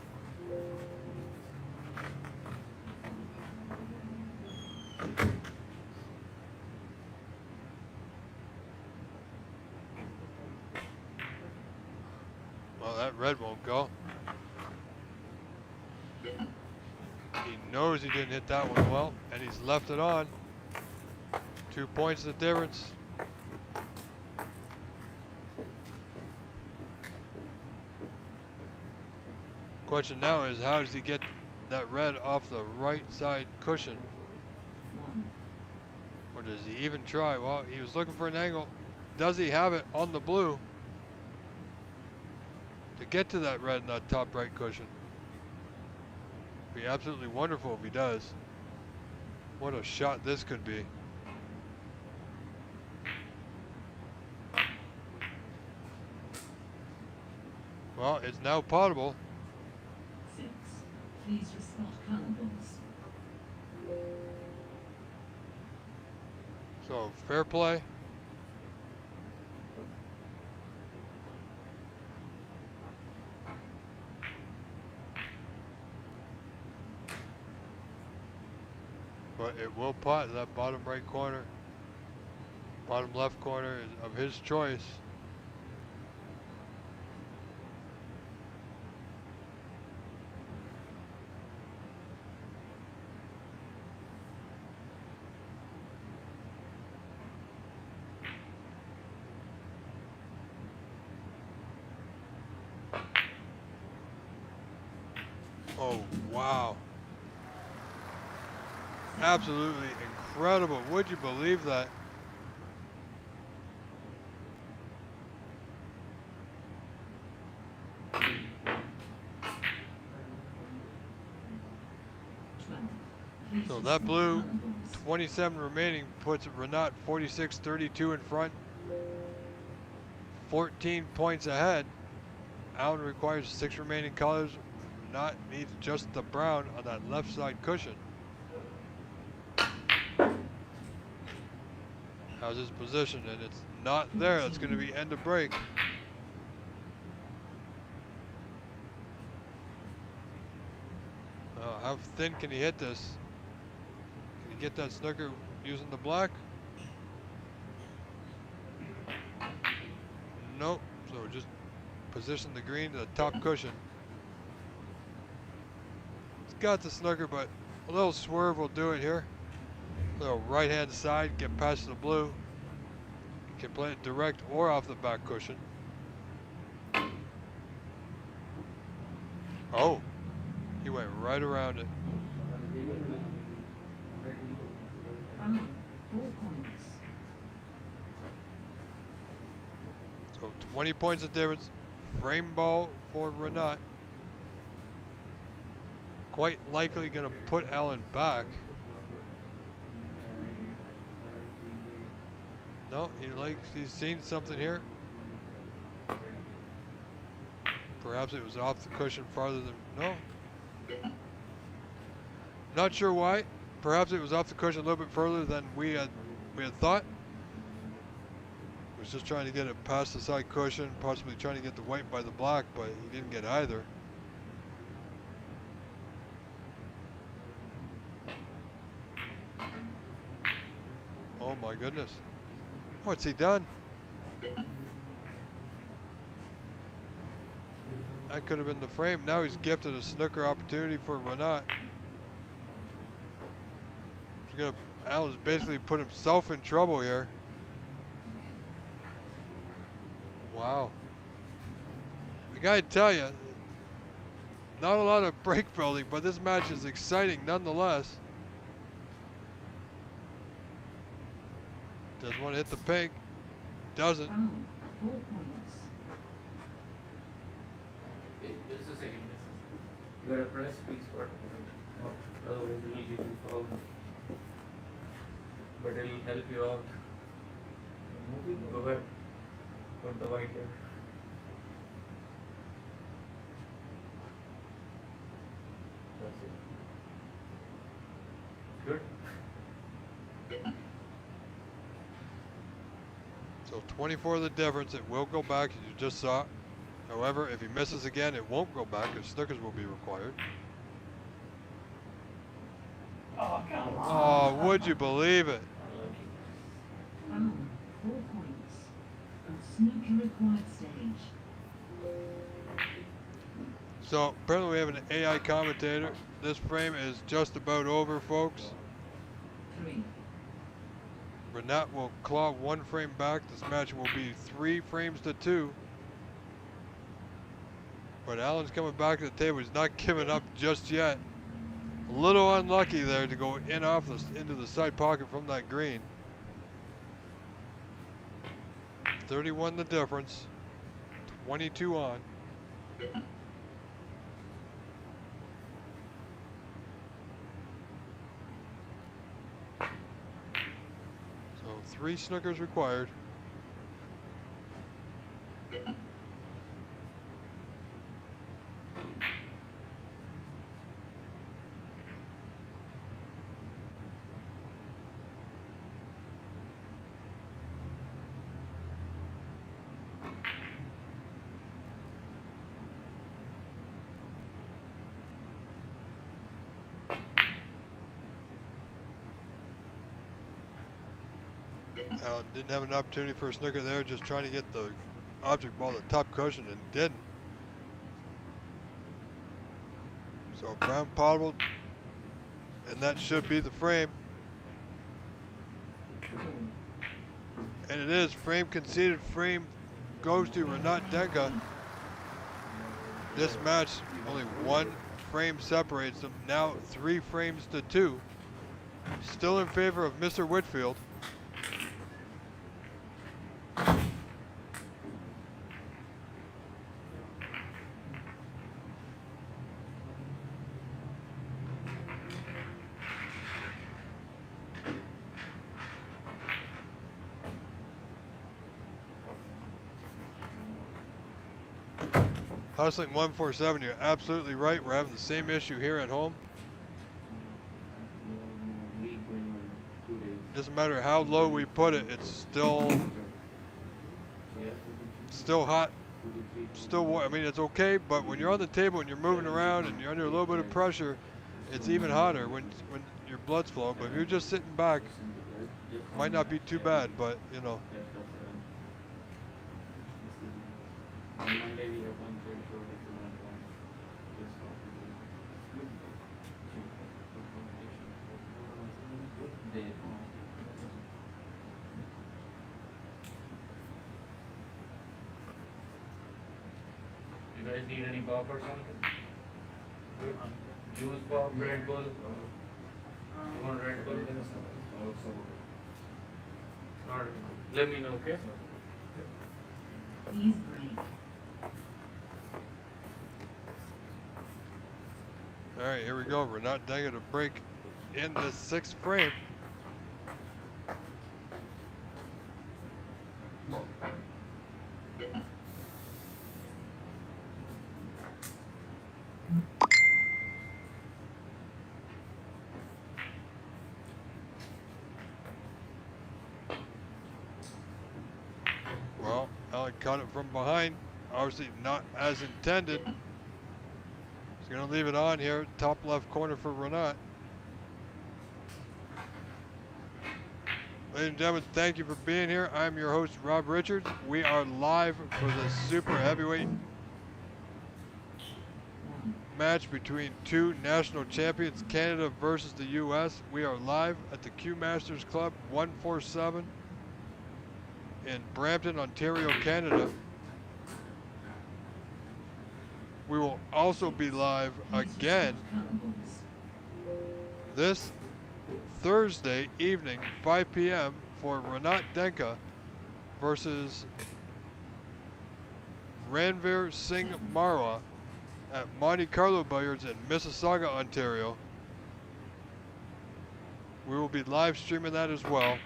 Well, that red won't go. He knows he didn't hit that one well, and he's left it on. 2 points the difference. Question now is, how does he get that red off the right side cushion? Or does he even try? Well, he was looking for an angle. Does he have it on the blue to get to that red in that top right cushion? Be absolutely wonderful if he does. What a shot this could be. Well, it's now potable. 6, please respond columns. So fair play. But it will pot that bottom right corner. Bottom left corner is of his choice. Oh, wow. Absolutely incredible. Would you believe that? So that blue, 27 remaining, puts Renat 46-32 in front. 14 points ahead. Allen requires 6 remaining colors. Renat needs just the brown on that left side cushion. How's his position? And it's not there. That's going to be end of break. How thin can he hit this? Can he get that snooker using the black? Nope. So just position the green to the top cushion. It's got the snooker, but a little swerve will do it here. A little right hand side, get past the blue. You can play it direct or off the back cushion. Oh, he went right around it. 4 points. So 20 points of difference. Frame ball for Renat. Quite likely going to put Alan back. No, he's seen something here. Perhaps it was off the cushion farther than, no. Not sure why. Perhaps it was off the cushion a little bit further than we had thought. Was just trying to get it past the side cushion, possibly trying to get the white by the black, but he didn't get either. Oh my goodness. What's he done? That could have been the frame. Now he's gifted a snooker opportunity for Renat. Alan's basically put himself in trouble here. Wow. I gotta tell you, not a lot of break building, but this match is exciting nonetheless. Does want to hit the pink. Doesn't. 4 points. Just a second. You gotta press speed spot. Otherwise it will give you foul. But it will help you out. Go ahead. Put the white here. That's it. Good. So 24 the difference. It will go back, as you just saw. However, if he misses again, it won't go back because snookers will be required. Oh, come on. Oh, would you believe it? 4 points. Snooker required stage. So apparently we have an AI commentator. This frame is just about over, folks. 3. Renat will claw 1 frame back. This match will be 3 frames to 2. But Alan's coming back to the table. He's not giving up just yet. A little unlucky there to go into the side pocket from that green. 31 the difference. 22 on. So 3 snookers required. Didn't have an opportunity for a snooker there, just trying to get the object ball to the top cushion and didn't. So brown potable, and that should be the frame. And it is. Frame conceded. Frame goes to Renat Denkha. This match, only 1 frame separates them. Now 3 frames to 2. Still in favor of Mr. Whitfield. Hustling 147, you're absolutely right. We're having the same issue here at home. Doesn't matter how low we put it, it's still hot, still warm. I mean, it's okay, but when you're on the table and you're moving around and you're under a little bit of pressure, it's even hotter when your blood's flowing. But if you're just sitting back, might not be too bad. But you know, On Monday we have one trade show with one day. You guys need any pop or something? Juice pop, Red Bull. You want Red Bull? Alright. Let me know, okay? Please break. all right, here we go. Renat Denkha to break in the 6th frame. Well, Alec caught it from behind. Obviously not as intended. He's going to leave it on here. Top left corner for Renat. Ladies and gentlemen, thank you for being here. I'm your host, Rob Richards. We are live for the super heavyweight match between two national champions, Canada versus the U.S. We are live at the Q Masters Club 147 in Brampton, Ontario, Canada. We will also be live again this Thursday evening, 5 p.m. for Renat Denkha versus Ranveer Singh Marwa at Monte Carlo Billiards in Mississauga, Ontario. We will be live streaming that as well.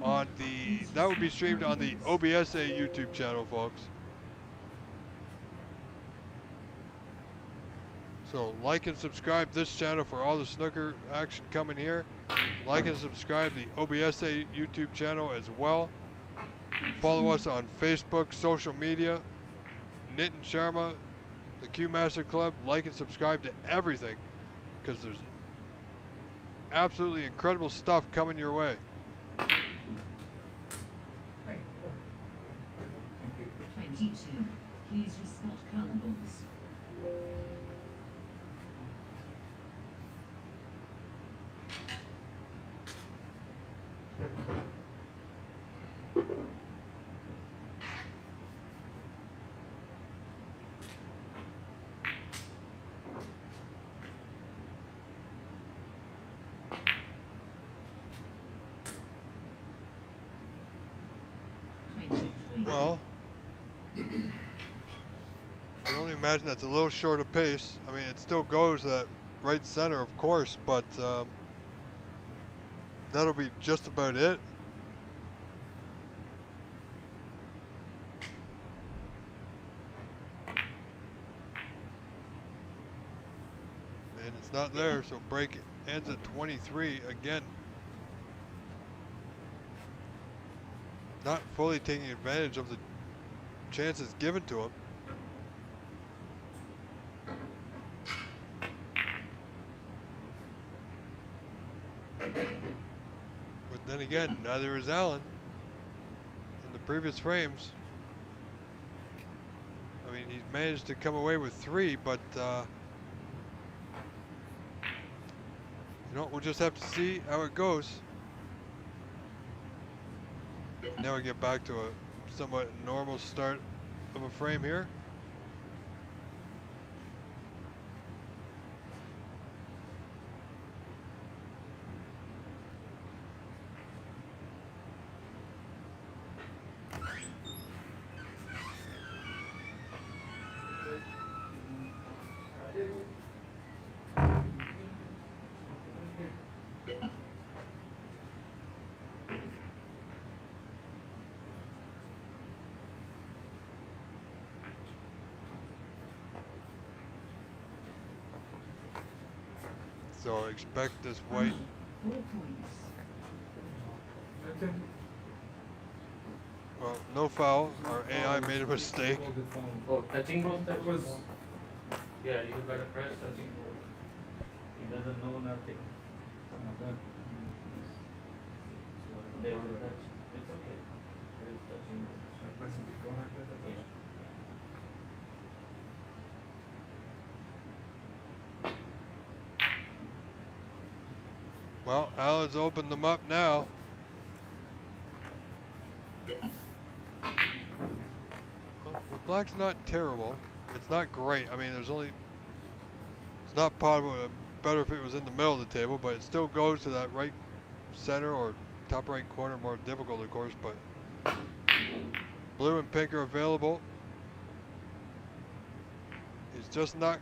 14. That will be streamed on the OBSA YouTube channel, folks. So like and subscribe this channel for all the snooker action coming here. Like and subscribe the OBSA YouTube channel as well. Follow us on Facebook, social media, Nitin Sharma, the Q Master Club. Like and subscribe to everything because there's absolutely incredible stuff coming your way. 22. Please respect cannibals. Well, I can only imagine that's a little short of pace. I mean, it still goes at right center, of course, but that'll be just about it. And it's not there, so break ends at 23 again. Not fully taking advantage of the chances given to him. But then again, neither is Allen in the previous frames. I mean, he's managed to come away with 3, but you know, we'll just have to see how it goes. Now we get back to a somewhat normal start of a frame here. So expect this white 4 points. Nitin, Well, no foul. Our AI made a mistake. Hold it phone. Oh, touching both That was. Yeah, you gotta press touching both. He doesn't know nothing. They will touch. It's okay. It is touching both. Yeah. Well, Alan's opened them up now. Well, black's not terrible. It's not great. I mean, there's only. It's not possible. Better if it was in the middle of the table, but it still goes to that right center or top right corner. More difficult, of course, but blue and pink are available. He's just not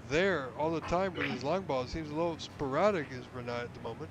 there all the time with his long ball. It seems a little sporadic, is Renat at the moment.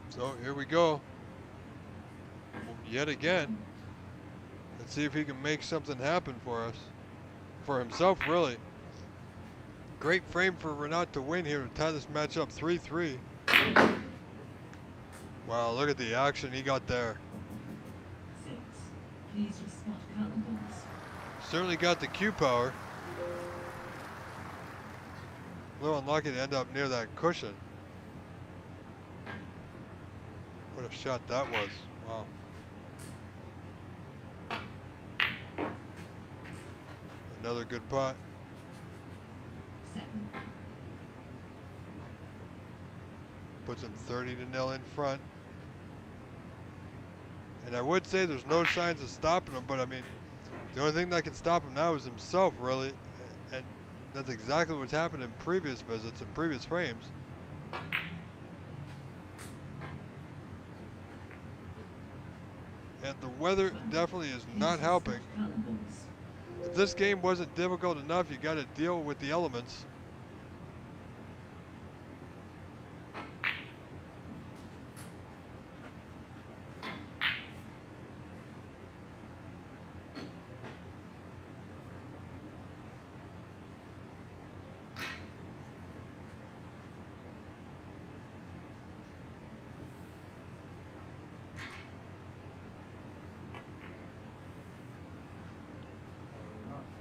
So here we go. Yet again. Let's see if he can make something happen for us. For himself, really. Great frame for Renat to win here to tie this match up 3-3. Wow, look at the action he got there. 6. Please respond columns. Certainly got the Q power. A little unlucky to end up near that cushion. What a shot that was. Wow. Another good putt. 7. Puts him 30-0 in front. And I would say there's no signs of stopping him, but I mean, the only thing that can stop him now is himself, really. And that's exactly what's happened in previous visits and previous frames. And the weather definitely is not helping. If this game wasn't difficult enough, you got to deal with the elements.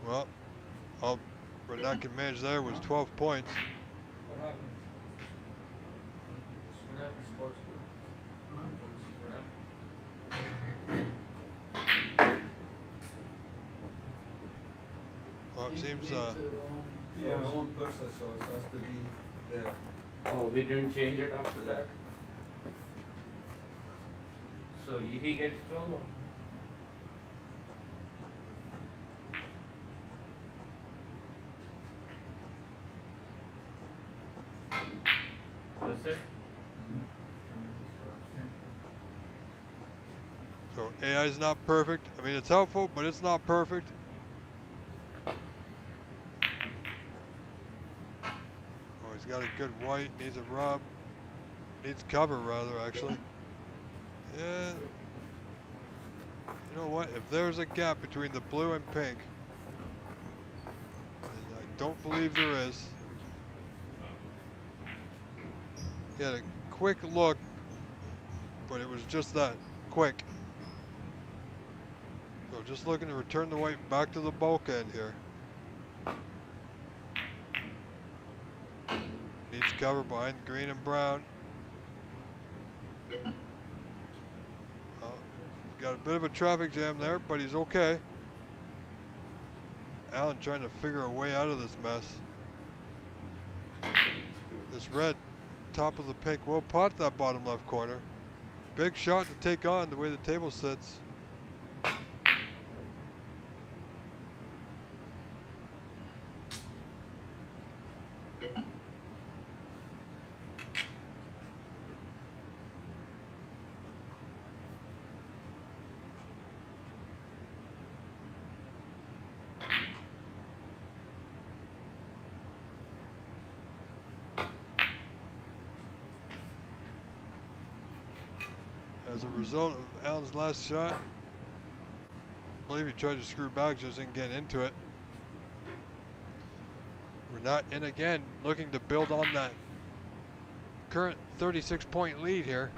Well, all Renat can manage there was 12 points. What happened? What happened, sports group? Well, it seems Yeah, own person, so it has to be there. Oh, we didn't change it after that. So he gets 12. That's it. so AI is not perfect. I mean, it's helpful, but it's not perfect. Oh, he's got a good white, needs a rub. Needs cover, rather, actually. Yeah. You know what? If there's a gap between the blue and pink, and I don't believe there is. He had a quick look, but it was just that quick. So just looking to return the white back to the bulkhead here. Needs cover behind green and brown. Got a bit of a traffic jam there, but he's okay. Alan trying to figure a way out of this mess. This red top of the pink will pot that bottom left corner. Big shot to take on the way the table sits. As a result of Allen's last shot, I believe he tried to screw back, just didn't get into it. We're not in again, looking to build on that current 36-point lead here.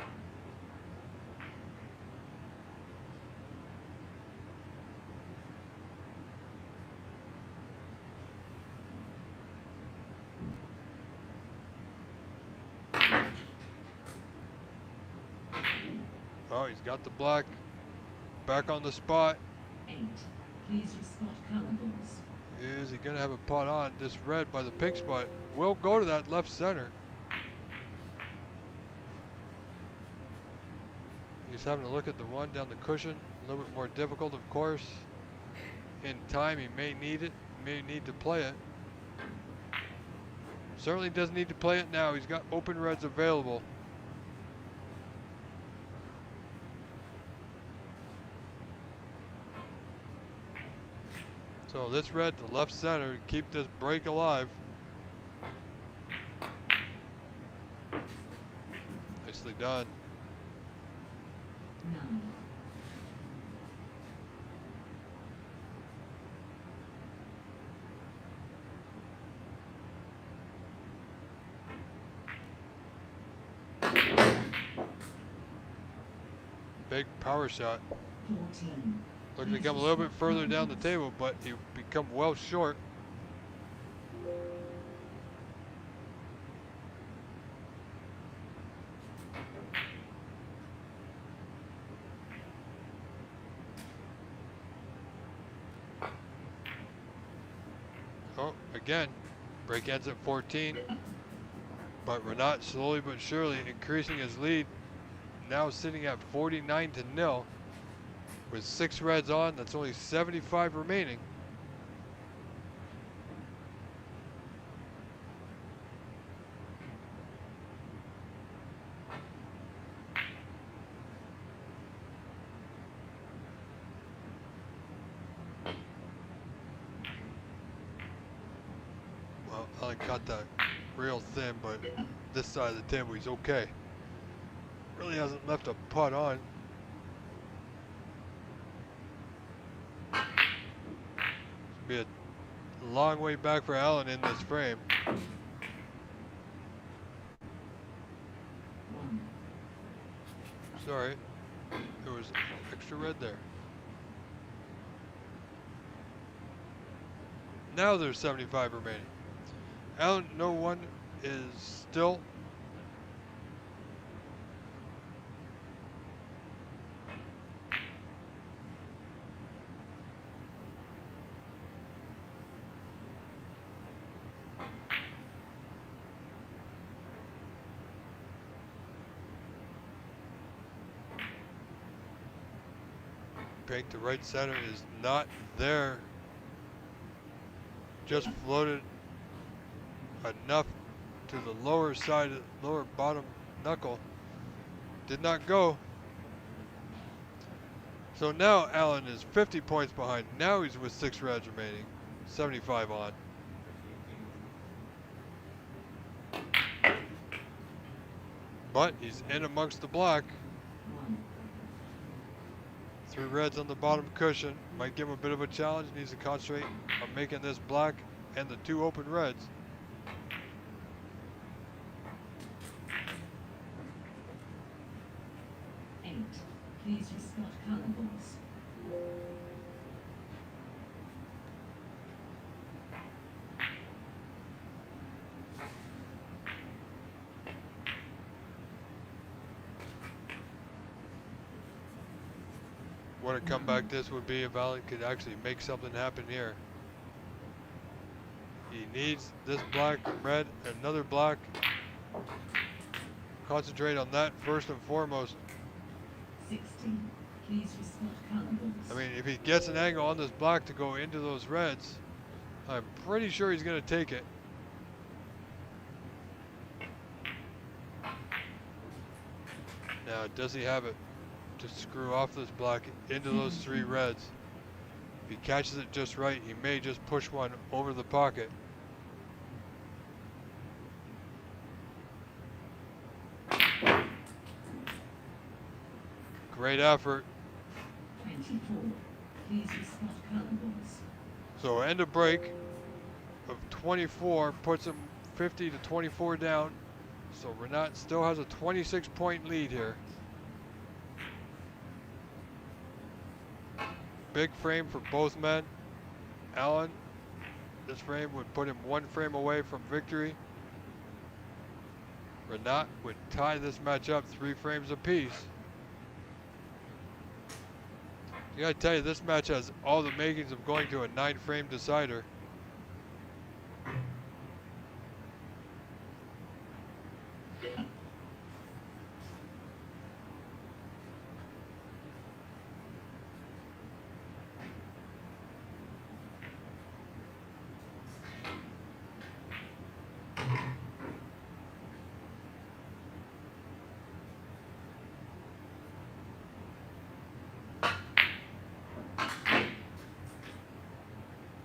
Oh, he's got the black back on the spot. 8. Please respot colorless. Is he gonna have a putt on? This red by the pink spot will go to that left center. He's having a look at the one down the cushion. A little bit more difficult, of course. In time, he may need it, may need to play it. Certainly doesn't need to play it now. He's got open reds available. So this red to left center to keep this break alive. Nicely done. 9. Big power shot. 14. Looking to come a little bit further down the table, but he become well short. Oh, again, break ends at 14. But Renat slowly but surely increasing his lead. Now sitting at 49-0. With 6 reds on, that's only 75 remaining. Well, Allen caught that real thin, but this side of the table he's okay. Really hasn't left a putt on. Be a long way back for Allen in this frame. 1. Sorry, there was extra red there. Now there's 75 remaining. Allen, no one is still. Pink to right center is not there. Just floated enough to the lower side, lower bottom knuckle. Did not go. So now Allen is 50 points behind. Now he's with 6 reds remaining, 75 on. But he's in amongst the black. 1. 3 reds on the bottom cushion. Might give him a bit of a challenge. Needs to concentrate on making this black and the 2 open reds. 8. Please respot colorless. What a comeback this would be if Allen could actually make something happen here. He needs this black, red, another black. Concentrate on that first and foremost. 16. Please respot colorless. I mean, if he gets an angle on this black to go into those reds, I'm pretty sure he's going to take it. Now, does he have it to screw off this black into those 3 reds? If he catches it just right, he may just push one over the pocket. Great effort. 24. Please respond colorables. So end of break of 24 puts him 50 to 24 down. So Renat still has a 26-point lead here. Big frame for both men. Allen, this frame would put him 1 frame away from victory. Renat would tie this match up 3 frames apiece. I gotta tell you, this match has all the makings of going to a 9-frame decider.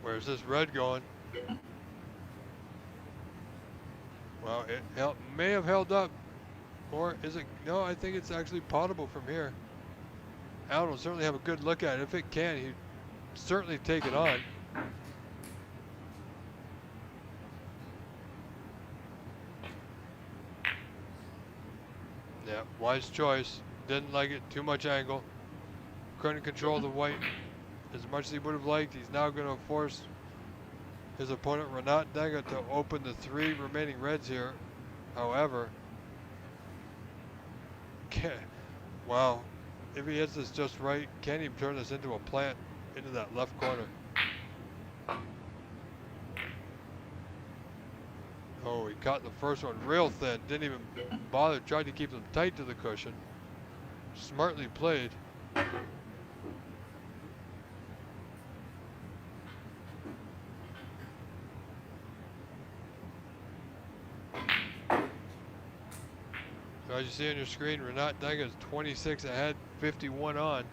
Where's this red going? Well, it may have held up. Or is it? No, I think it's actually potable from here. Allen will certainly have a good look at it. If it can, he'd certainly take it on. Yeah, wise choice. Didn't like it. Too much angle. Couldn't control the white as much as he would have liked. He's now going to force his opponent Renat Denkha to open the 3 remaining reds here. However, wow, if he hits this just right, can't even turn this into a plant into that left corner. Oh, he caught the first one real thin. Didn't even bother. Tried to keep them tight to the cushion. Smartly played. So as you see on your screen, Renat Denkha is 26 ahead, 51 on.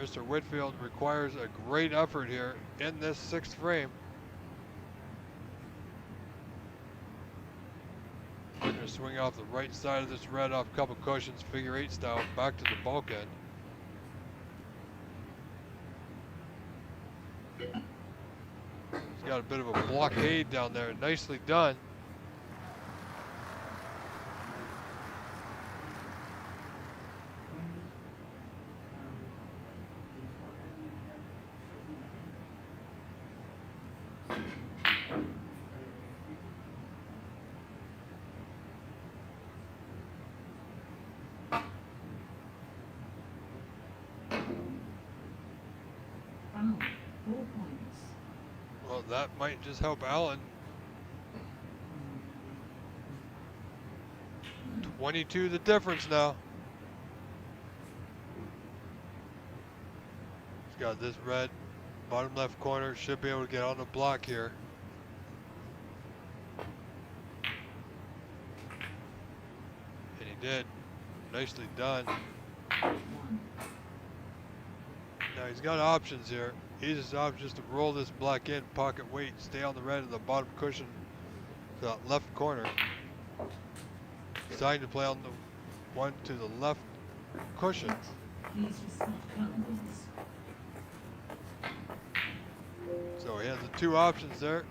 Mr. Whitfield requires a great effort here in this 6th frame. We're going to swing off the right side of this red off couple cushions, figure 8 style, back to the bulkhead. He's got a bit of a blockade down there. Nicely done. Foul. 4 points. Well, that might just help Allen. 22 the difference now. He's got this red bottom left corner, should be able to get on the block here. And he did. Nicely done. 1. Now he's got options here. Easiest option is to roll this black in, pocket weight, stay on the red of the bottom cushion to that left corner. Deciding to play on the one to the left cushion. Please respond colorables. So he has the 2 options there.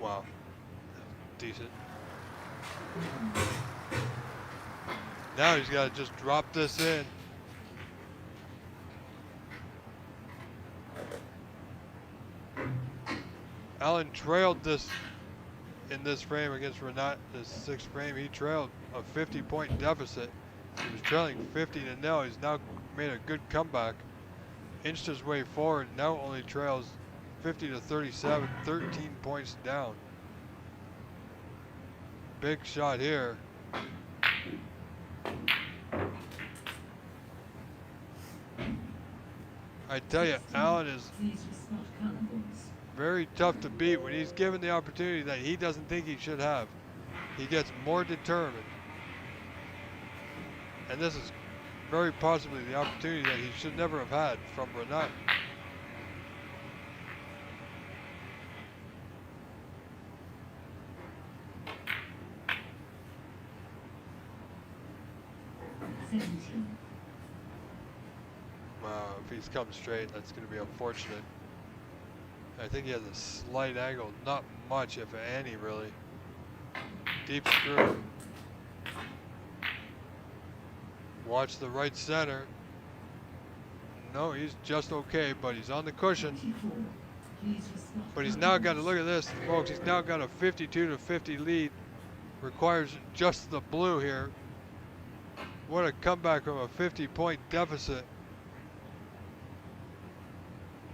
Wow, decent. Now he's got to just drop this in. Allen trailed this in this frame against Renat, this 6th frame. He trailed a 50-point deficit. He was trailing 50-0. He's now made a good comeback, inched his way forward, now only trails 50-37, 13 points down. Big shot here. I tell you, Allen is Please respect cannibals. very tough to beat when he's given the opportunity that he doesn't think he should have. He gets more determined. And this is very possibly the opportunity that he should never have had from Renat. If he's come straight, that's going to be unfortunate. I think he has a slight angle, not much, if any, really. Deep screw. Watch the right center. No, he's just okay, but he's on the cushion. But he's now got to look at this, folks. He's now got a 52-50 lead. Requires just the blue here. What a comeback from a 50-point deficit.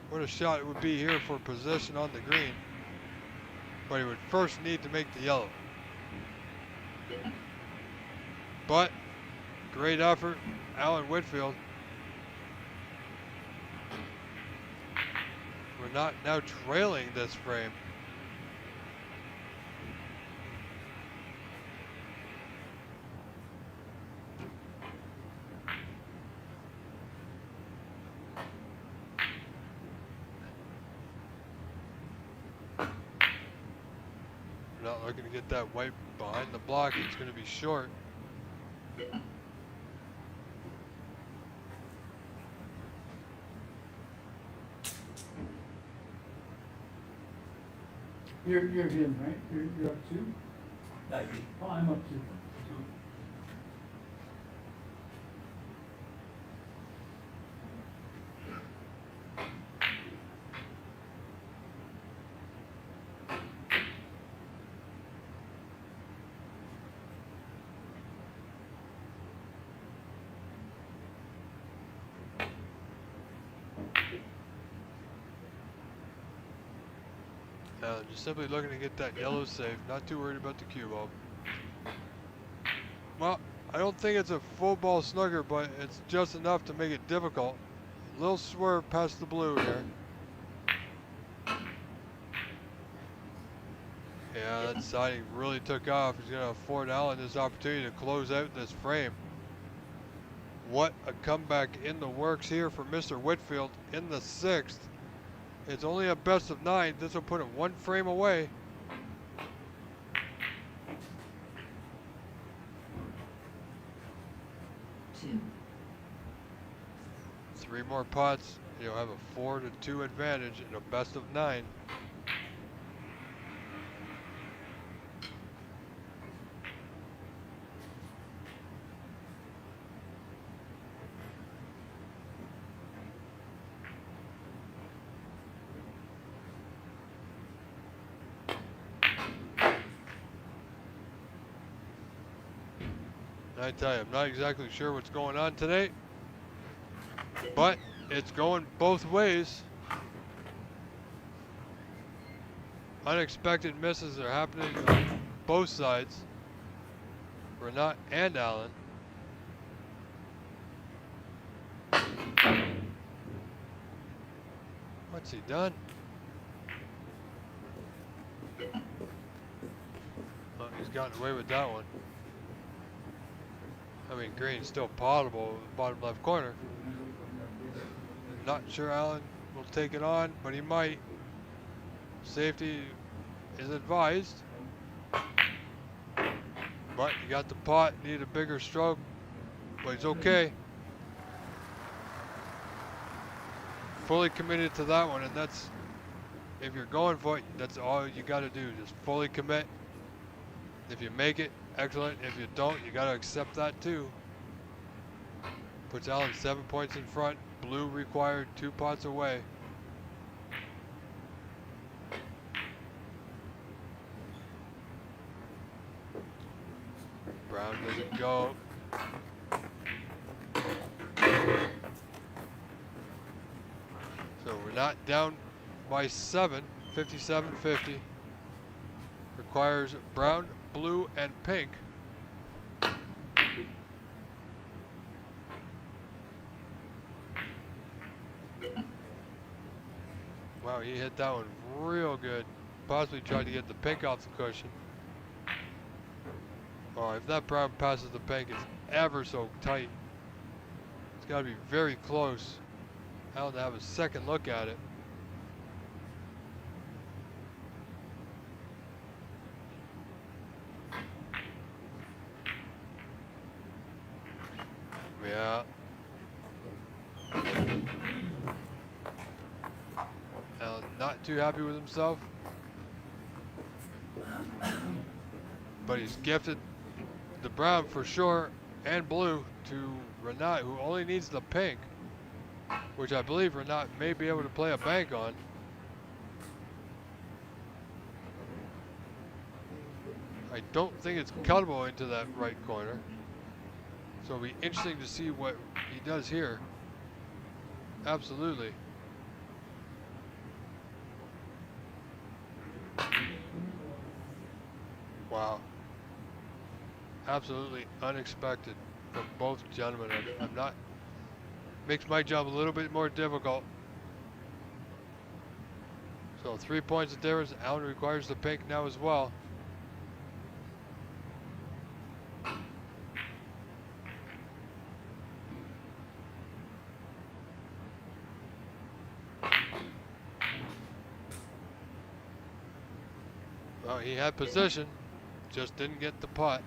What a shot it would be here for position on the green. But he would first need to make the yellow. But great effort, Alan Whitfield. We're not now trailing this frame. We're not looking to get that white behind the block. It's going to be short. You're him, right? You're up two? Oh, I'm up two. Just simply looking to get that yellow safe, not too worried about the cue ball. Well, I don't think it's a full ball snugger, but it's just enough to make it difficult. A little swerve past the blue here. Yeah, that siding really took off. He's going to afford Allen this opportunity to close out this frame. What a comeback in the works here for Mr. Whitfield in the sixth. It's only a best of 9. This will put him one frame away. Two. 3 more putts. He'll have a 4-2 advantage in a best of 9. I tell you, I'm not exactly sure what's going on today, but it's going both ways. Unexpected misses are happening on both sides, Renat and Allen. What's he done? Oh, he's gotten away with that one. I mean, green's still potable, bottom left corner. Not sure Allen will take it on, but he might. Safety is advised. But he got the pot, need a bigger stroke, but he's okay. Fully committed to that one, and that's, if you're going for it, that's all you got to do, just fully commit. If you make it, excellent. If you don't, you got to accept that too. Puts Allen 7 points in front. Blue required 2 pots away. Brown doesn't go. Renat down by 7, 57-50. Requires brown, blue, and pink. Wow, he hit that one real good. Possibly tried to get the pink off the cushion. Oh, if that brown passes the pink, it's ever so tight. It's got to be very close. I'll have a second look at it. Yeah. Alan not too happy with himself. But he's gifted the brown for sure and blue to Renat, who only needs the pink, which I believe Renat may be able to play a bank on. I don't think it's cuttable into that right corner. So it'll be interesting to see what he does here. Absolutely. Wow. Absolutely unexpected from both gentlemen. I'm not, makes my job a little bit more difficult. So 3 points of difference. Alan requires the pink now as well. Well, he had position, just didn't get the putt.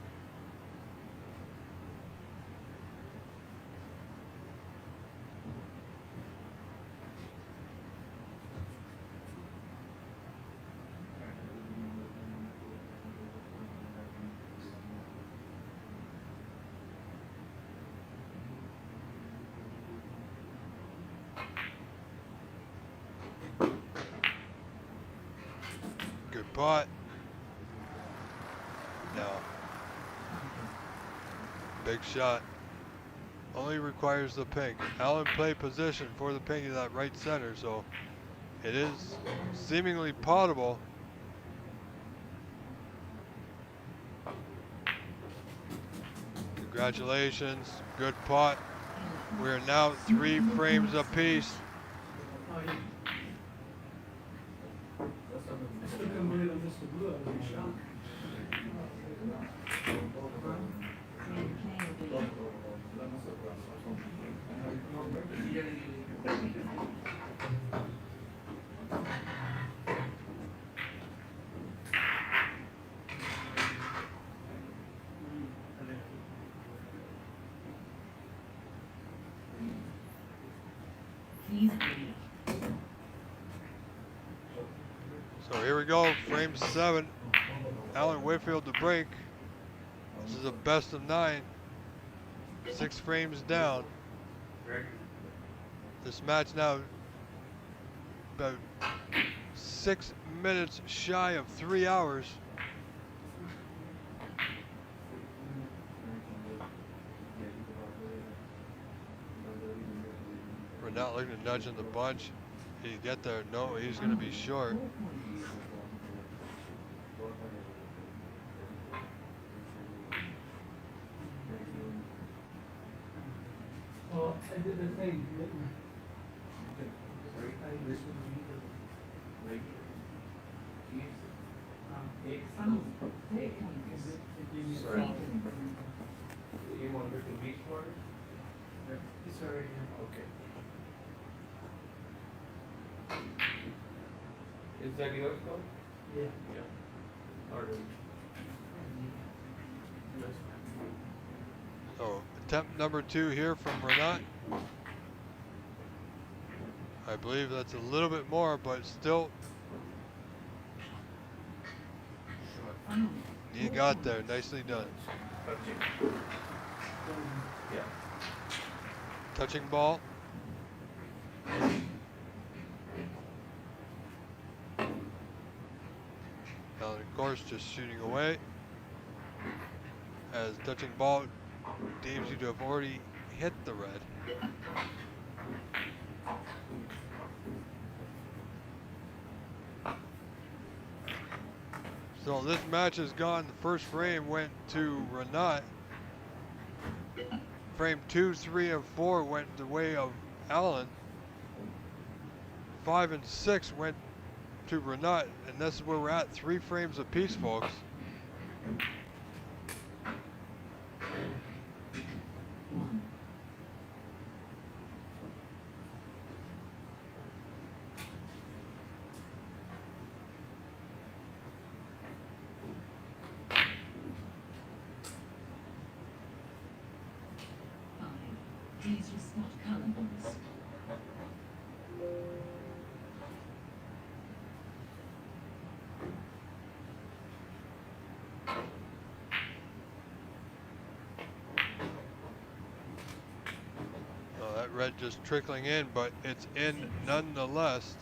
Good putt. No. Big shot. Only requires the pink. Alan played position for the pink in that right center, so it is seemingly potable. Congratulations, good putt. We are now 3 frames apiece. I still couldn't believe I missed the blue. I was in shock. Please wait. So here we go, frame 7. Alan Whitfield to break. This is a best of 9. 6 frames down. This match now about 6 minutes shy of 3 hours. We're not looking to nudge in the bunch. Did he get there? No, he's going to be short. Well, I did the thing. Sorry. You want to beach water? It's already here. Okay. Is that yours, though? Yeah. Yeah. Or So attempt number 2 here from Renat. I believe that's a little bit more, but still, he got there. Nicely done. Yeah. Touching ball. Alan, of course, just shooting away. As touching ball deems you to have already hit the red. So this match has gone. The first frame went to Renat. Frame 2, 3, and 4 went the way of Allen. 5 and 6 went to Renat, and this is where we're at. 3 frames apiece, folks. Please respect color bonds. Oh, that red just trickling in, but it's in nonetheless.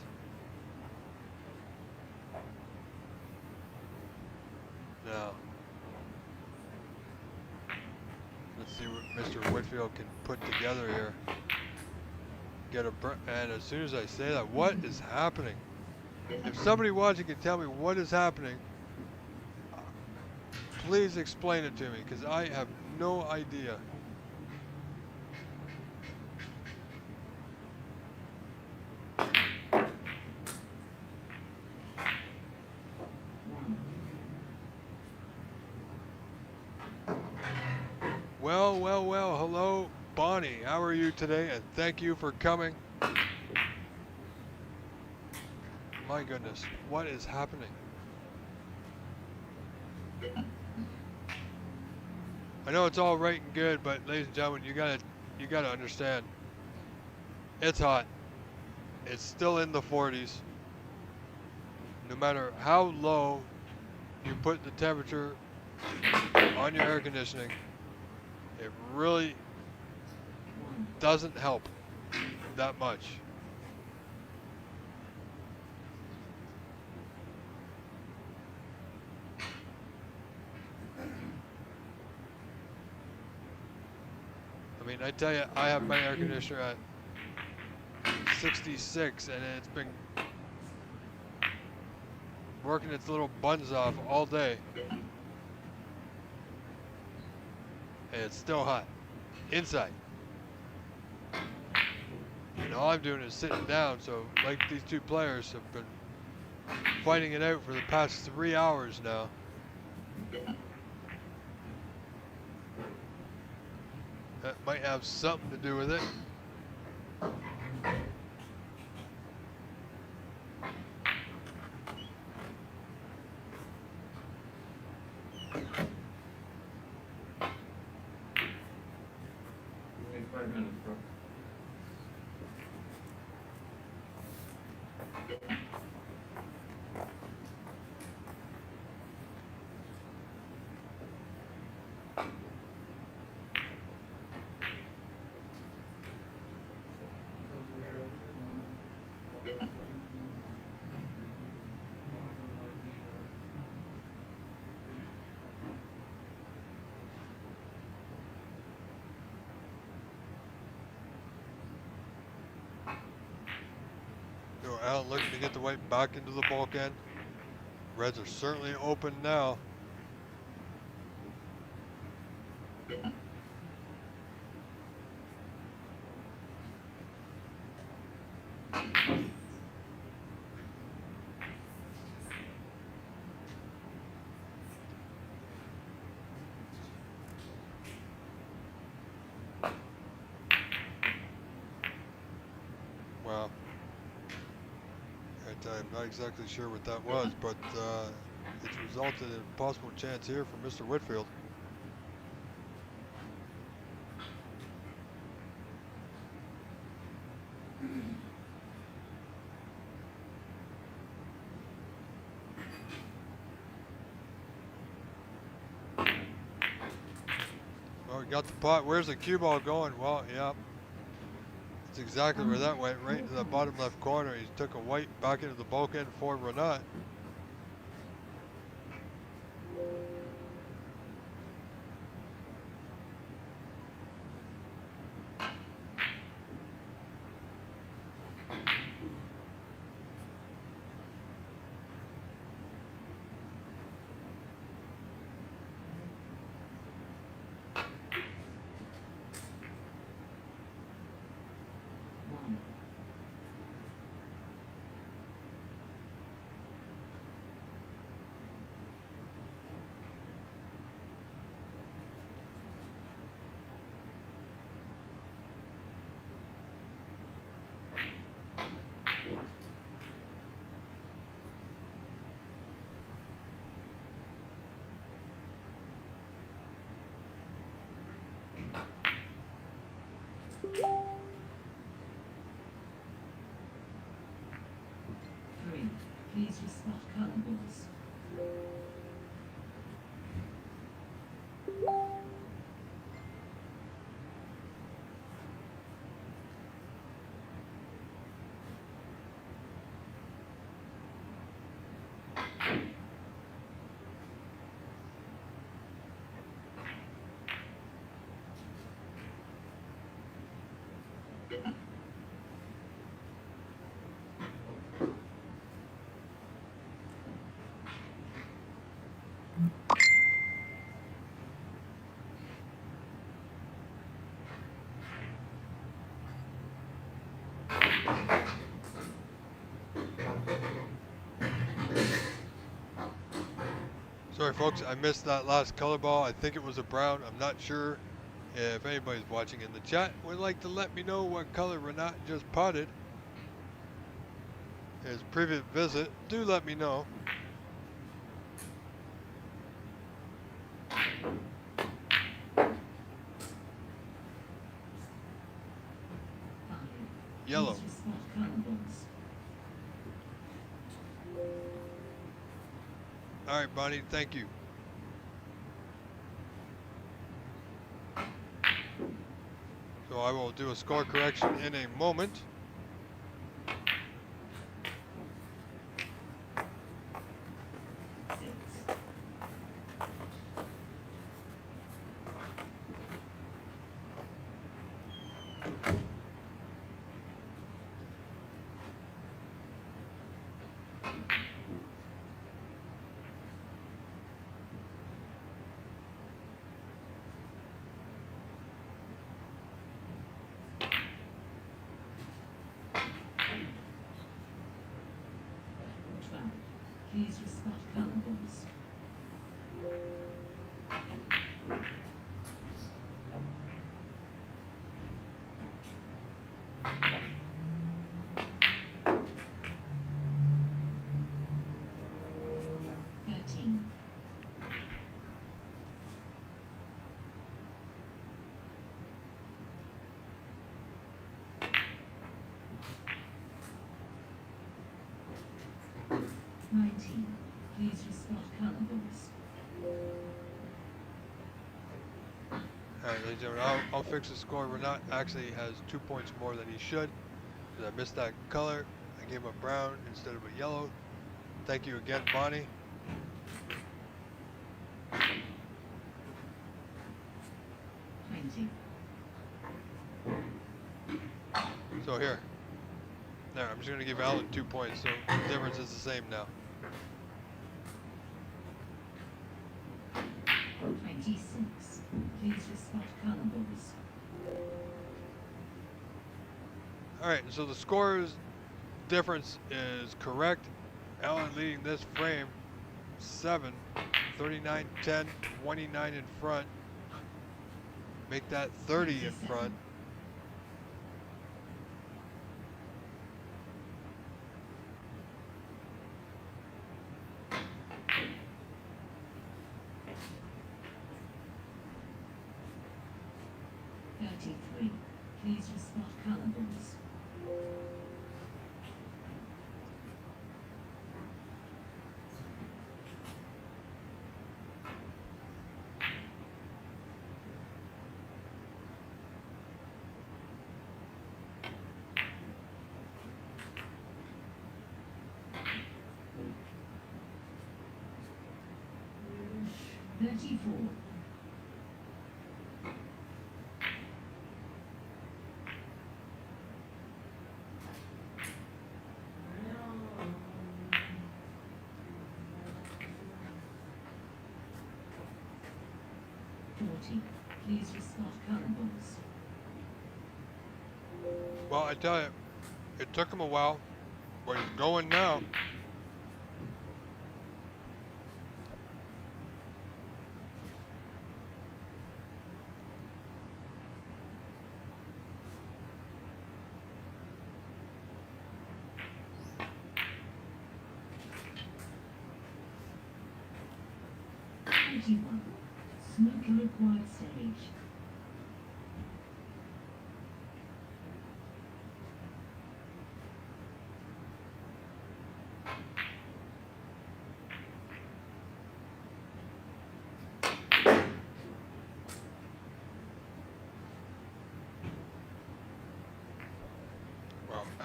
Now, let's see what Mr. Whitfield can put together here. And as soon as I say that, what is happening? If somebody watching can tell me what is happening, please explain it to me, because I have no idea. Well, well, well, hello, Bonnie. How are you today? And thank you for coming. My goodness, what is happening? I know it's all right and good, but ladies and gentlemen, you gotta understand. It's hot. It's still in the 40s. No matter how low you put the temperature on your air conditioning, it really doesn't help that much. I mean, I tell you, I have my air conditioner at 66, and it's been working its little buns off all day. And it's still hot inside. And all I'm doing is sitting down, so like these two players have been fighting it out for the past 3 hours now. That might have something to do with it. Give me 5 minutes, bro. Allen looking to get the white back into the bulkhead. Reds are certainly open now. Wow. I'm not exactly sure what that was, but it's resulted in a possible chance here for Mr. Whitfield. Well, we got the pot. Where's the cue ball going? Well, yeah. That's exactly where that went, right into the bottom left corner. He took a white back into the bulkhead for Renat. Please respect colorables. Sorry, folks, I missed that last color ball. I think it was a brown. I'm not sure. If anybody's watching in the chat would like to let me know what color Renat just potted his previous visit, do let me know. Yellow. Please respect colorables. All right, Bonnie, thank you. So I will do a score correction in a moment. Please respect colorables. Please respect colorables. All right, ladies and gentlemen, I'll fix the score. Renat actually has 2 points more than he should because I missed that color. I gave him a brown instead of a yellow. Thank you again, Bonnie. So here. There, I'm just going to give Alan 2 points, so the difference is the same now. 26. Please respect colorables. All right, so the scores difference is correct. Alan leading this frame 7, 39, 10, 29 in front. Make that 30 in front. Please respect colorables. Please respect colorables. Well, I tell you, it took him a while, but he's going now. Smoker required stage.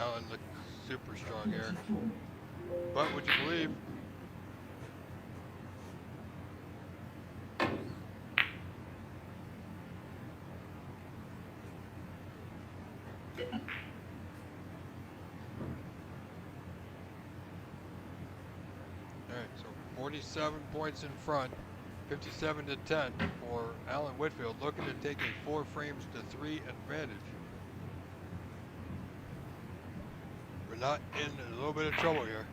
Allen looked super strong here. 44. But would you believe? Alright, so 47 points in front, 57 to 10 for Allen Whitfield, looking to take a 4 frames to 3 advantage. We're not in a little bit of trouble here.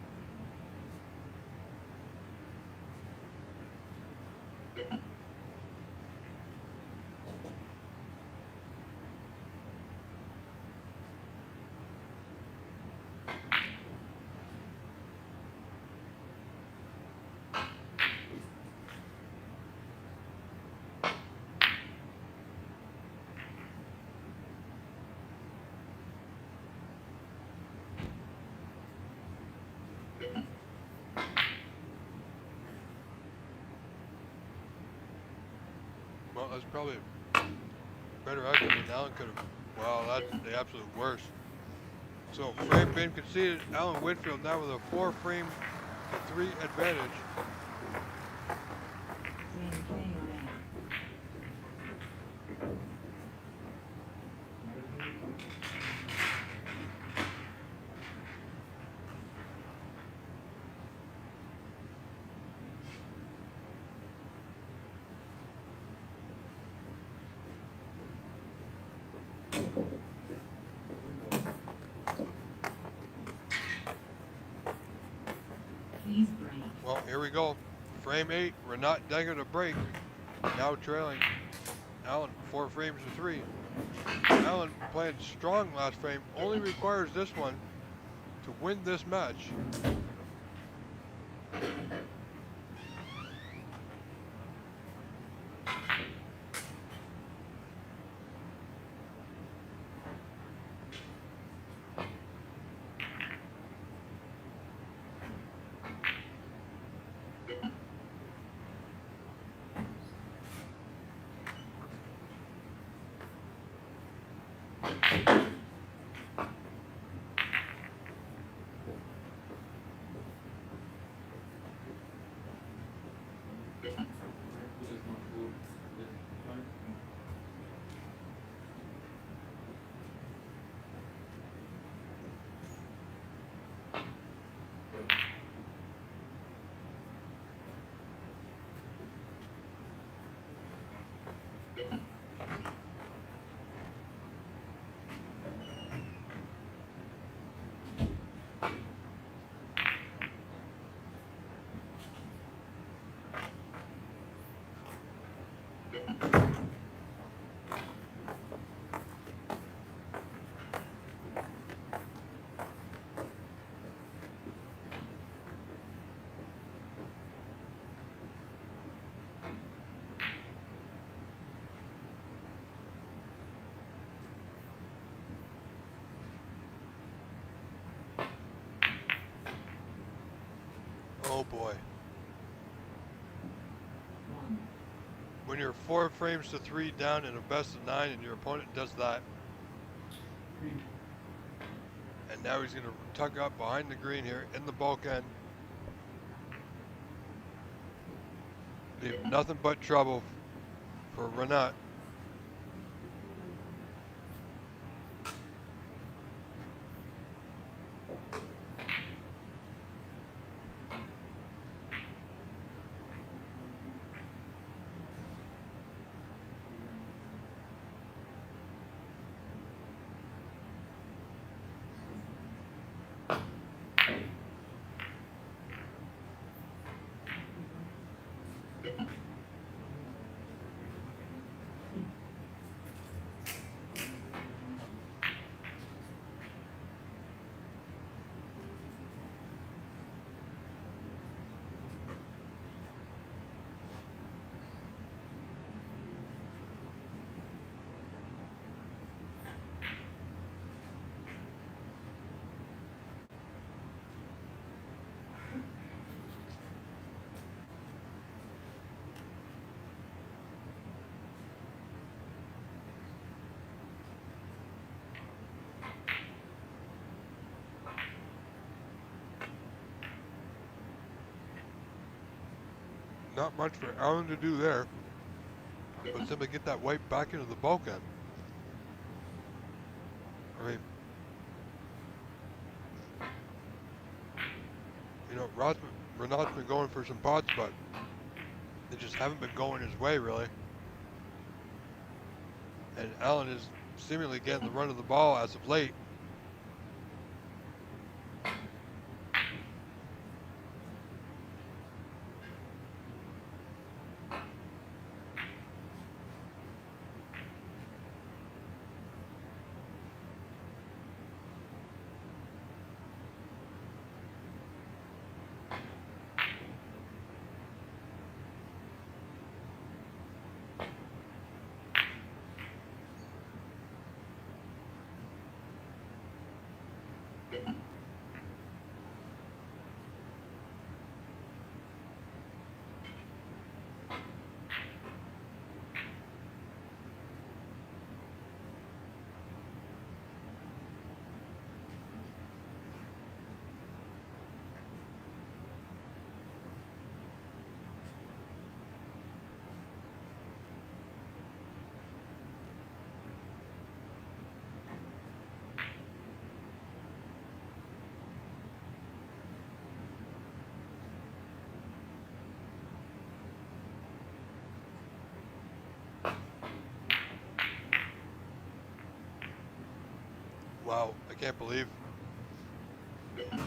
Well, that's probably a better outcome than Allen could have. Wow, that's the absolute worst. So frame being conceded, Allen Whitfield now with a 4 frame to 3 advantage. Frame KOA. Please break. Well, here we go. Frame 8, Renat Denkha to break. Now trailing Allen 4 frames to 3. Allen playing strong last frame, only requires this one to win this match. Oh boy. When you're 4 frames to 3 down in a best of 9 and your opponent does that. And now he's going to tuck up behind the green here in the bulk end. Leave nothing but trouble for Renat. Not much for Allen to do there, but simply get that weight back into the bulkhead. I mean, you know, Renat's been going for some pots, but they just haven't been going his way, really. And Allen is seemingly getting the run of the ball as of late. Wow, I can't believe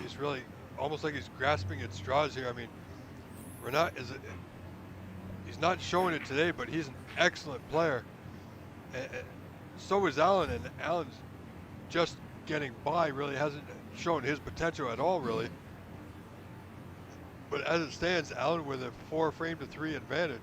he's really almost like he's grasping at straws here. I mean, Renat he's not showing it today, but he's an excellent player. And so is Allen, and Allen's just getting by, really hasn't shown his potential at all, really. But as it stands, Allen with a 4-frame-to-3 advantage.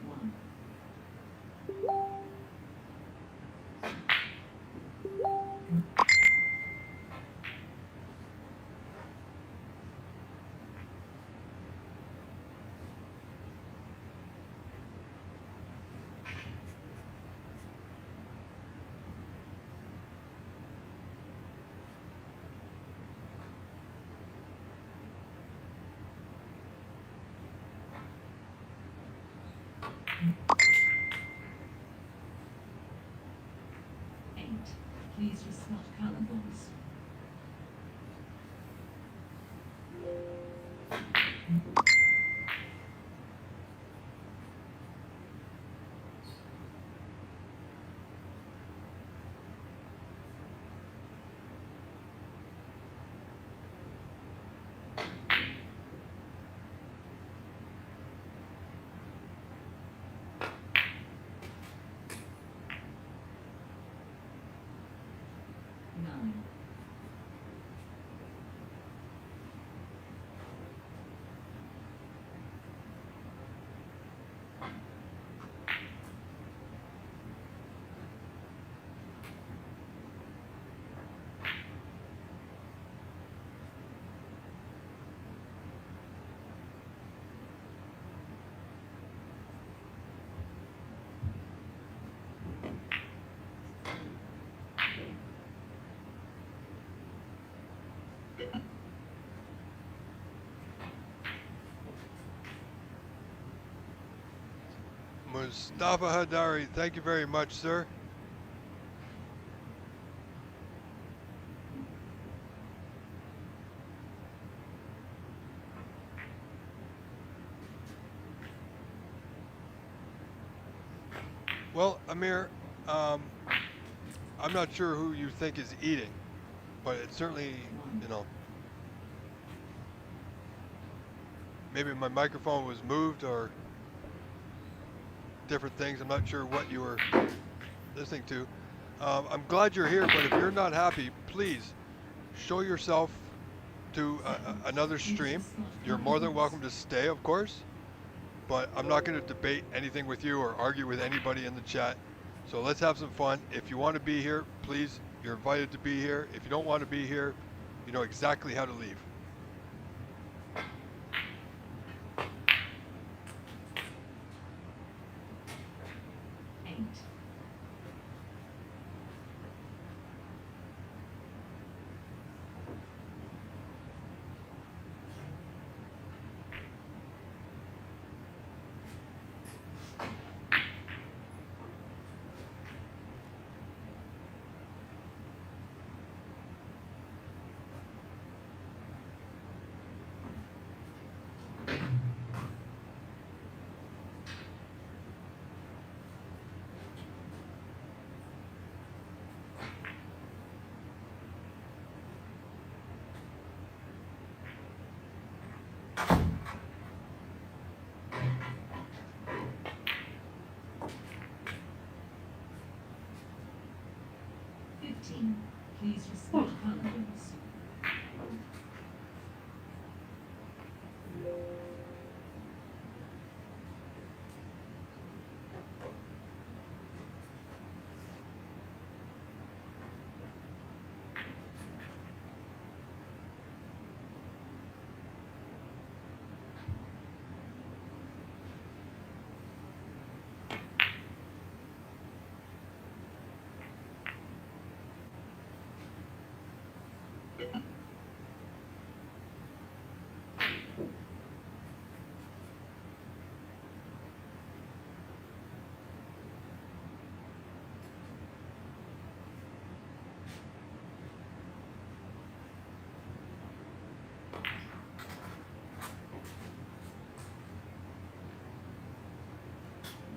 One. Eight. Please respect colorbles. Nine. Mustafa Hadari, thank you very much, sir. Well, Amir, um, I'm not sure who you think is eating, but it's certainly, you know, maybe my microphone was moved or different things. I'm not sure what you were listening to. I'm glad you're here, but if you're not happy, please show yourself to another Please stream. respond You're more than colorless. welcome to stay, of course, but I'm not going to debate anything with you or argue with anybody in the chat. So let's have some fun. If you want to be here, please, you're invited to be here. If you don't want to be here, you know exactly how to leave. Eight. Please respect color rules.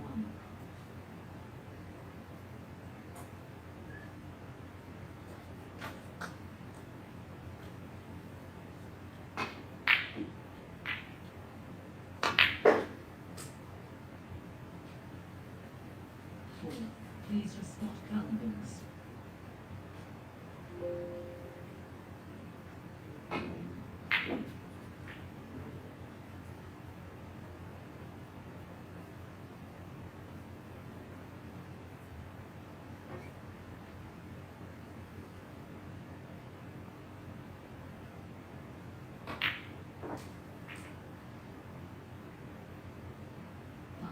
One. Four. Please respect color rules. Five.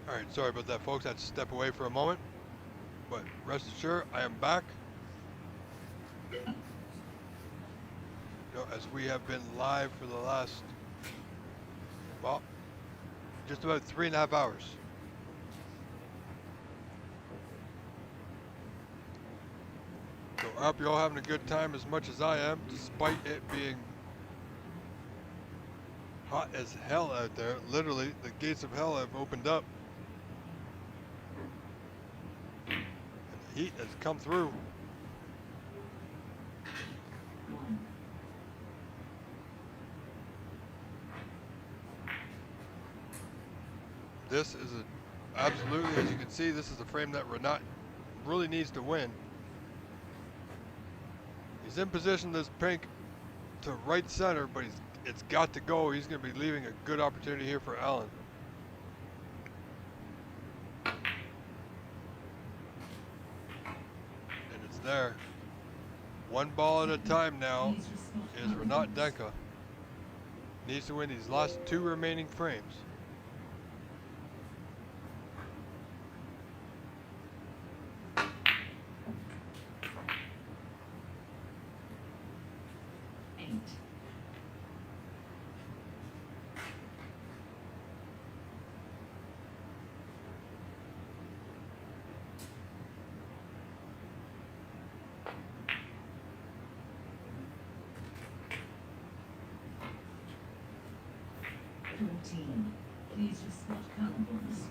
All right, sorry about that, folks. I had to step away for a moment, but rest assured, I am back. You know, as we have been live for the last, well, just about 3.5 hours. I hope you're all having a good time as much as I am, despite it being hot as hell out there. Literally, the gates of hell have opened up. And the heat has come through. One. This is absolutely, as you can see, this is a frame that Renat really needs to win. He's in position, this pink, to right center, but it's got to go. He's going to be leaving a good opportunity here for Allen. And it's there. One ball at a time now is Renat Denkha. Needs to win these last 2 remaining frames. Please respect calendars.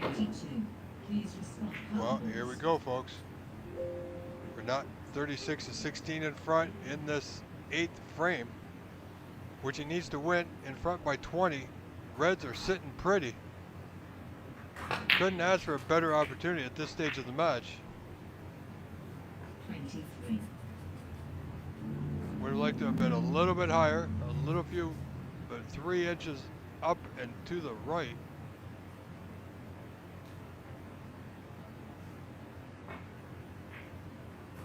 15. Please respect Well, here we go, folks. We're not 36-16 in front in this 8th frame, which he needs to win in front by 20. Reds are sitting pretty. Couldn't ask for a better opportunity at this stage of the match. 23. Would have liked to have been a little bit higher, a little few, but 3 inches up and to the right.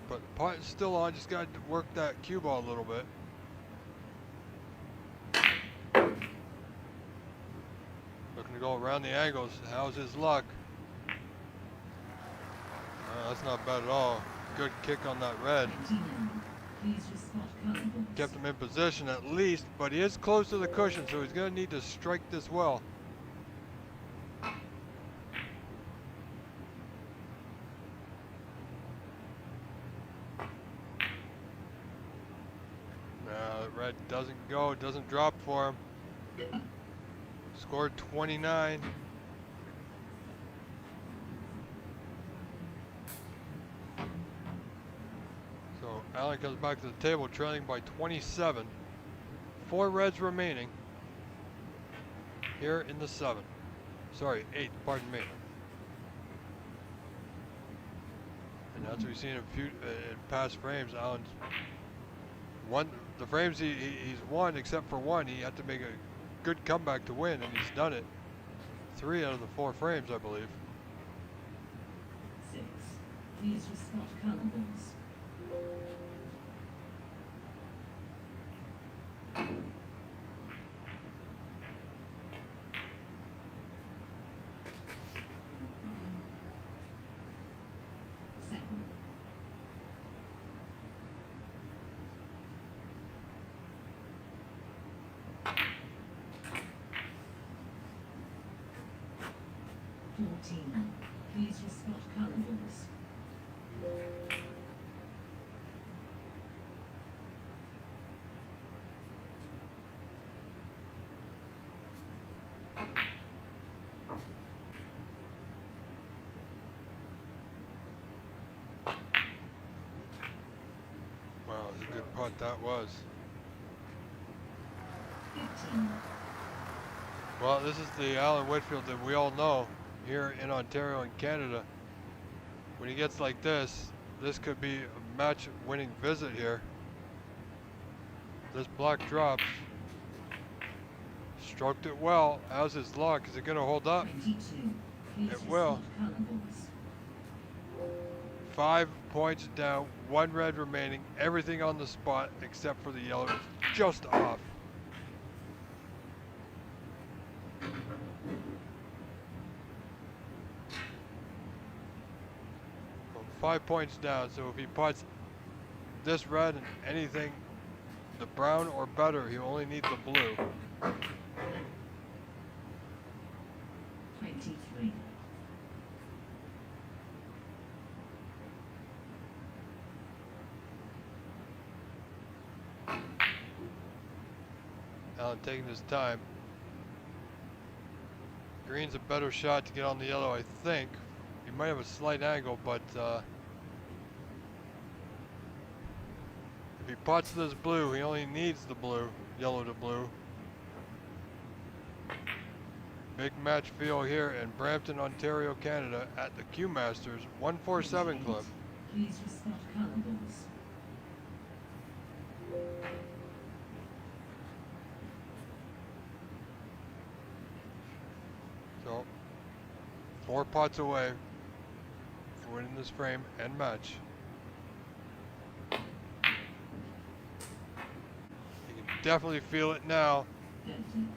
But the putt is still on, just got to work that cue ball a little bit. Looking to go around the angles. How's his luck? That's not bad at all. Good kick on that red. Kept him in position at least, but he is close to the cushion, so he's going to need to strike this well. Red doesn't go, doesn't drop for him. Scored 29. So Allen comes back to the table trailing by 27. 4 reds remaining here in the 7. Sorry, 8, pardon me. And that's what we've seen in past frames. Allen's won the frames he's won, except for one. He had to make a good comeback to win, and he's done it. 3 out of the 4 frames, I believe. 6. Please respect calendars. 7. 14. Please respect calendars. 'What that was. 15. Well, this is the Allen Whitfield that we all know here in Ontario and Canada. When he gets like this could be a match-winning visit here. This block drops. Stroked it well. How's his luck? Is it going to hold up? 22. Please It will. respect colorless. 5 points down, 1 red remaining. Everything on the spot except for the yellow. It's just off. Well, 5 points down, so if he puts this red and anything, the brown or better, he only needs the blue. 23. Allen taking his time. Green's a better shot to get on the yellow, I think. He might have a slight angle, but if he pots this blue, he only needs the blue, yellow to blue. Big match feel here in Brampton, Ontario, Canada at the Q Masters 147 Club. Please respect colorless. So, 4 pots away from winning this frame and match. You can definitely feel it now. 30.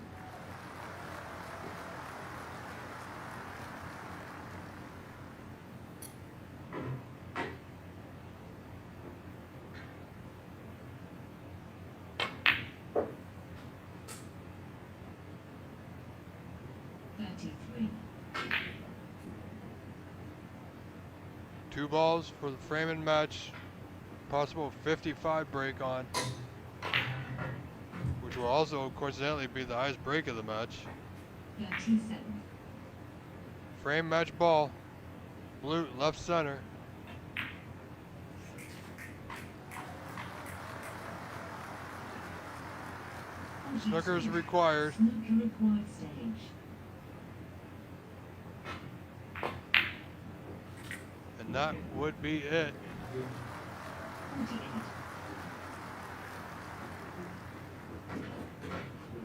Two balls for the frame and match. Possible 55 break on, which will also coincidentally be the highest break of the match. 37. Frame match ball. Blue left center. Snookers required. Snooker required stage. And that would be it. 48.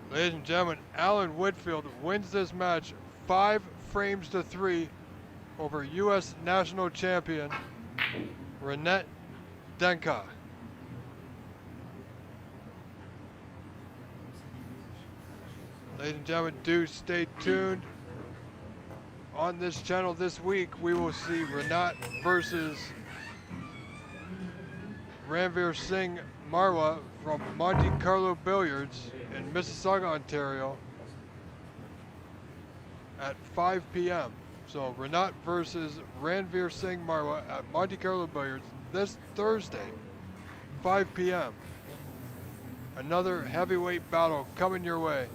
Ladies and gentlemen, Alan Whitfield wins this match 5 frames to 3 over U.S. national champion Renat Denkha. Ladies and gentlemen, do stay tuned. On this channel this week, we will see Renat versus Ranveer Singh Marwa from Monte Carlo Billiards in Mississauga, Ontario at 5 p.m. So Renat versus Ranveer Singh Marwa at Monte Carlo Billiards this Thursday, 5 p.m. Another heavyweight battle coming your way.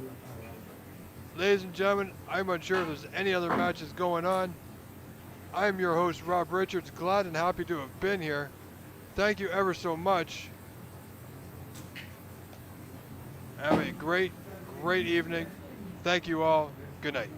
Ladies and gentlemen, I'm unsure if there's any other matches going on. I'm your host, Rob Richards, glad and happy to have been here. Thank you ever so much. Have a great, great evening. Thank you all. Good night.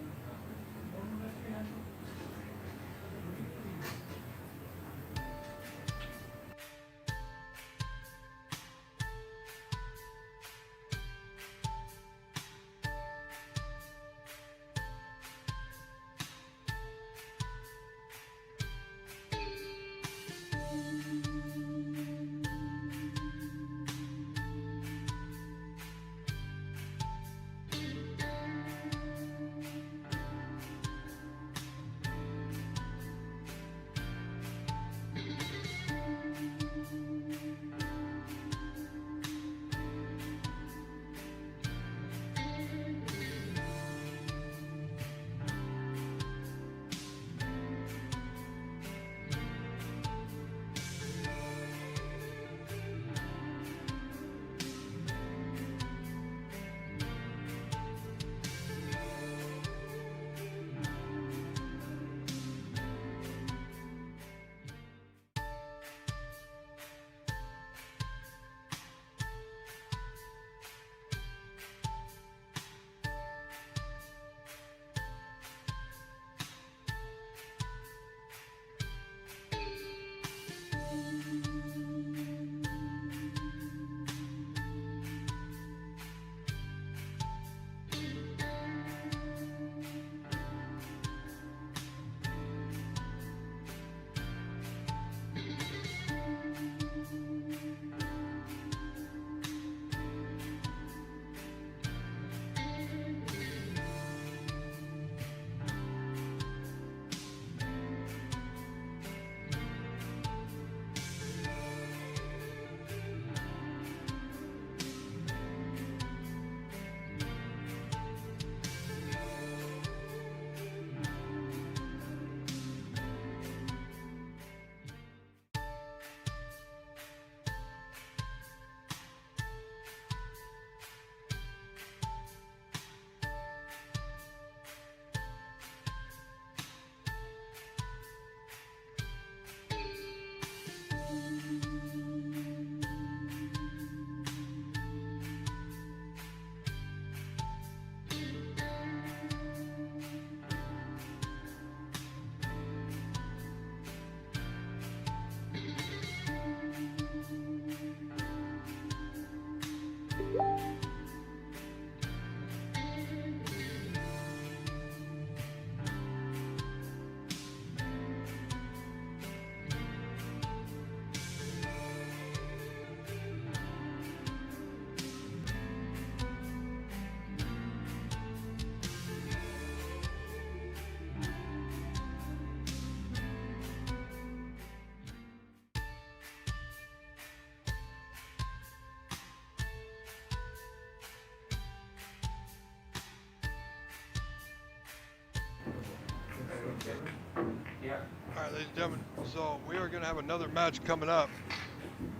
Yeah. All right, ladies and gentlemen. So we are going to have another match coming up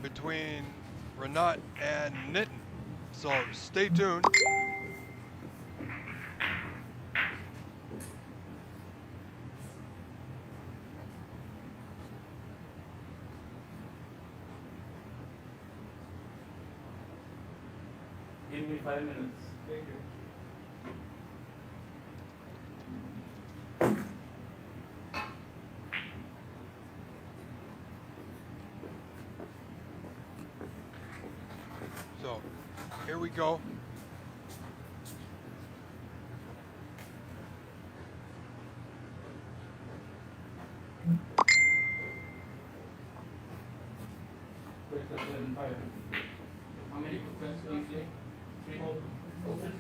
between Renat and Nitin. So stay tuned. Give me 5 minutes. Thank you. So here we go. Quick question, 5. How many questions do you play? 3 more. Okay.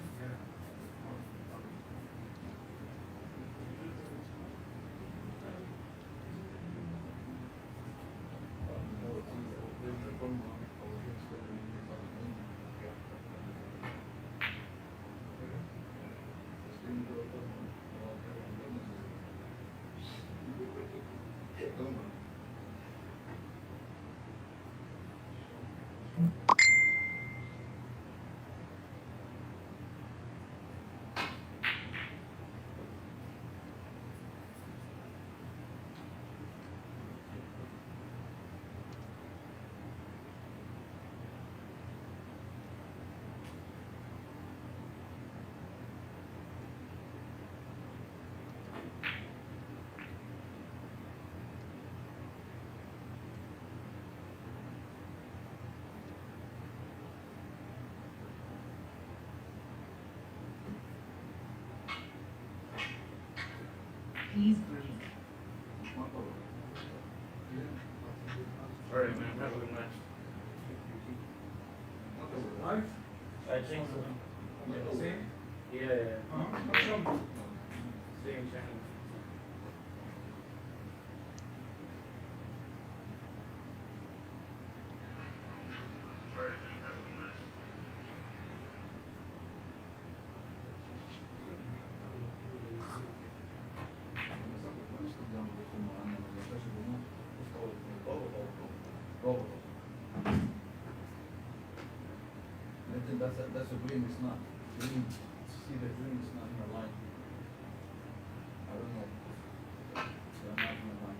Please break. Alright, man. Have a good match. Live? I think so. Same? Yeah. How come? Same channel. That's a green, it's not. Green, see the green is not in the line. I don't know. They're not in the line.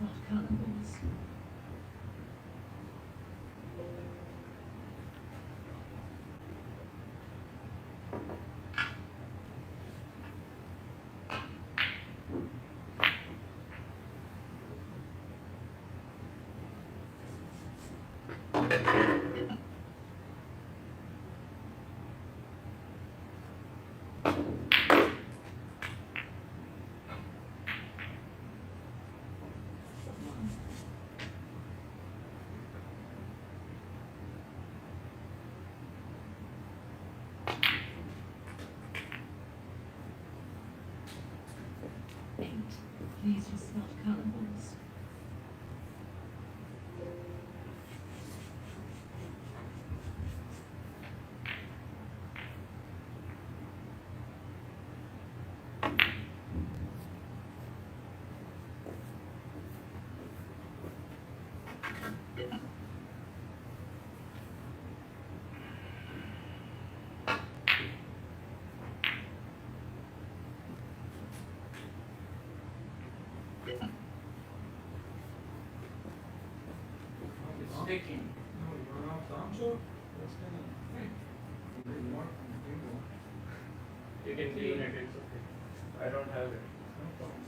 spot colorables. One. Eight. Please respot colorables. It's sticking. No, you're not Sancho? That's kind of. Maybe more from the table. You can clean it, it's okay. I don't have it. No problem.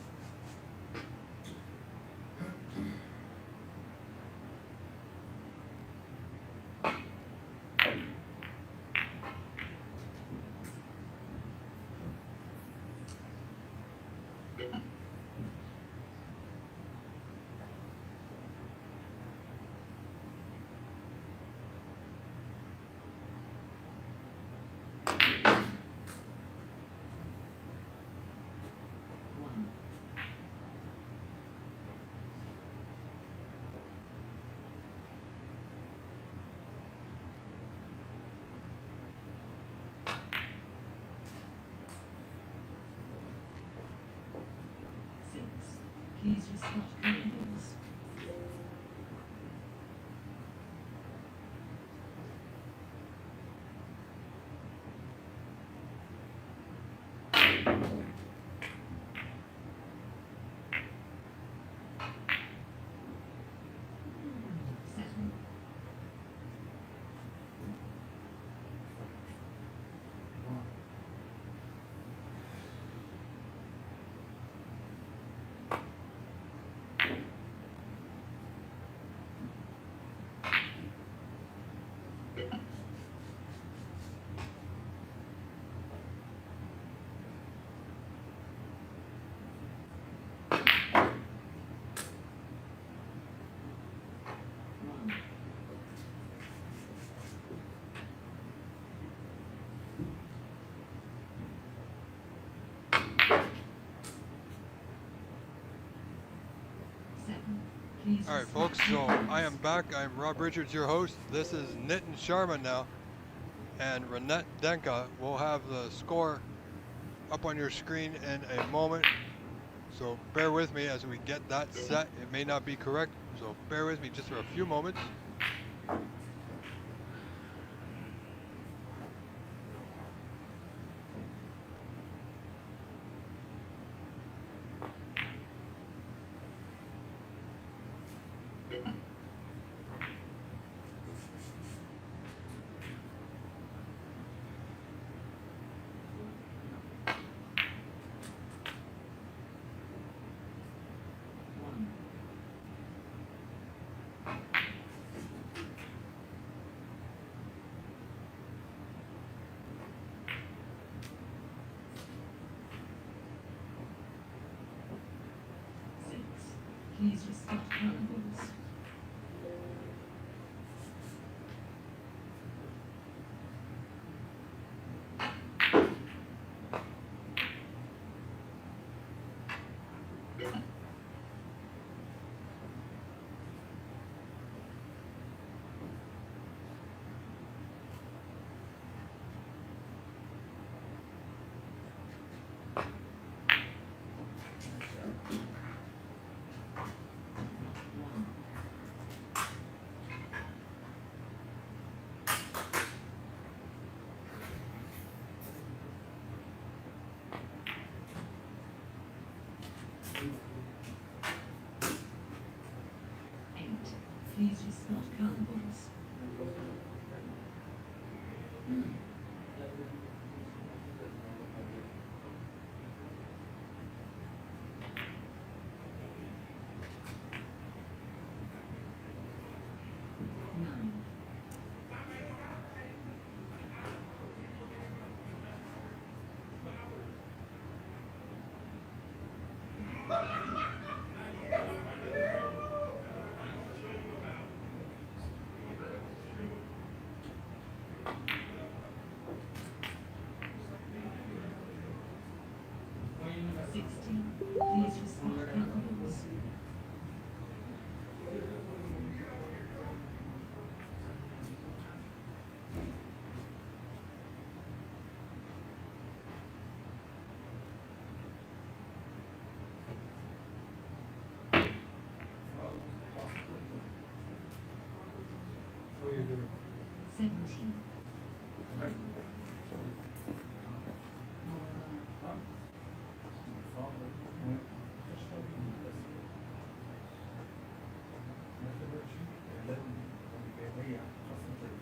One. Six. Please respot colorables. Seven. One. Seven. Please All right, respot folks. So I colorables. am back. I'm Rob Richards, your host. This is Nitin Sharma now, and Renat Denkha will have the score up on your screen in a moment. So bear with me as we get that set. It may not be correct, so bear with me just for a few moments. One. What are you doing? 17. Right? Huh? Forward. Methodology. 11. Okay, yeah. Concentrate.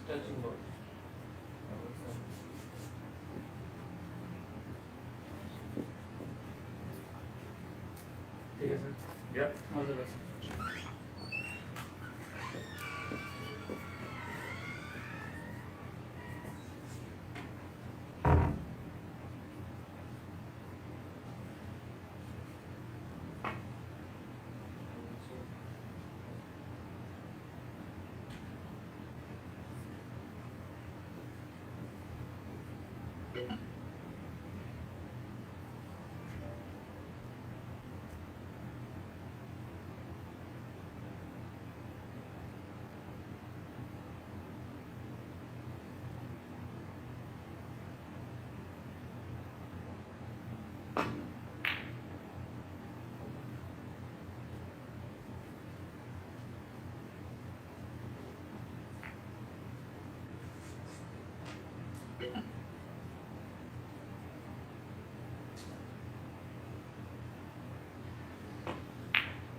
Stretching board. ठीक है sir Yep. All the best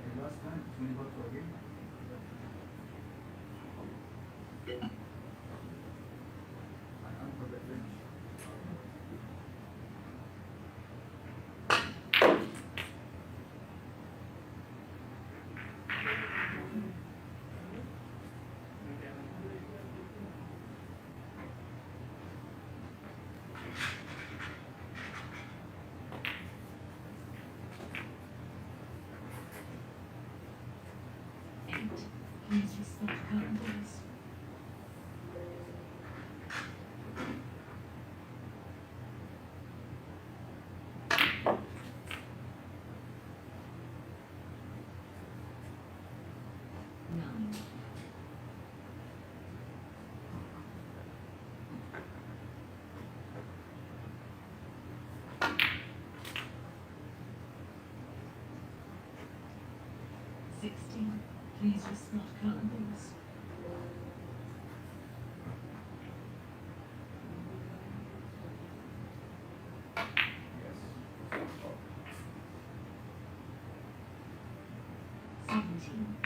And last time, 20 bucks for a game. I'm for the finish. Eight. Please respect current rules. Nine. 16. Please respect current rules. 17.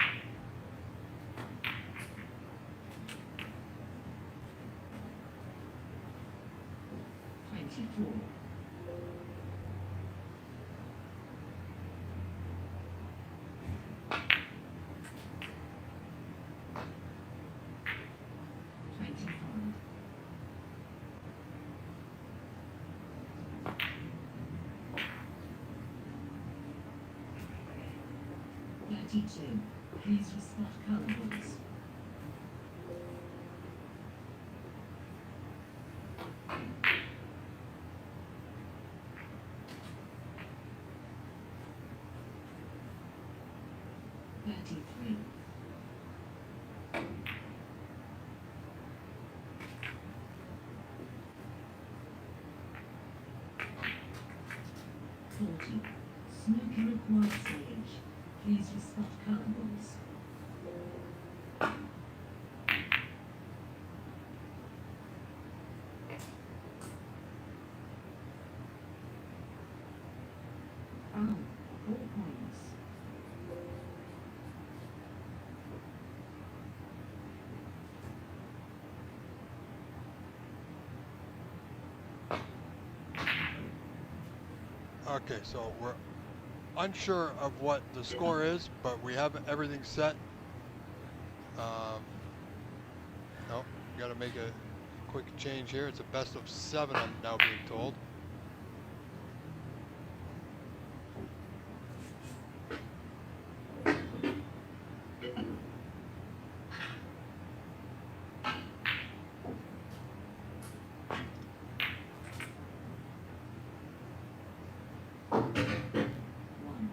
24. 25. 32. Please respect current rules. 33. 40. Snooker required stage. Please respect current rules. 4 points. Okay, so we're unsure of what the score is, but we have everything set. No, we got to make a quick change here. It's a best of 7, I'm now being told. One.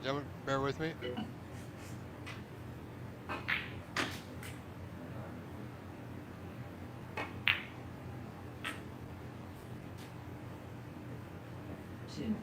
and gentlemen, bear with me. Two.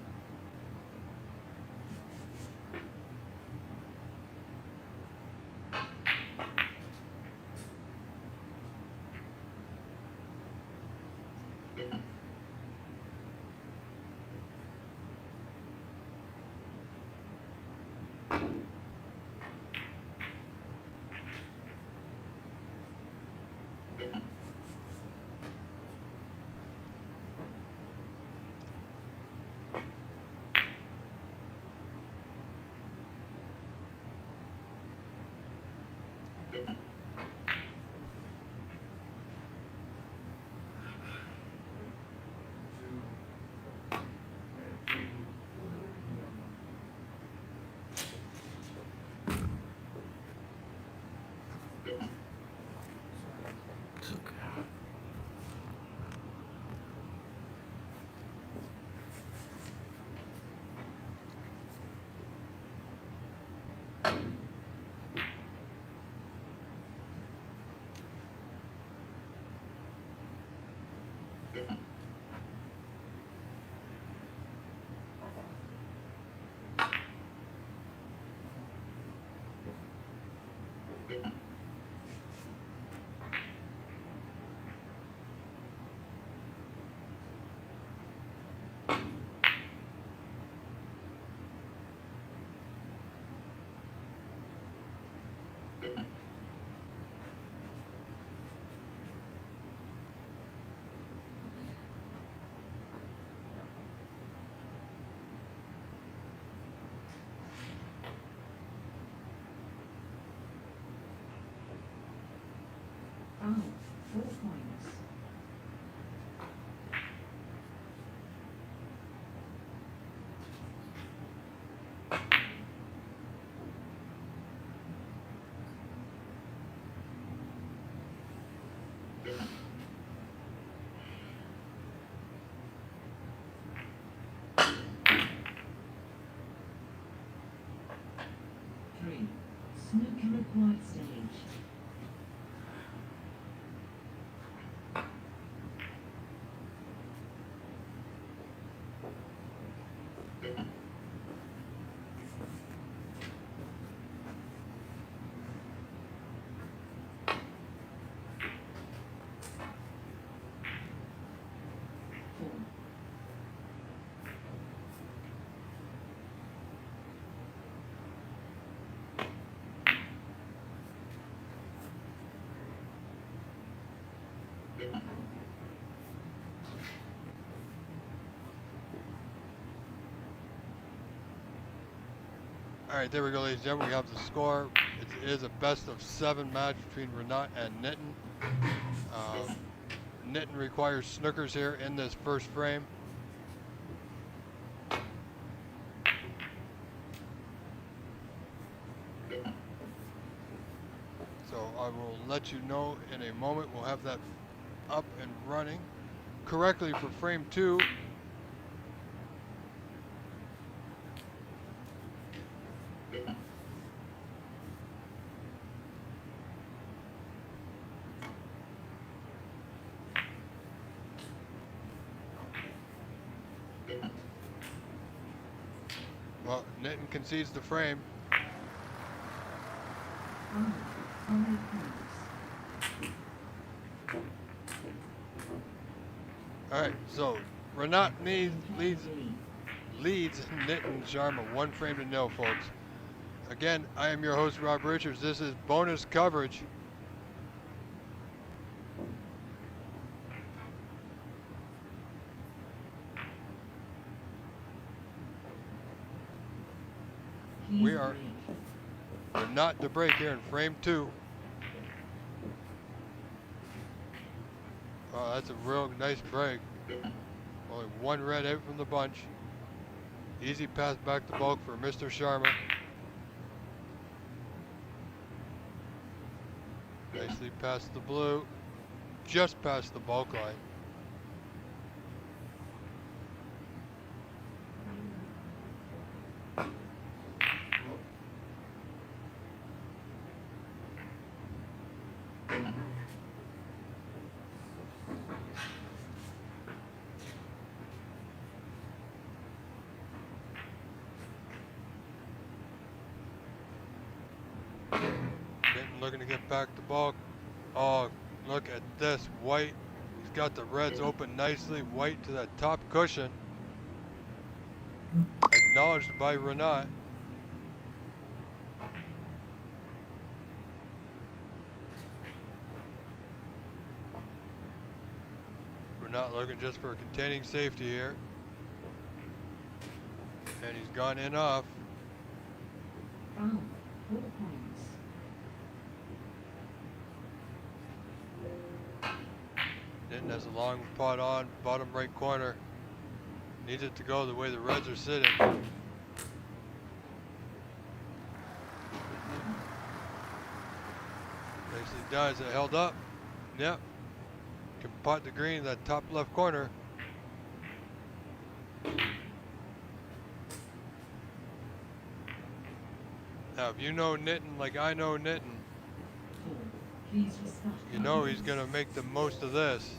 Oh, 4 points. Three. Snooker required stage. Four. All right, there we go, ladies and gentlemen. We have the score. It is a best of 7 match between Renat and Nitin. Nitin requires snookers here in this first frame. So I will let you know in a moment. We'll have that up and running correctly for frame 2. Well, Nitin concedes the frame. Oh, 5 points. All right, so Renat leads Nitin Sharma 1 frame to 0, folks. Again, I am your host, Rob Richards. This is bonus coverage. We are not to break here in frame 2. Oh, that's a real nice break. Only 1 red out from the bunch. Easy pass back to bulk for Mr. Sharma. Nicely past the blue. Just past the bulk line. Nitin looking to get back the ball. Oh, look at this. White. He's got the reds open nicely. White to that top cushion. Acknowledged by Renat. Renat looking just for a containing safety here. And he's gone in off. Foul. 4 points. Nitin has a long pot on, bottom right corner. Needs it to go the way the Reds are sitting. Nicely done. Is it held up? Yep. Can pot the green in that top left corner. Now, if you know Nitin like I know Nitin, 4. Please restart. you know he's going to make the most of this.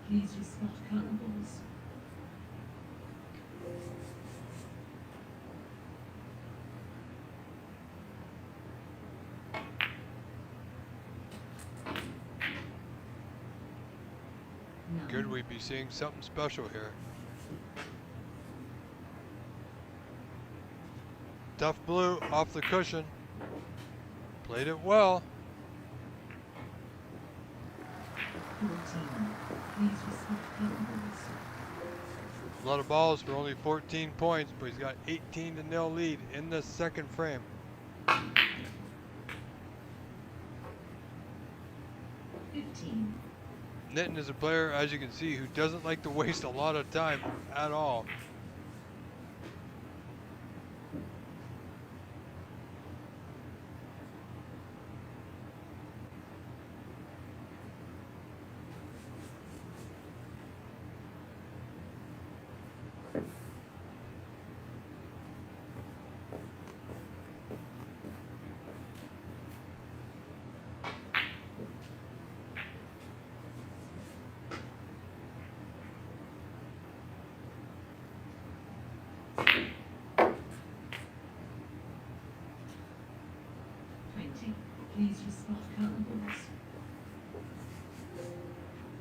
Please restart carnivals. Could we be seeing something special here? Tough blue off the cushion. Played it well. 14. Please restart carnivals. A lot of balls for only 14 points, but he's got 18-0 lead in the second frame. 15. Nitin is a player, as you can see, who doesn't like to waste a lot of time at all. Please restart carnivals.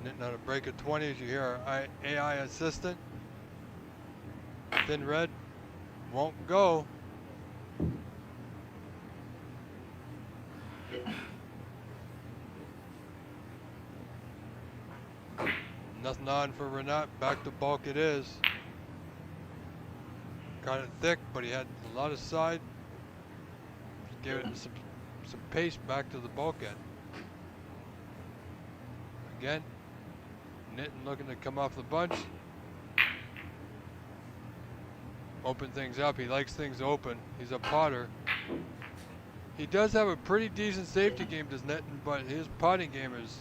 Nitin on a break of 20 as you hear our AI assistant. Thin red won't go. Nothing on for Renat. Back to bulk it is. Got it thick, but he had a lot of side. Just gave it some pace back to the bulk end. Again, Nitin looking to come off the bunch. Open things up. He likes things open. He's a potter. He does have a pretty decent safety game, does Nitin, but his potting game is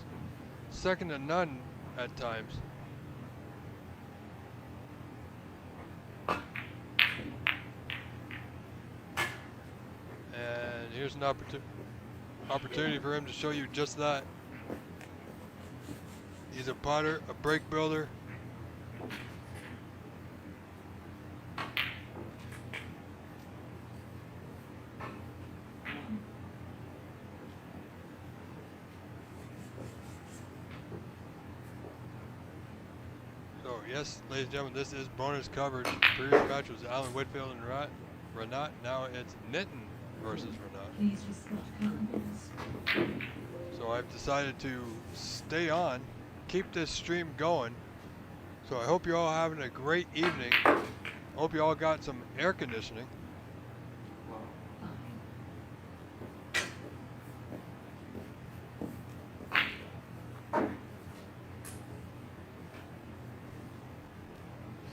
second to none at times. And here's an opportunity for him to show you just that. He's a potter, a break builder. So yes, ladies and gentlemen, this is bonus coverage. Previous match was Alan Whitfield and Renat. Now it's Nitin versus Renat. Please restart carnivals. So I've decided to stay on, keep this stream going. So I hope you're all having a great evening. I hope you all got some air conditioning. 5.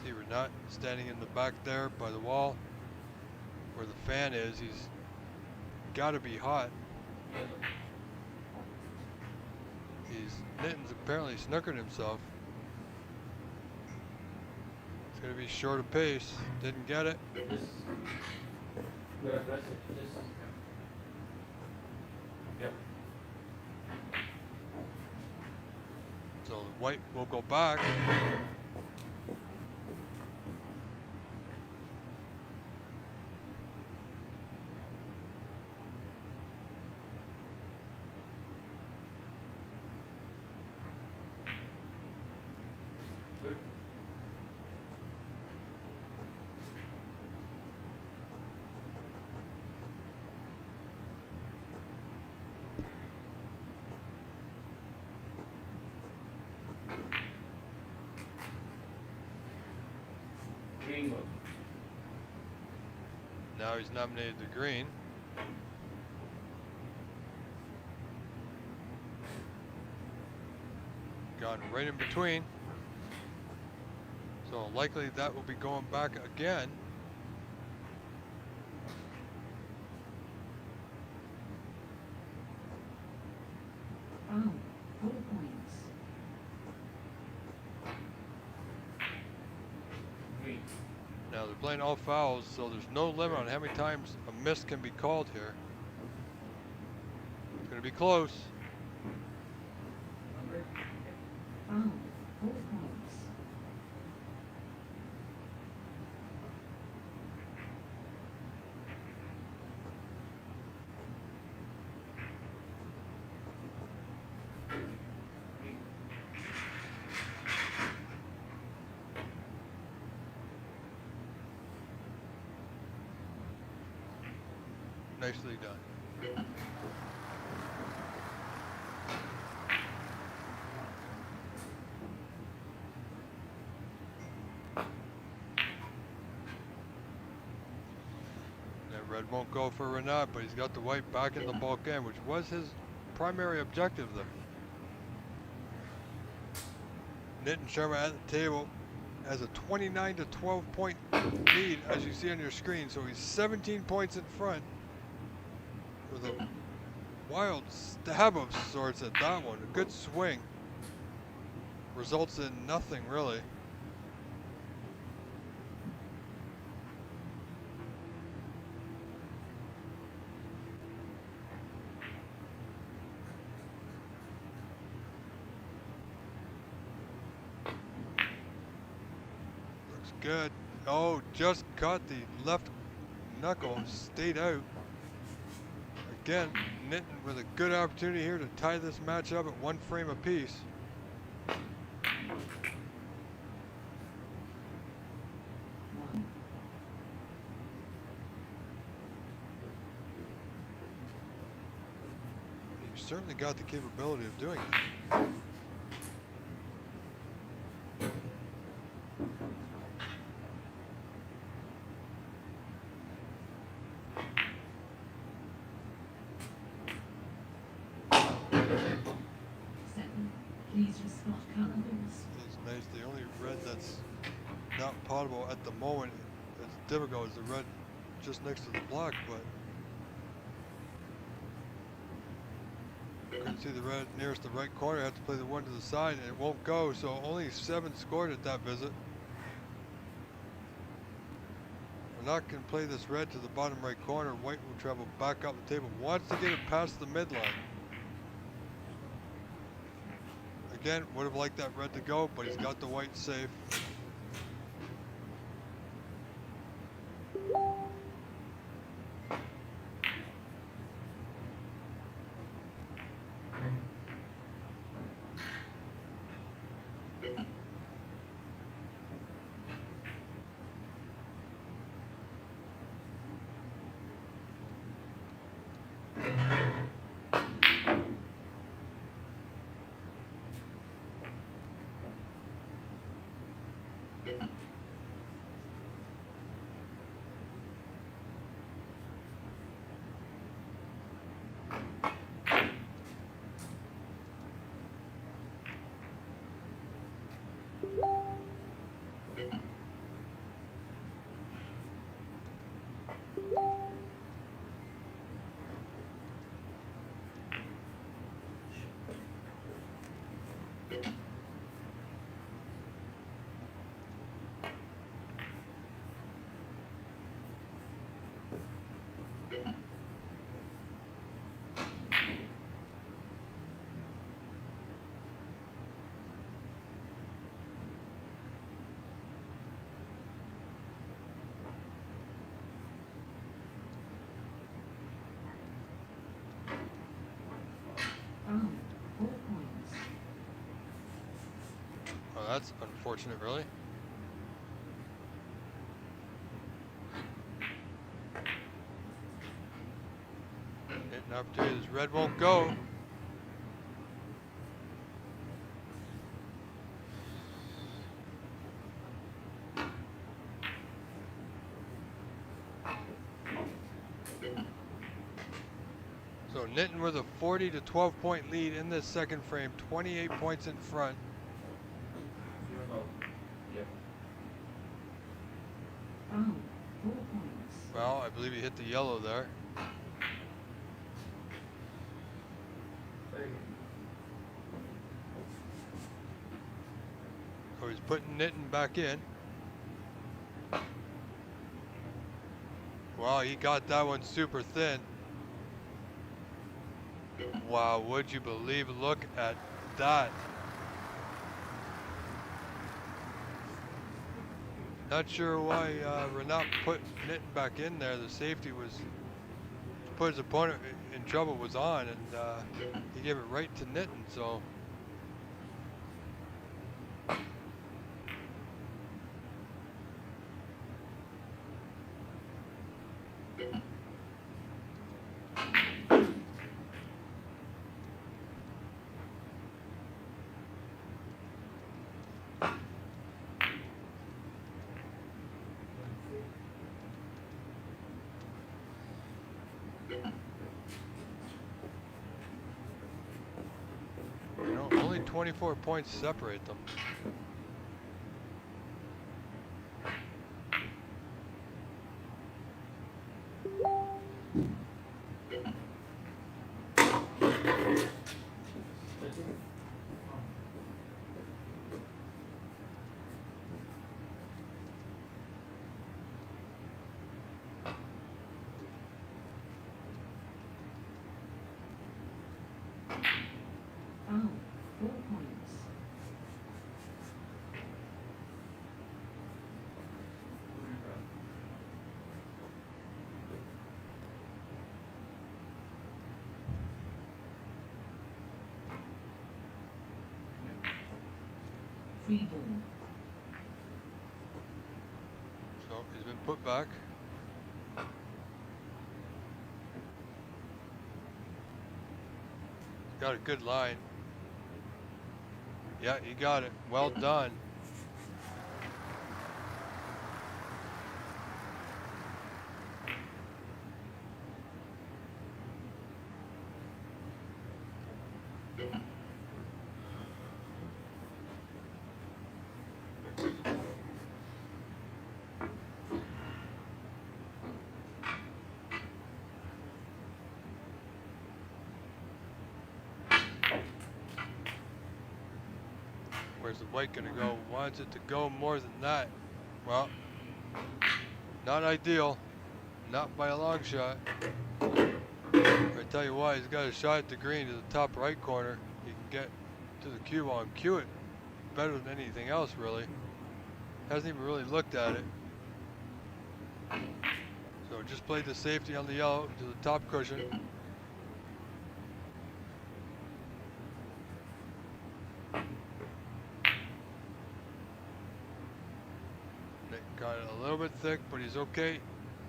See standing in the back there by the wall where the fan is. He's got to be hot. Nitin's apparently snookered himself. It's going to be short of pace. Didn't get it. Yep. So the white will go back. Good. Green one. Now he's nominated the green. Gone right in between. So likely that will be going back again. Oh, 4 points. Green. Now they're playing all fouls, so there's no limit on how many times a miss can be called here. It's going to be close. Oh, 4 points. Nicely done. That red won't go for Renat, but he's got the white back in the bulk end, which was his primary objective there. Nitin Sharma at the table has a 29 to 12 point lead, as you see on your screen. So he's 17 points in front with a wild stab of sorts at that one. A good swing. Results in nothing really. Looks good. Oh, just caught the left knuckle, stayed out. Again, Nitin with a good opportunity here to tie this match up at 1 frame apiece. One. He's certainly got the capability of doing it. Seven. Please respond colours. It's nice. The only red that's not potable at the moment, that's difficult, is the red just next to the black, but you can see the red nearest the right corner. I have to play the one to the side and it won't go, so only 7 scored at that visit. Renat can play this red to the bottom right corner. White will travel back up the table. Wants to get it past the midline. Again, would have liked that red to go, but he's got the white safe. that's unfortunate, really. Hitting opportunity. This red won't go. So Nitin with a 40 to 12 point lead in this second frame, 28 points in front. Yep. Oh, 4 points. Well, I believe he hit the yellow there. So he's putting Nitin back in. Wow, he got that one super thin. Wow, would you believe? Look at that. Not sure why Renat put Nitin back in there. The safety was to put his opponent in trouble was on, and he gave it right to Nitin. So you know, only 24 points separate them. Oh, 4 points. Free ball. So he's been put back. Got a good line. Yeah, he got it. Well done. Where's the white gonna go? Wants it to go more than that. Well, not ideal. Not by a long shot. I tell you what, he's got a shot at the green to the top right corner. He can get to the cue ball and cue it better than anything else, really. Hasn't even really looked at it. So just played the safety on the yellow to the top cushion. Nick got it a little bit thick, but he's okay.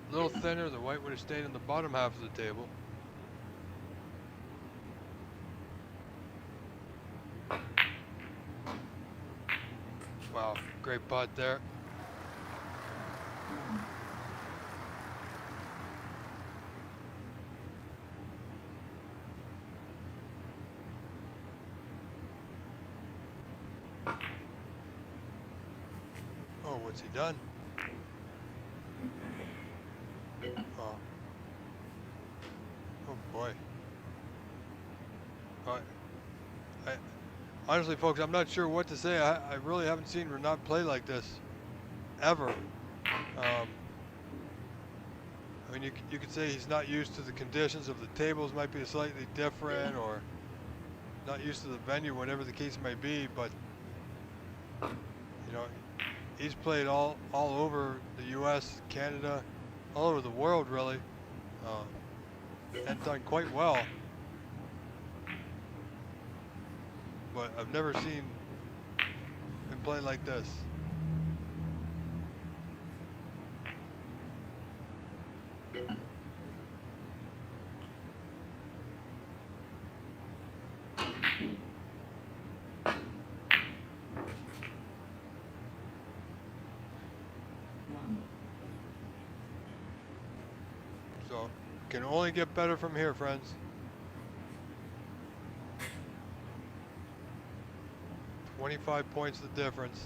A little thinner, the white would have stayed in the bottom half of the table. Wow, great putt there. Oh, what's he done? Oh. Oh boy. Honestly, folks, I'm not sure what to say. I really haven't seen Renat play like this ever. I mean, you could say he's not used to the conditions of the tables, might be slightly different, or not used to the venue, whatever the case may be. But you know, he's played all over the U.S., Canada, all over the world, really, and done quite well. But I've never seen and play like this. So, can only get better from here, friends. 25 points the difference.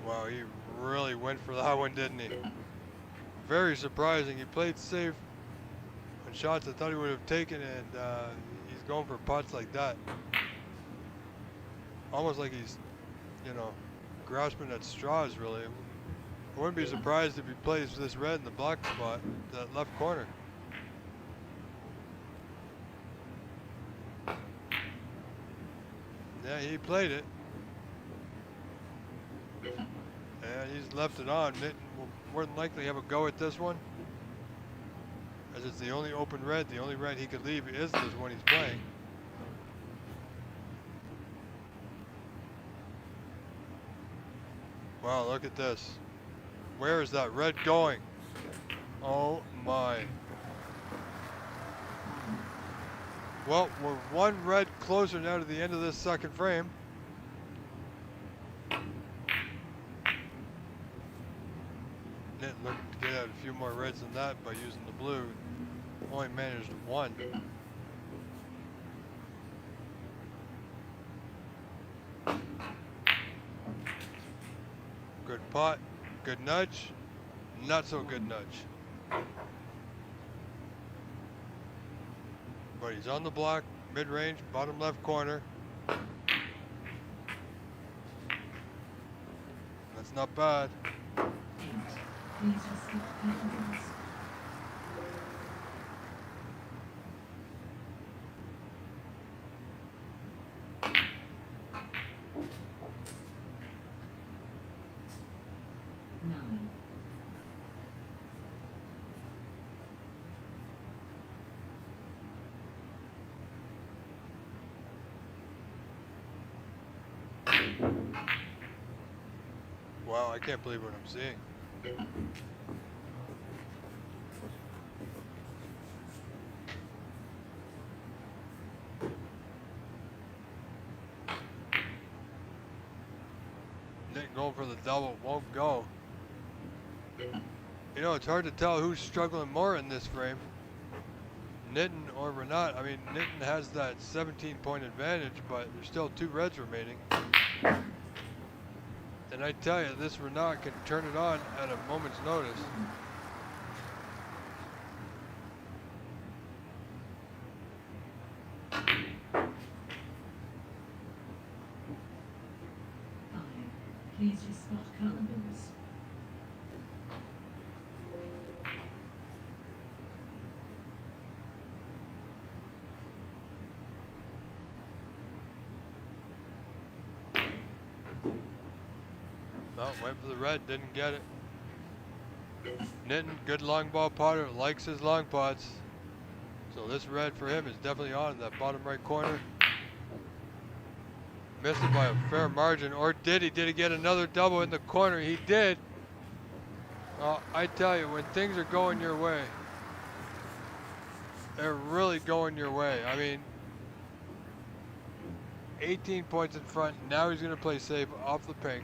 Wow, he really went for that one, didn't he? Very surprising. He played safe on shots I thought he would have taken, and he's going for putts like that. Almost like he's, you know, grasping at straws, really. I wouldn't be surprised if he plays this red in the black spot, that left corner. Yeah, he played it. And he's left it on. Nitin will more than likely have a go at this one, as it's the only open red. The only red he could leave is this one he's playing. Wow, look at this. Where is that red going? Oh my. Well, we're one red closer now to the end of this second frame. Nitin looking to get out a few more reds than that by using the blue. Only managed one. Good putt, good nudge, not so good nudge. But he's on the block, mid-range, bottom left corner. That's not bad. Please respect patterns. Nine. Wow, I can't believe what I'm seeing. Nick going for the double, won't go. You know, it's hard to tell who's struggling more in this frame, Nitin or Renat. I mean, Nitin has that 17-point advantage, but there's still two reds remaining. And I tell you, this Renat can turn it on at a moment's notice. Please respect calendars. No, went for the red, didn't get it. Nitin, good long ball putter, likes his long putts. So this red for him is definitely on in that bottom right corner. Missed it by a fair margin, or did he? Did he get another double in the corner? He did. I tell you, when things are going your way, they're really going your way. I mean, 18 points in front. Now he's going to play safe off the pink.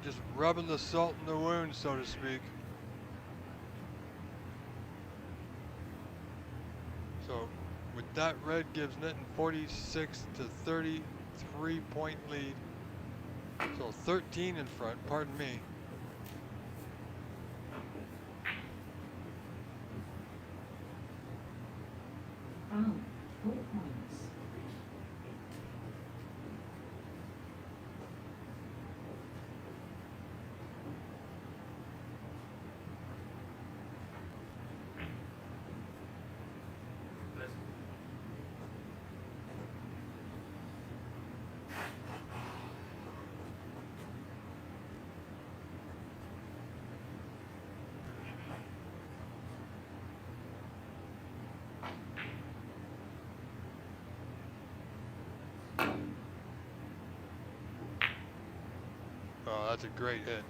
Just rubbing the salt in the wound, so to speak. So with that red gives Nitin 46 to 33 point lead. So 13 in front, pardon me. Foul. 4 points. Oh, that's a great hit.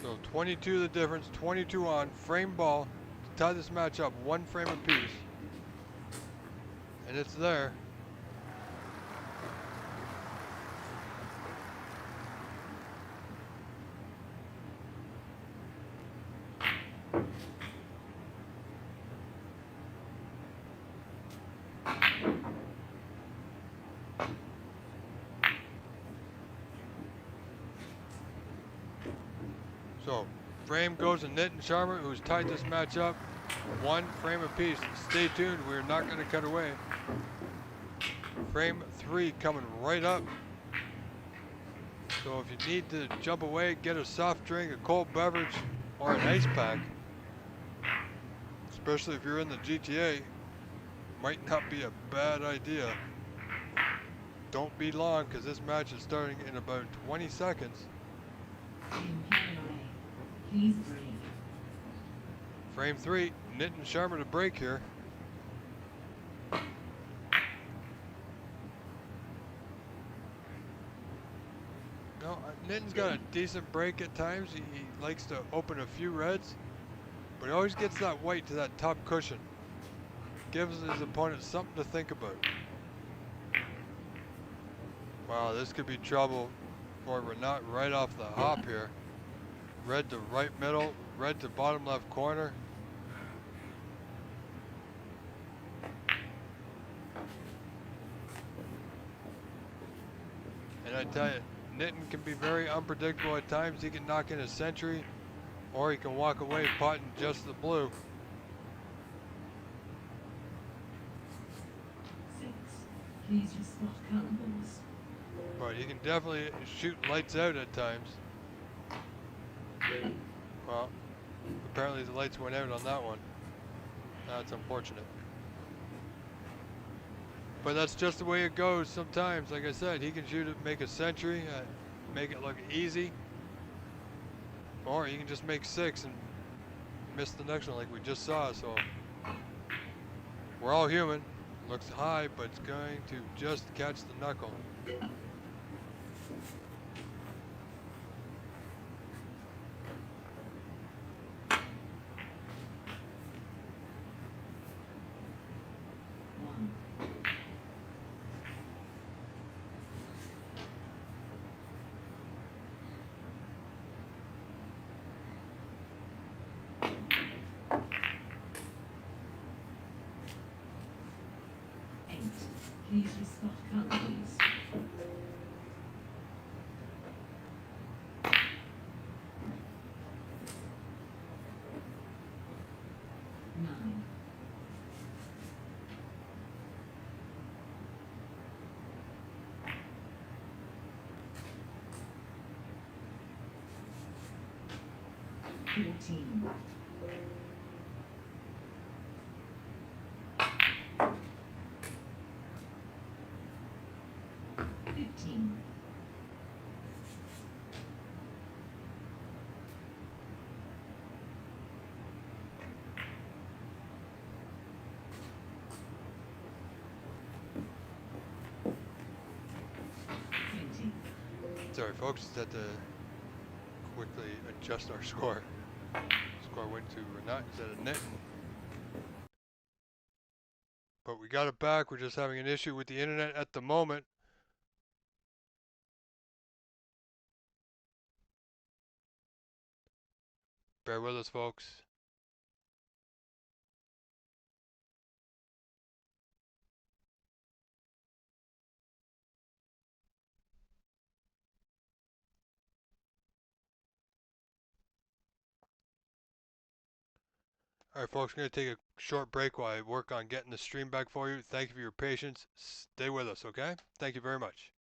So 22 the difference, 22 on, frame ball to tie this match up, 1 frame apiece. And it's there. So, frame goes to Nitin Sharma, who's tied this match up. 1 frame apiece. Stay tuned, we're not going to cut away. Frame 3 coming right up. So if you need to jump away, get a soft drink, a cold beverage, or an ice pack, especially if you're in the GTA, might not be a bad idea. Don't be long, because this match is starting in about 20 seconds. Please breathe. Frame 3, Nitin Sharma to break here. No, Nitin's got a decent break at times. He likes to open a few reds, but he always gets that white to that top cushion. Gives his opponent something to think about. Wow, this could be trouble for Renat right off the hop here. Red to right middle, red to bottom left corner. And I tell you, Nitin can be very unpredictable at times. He can knock in a century, or he can walk away potting just the blue. 6. Please respond countables. But he can definitely shoot lights out at times. Well, apparently the lights went out on that one. That's unfortunate. But that's just the way it goes sometimes. Like I said, he can shoot it, make a century, make it look easy. Or he can just make 6 and miss the next one like we just saw. So we're all human. Looks high, but it's going to just catch the knuckle. Please respond countables. 9. 14. 15. 20. Sorry, folks, just had to quickly adjust our score. Score went to Renat instead of Nitin. But we got it back. We're just having an issue with the internet at the moment. Bear with us, folks. All right, folks, I'm going to take a short break while I work on getting the stream back for you. Thank you for your patience. Stay with us, okay? Thank you very much.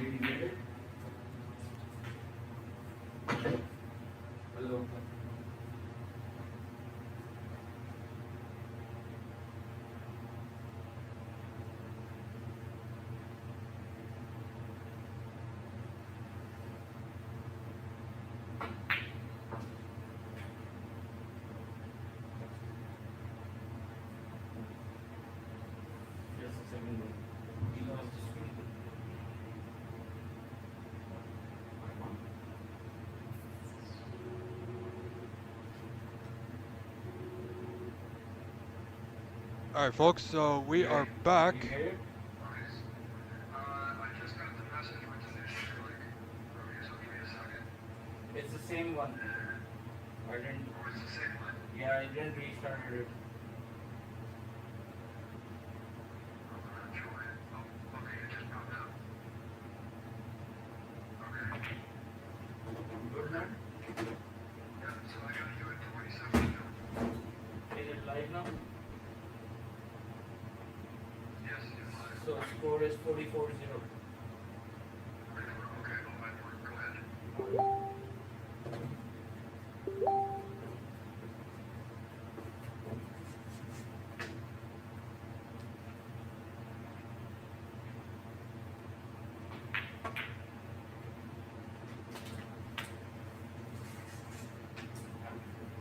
did you get it? Hello. Just a second. He lost the screen. All right, folks. So we are back. Did you get it? I just got the message with the new Sterling from you, so give me a second. It's the same one. I didn't. Oh, it's the same one. Yeah, I didn't restart it. I'm not sure. Oh, okay, it just popped up. Okay. Good man. Yeah, so I got you at 27 now. Is it live now? Yes, it's live. So score is 44-0. Okay, no matter. Go ahead.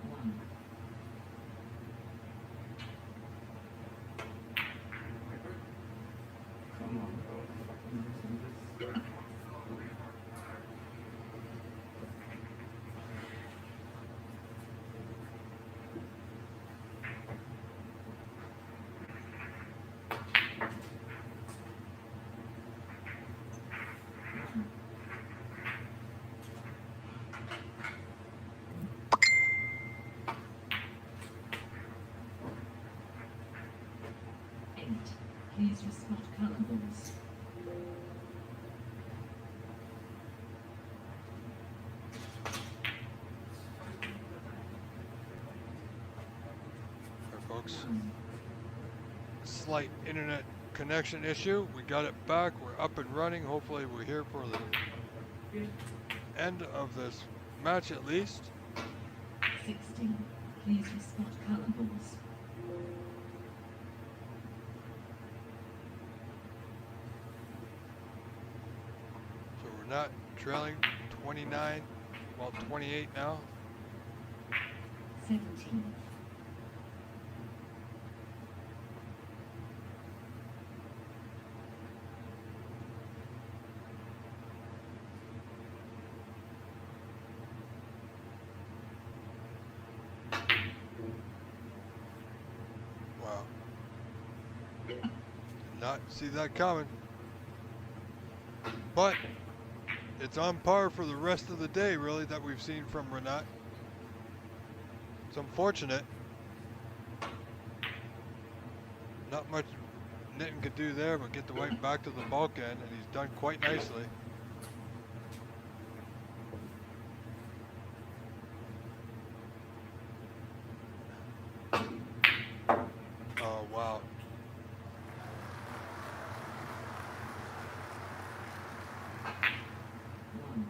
One. Come on, bro. Eight. Please respond colorables. All right, folks. One. Slight internet connection issue. We got it back. We're up and running. Hopefully, we're here for the end of this match at least. 16. Please respond colorables. So we're not trailing 29, well 28 now. 17. Wow. Did not see that coming. But it's on par for the rest of the day, really, that we've seen from Renat. It's unfortunate. Not much Nitin could do there, but get the white back to the bulk end, and he's done quite nicely. Oh, wow. One.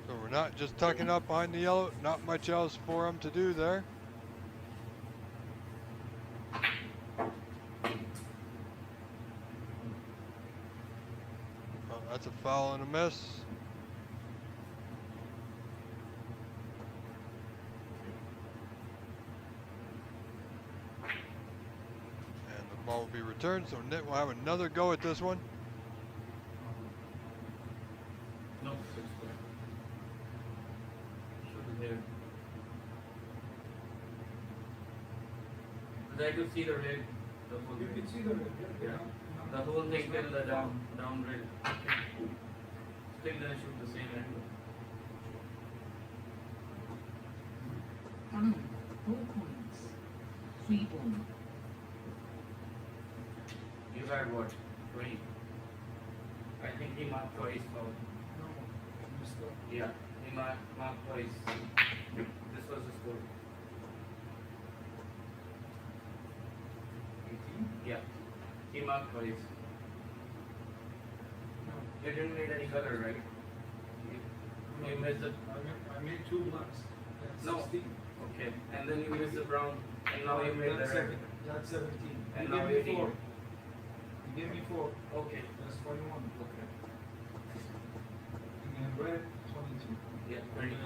So we're not just tucking up behind the yellow. Not much else for him to do there. Oh, that's a foul and a miss. And the ball will be returned, so Nit will have another go at this one. No, it's good. Should be there. But I could see the red. The whole You thing. can see the, Yeah. The whole thing till the down red. Still gonna shoot the same angle. 5. 4 points. 3 ball. You had what? 20. I think he marked twice. Oh, no, missed up. yeah, he marked twice. This was the score. mark twice. You didn't need any color, right? You missed the. I made 2 blacks. That's No. 16. Okay. And then you missed the brown, and now you made the That's red. That's 17. And you now gave me 18. 4. You gave me 4. Okay. That's 21. Okay. And red, 22. Yeah. 22.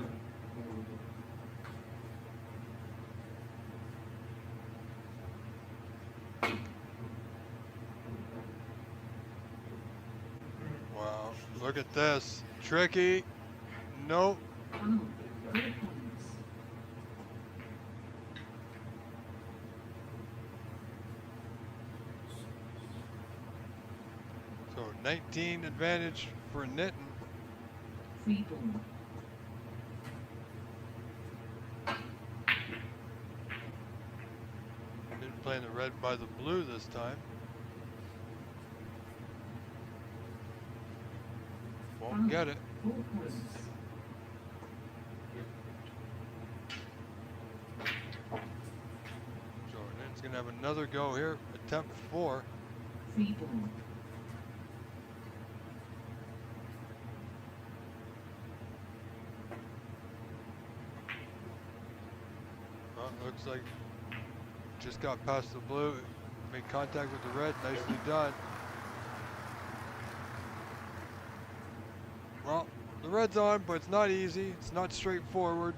Wow, look at this. Tricky. Nope. Final. 4 points. So 19 advantage for Nitin. Free ball. Nitin playing the red by the blue this time. Won't get it. 4 points. So Nitin's gonna have another go here. Attempt 4. Free ball. Well, looks like just got past the blue. Made contact with the red. Nicely done. Well, the red's on, but it's not easy. It's not straightforward.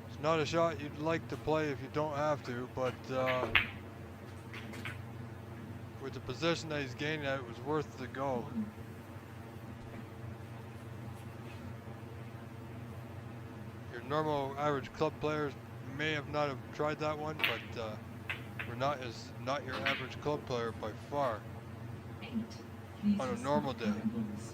It's not a shot you'd like to play if you don't have to, but with the position that he's gaining at, it was worth the go. Your normal average club players may have not have tried that one, but Renat is not your average club player by far. 8. Please On a respect normal day. variables.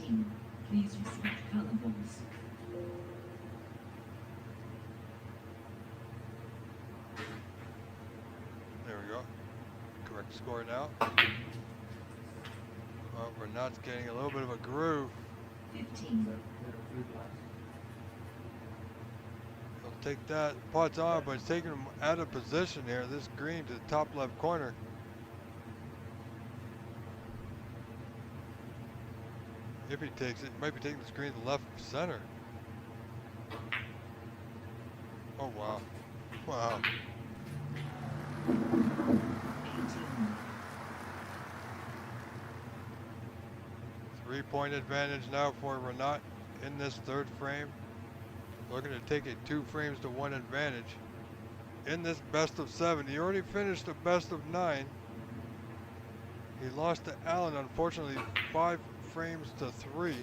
Nine. Please respect color balls. There we go. Correct score now. Well, Renat's getting a little bit of a groove. 15. He'll take that. Pot's on, but it's taking him out of position here. This green to the top left corner. If he takes it, he might be taking this green to the left center. Oh, wow. Wow. 18. 3-point advantage now for Renat in this third frame. Looking to take a 2 frames to 1 advantage in this best of 7. He already finished the best of 9. He lost to Allen, unfortunately, 5 frames to 3.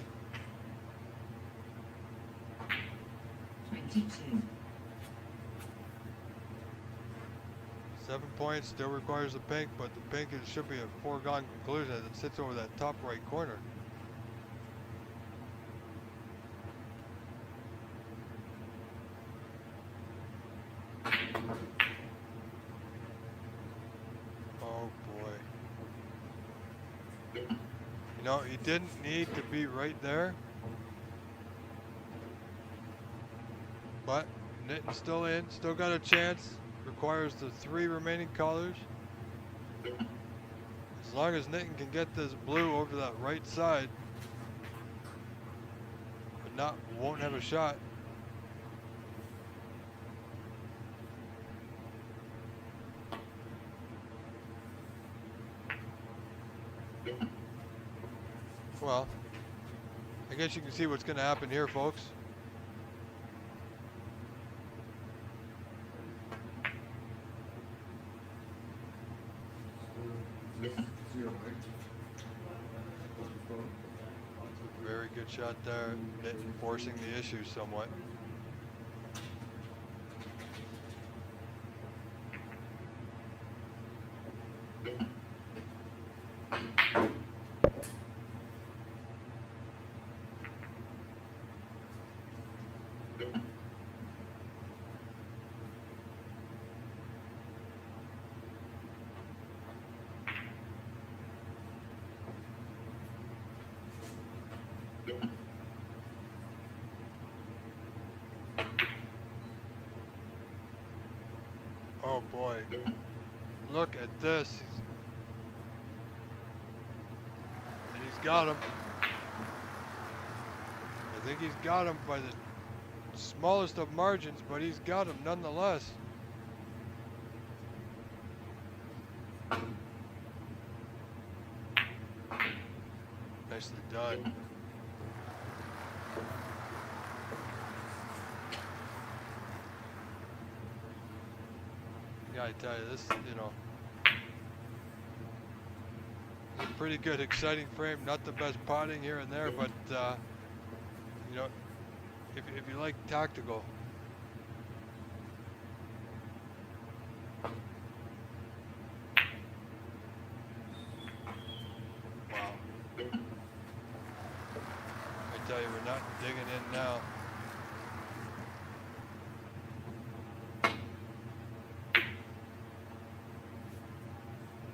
22. 7 points, still requires the pink, but the pink should be a foregone conclusion as it sits over that top right corner. Oh boy. You know, he didn't need to be right there. But Nitin's still in, still got a chance. Requires the 3 remaining colors. As long as Nitin can get this blue over to that right side, but not won't have a shot. Well, I guess you can see what's going to happen here, folks. Very good shot there, Nitin forcing the issue somewhat. boy. Look at this. And he's got him. I think he's got him by the smallest of margins, but he's got him nonetheless. Nicely done. Yeah, I tell you, this, you know, it's a pretty good, exciting frame. Not the best potting here and there, but, you know, if you like tactical. Wow. I tell you, we're not digging in now.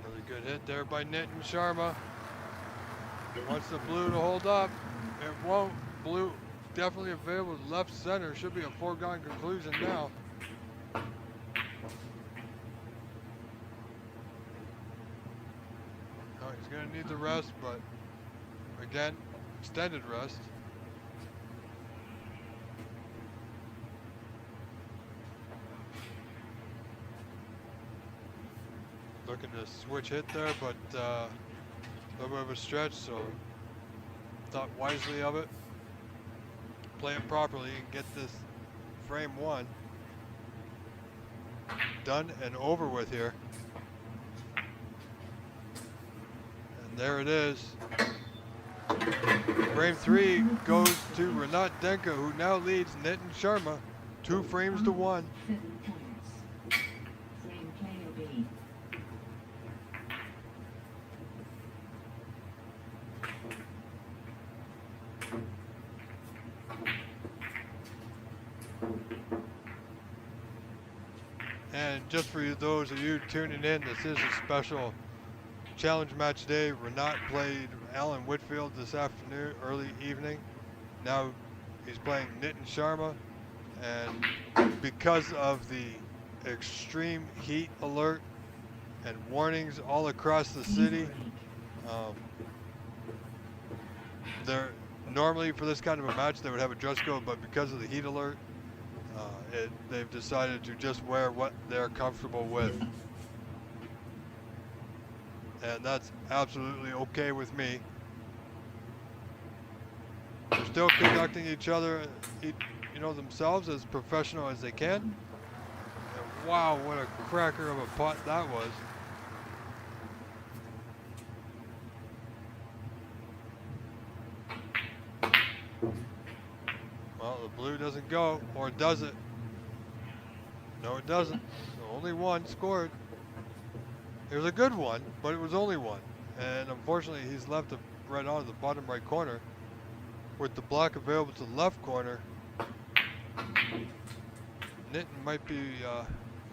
Really good hit there by Nitin Sharma. Wants the blue to hold up. It won't. Blue definitely available left center. Should be a foregone conclusion now. Oh, he's going to need the rest, but again, extended rest. Looking to switch hit there, but a little bit of a stretch, so thought wisely of it. Play it properly and get this frame one done and over with here. And there it is. Frame 3 goes to Renat Denkha, who now leads Nitin Sharma 2 frames to 1. 7 points. Frame player B. And just for you, those of you tuning in, this is a special challenge match day. Renat played Alan Whitfield this afternoon, early evening. Now he's playing Nitin Sharma, and because of the extreme heat alert and warnings all across the city, they're normally for this kind of a match they would have a dress code, but because of the heat alert, they've decided to just wear what they're comfortable with. And that's absolutely okay with me. They're still conducting each other, you know, themselves as professional as they can. And wow, what a cracker of a putt that was. Well, the blue doesn't go, or does it? No, it doesn't. So only one scored. It was a good one, but it was only one. And unfortunately, he's left it right on the bottom right corner. With the block available to the left corner, Nitin might be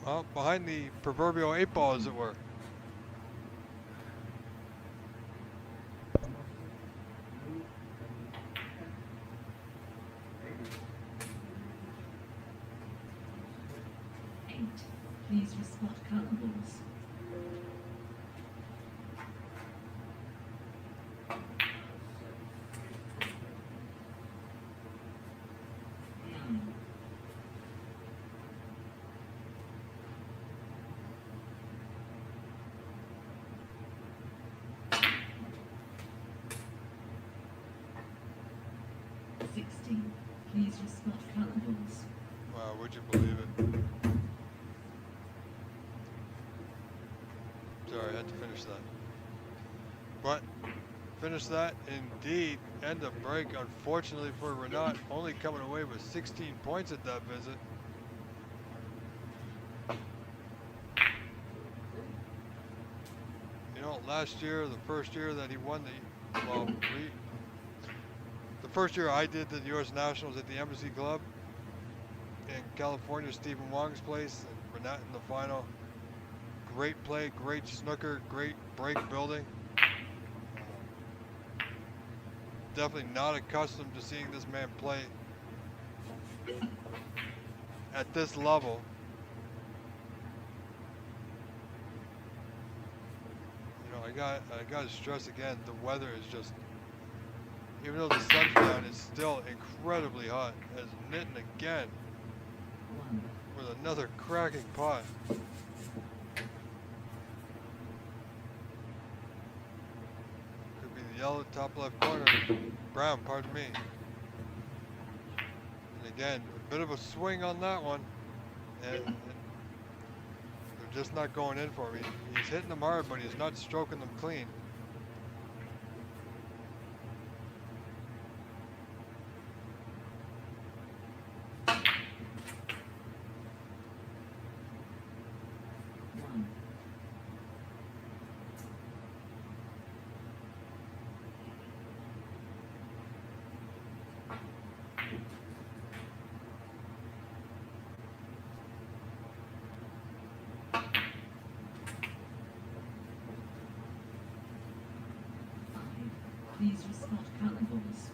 well, behind the proverbial 8 ball, as it were. Please respot colorables. Please respot colorables. Wow, would you believe it? Sorry, I had to finish that. But finish that indeed. End of break, unfortunately for Renat, only coming away with 16 points at that visit. You know, last year, the first year that he won the, well, the first year I did the U.S. Nationals at the Embassy Club in California, Stephen Wong's place, and Renat in the final. Great play, great snooker, great break building. Definitely not accustomed to seeing this man play at this level. I got to stress again, the weather is just, even though the sun's down, it's still incredibly hot. As Nitin again One. with another cracking pot. Could be the yellow top left corner. Brown, pardon me. And again, a bit of a swing on that one. And they're just not going in for me. He's hitting them hard, but he's not stroking them clean. One. Five. Please respond colorfuls.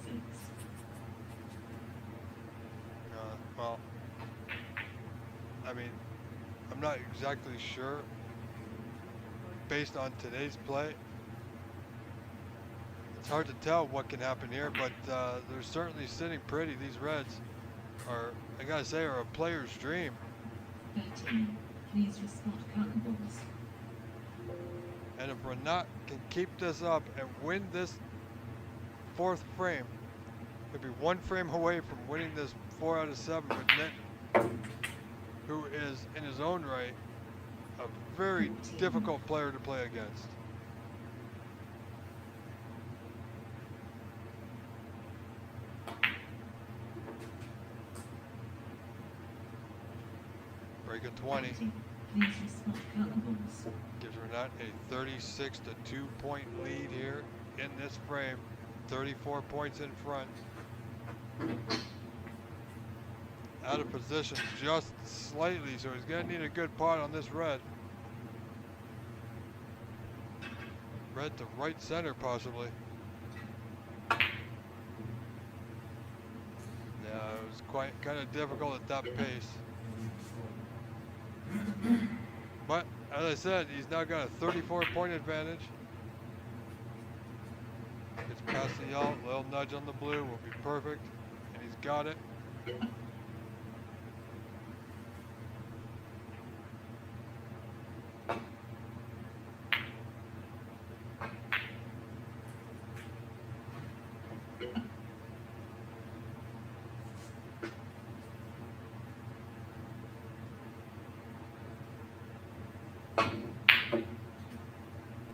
Six. Well, I mean, I'm not exactly sure. Based on today's play, it's hard to tell what can happen here, but they're certainly sitting pretty. These Reds are, I gotta say, are a player's dream. 13. Please respond colorfuls. And if Renat can keep this up and win this fourth frame, he'll be one frame away from winning this 4 out of 7 with Nitin, who is in his own right a very difficult player to play against. Break at 20 20. Please respond colorfuls. gives Renat a 36 to 2 point lead here in this frame. 34 points in front. Out of position just slightly, so he's gonna need a good pot on this red. Red to right center possibly. Yeah, it was quite kind of difficult at that pace. But as I said, he's now got a 34 point advantage. Gets past the yellow, little nudge on the blue will be perfect, and he's got it.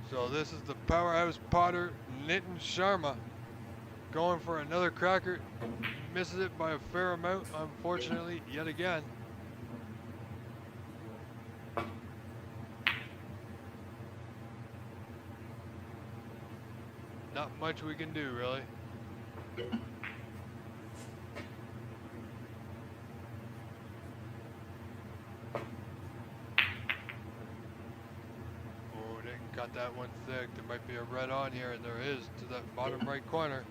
So this is the powerhouse potter, Nitin Sharma, going for another cracker. Misses it by a fair amount, unfortunately, yet again. Not much we can do, really. Got that one thick. There might be a red on here, and there is to that bottom right corner.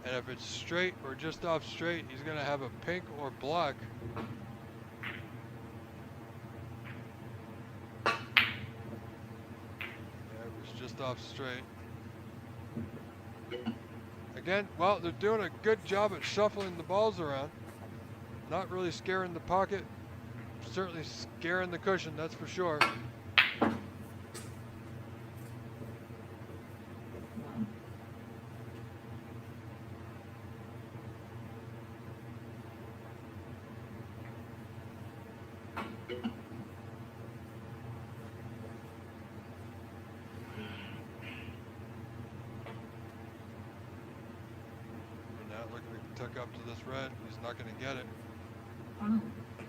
And if it's straight or just off straight, he's gonna have a pink or black. Yeah, it was just off straight. Again, well, they're doing a good job at shuffling the balls around. Not really scaring the pocket. Certainly scaring the cushion, that's for sure. Renat looking to tuck up to this red. He's not going to get it. 5.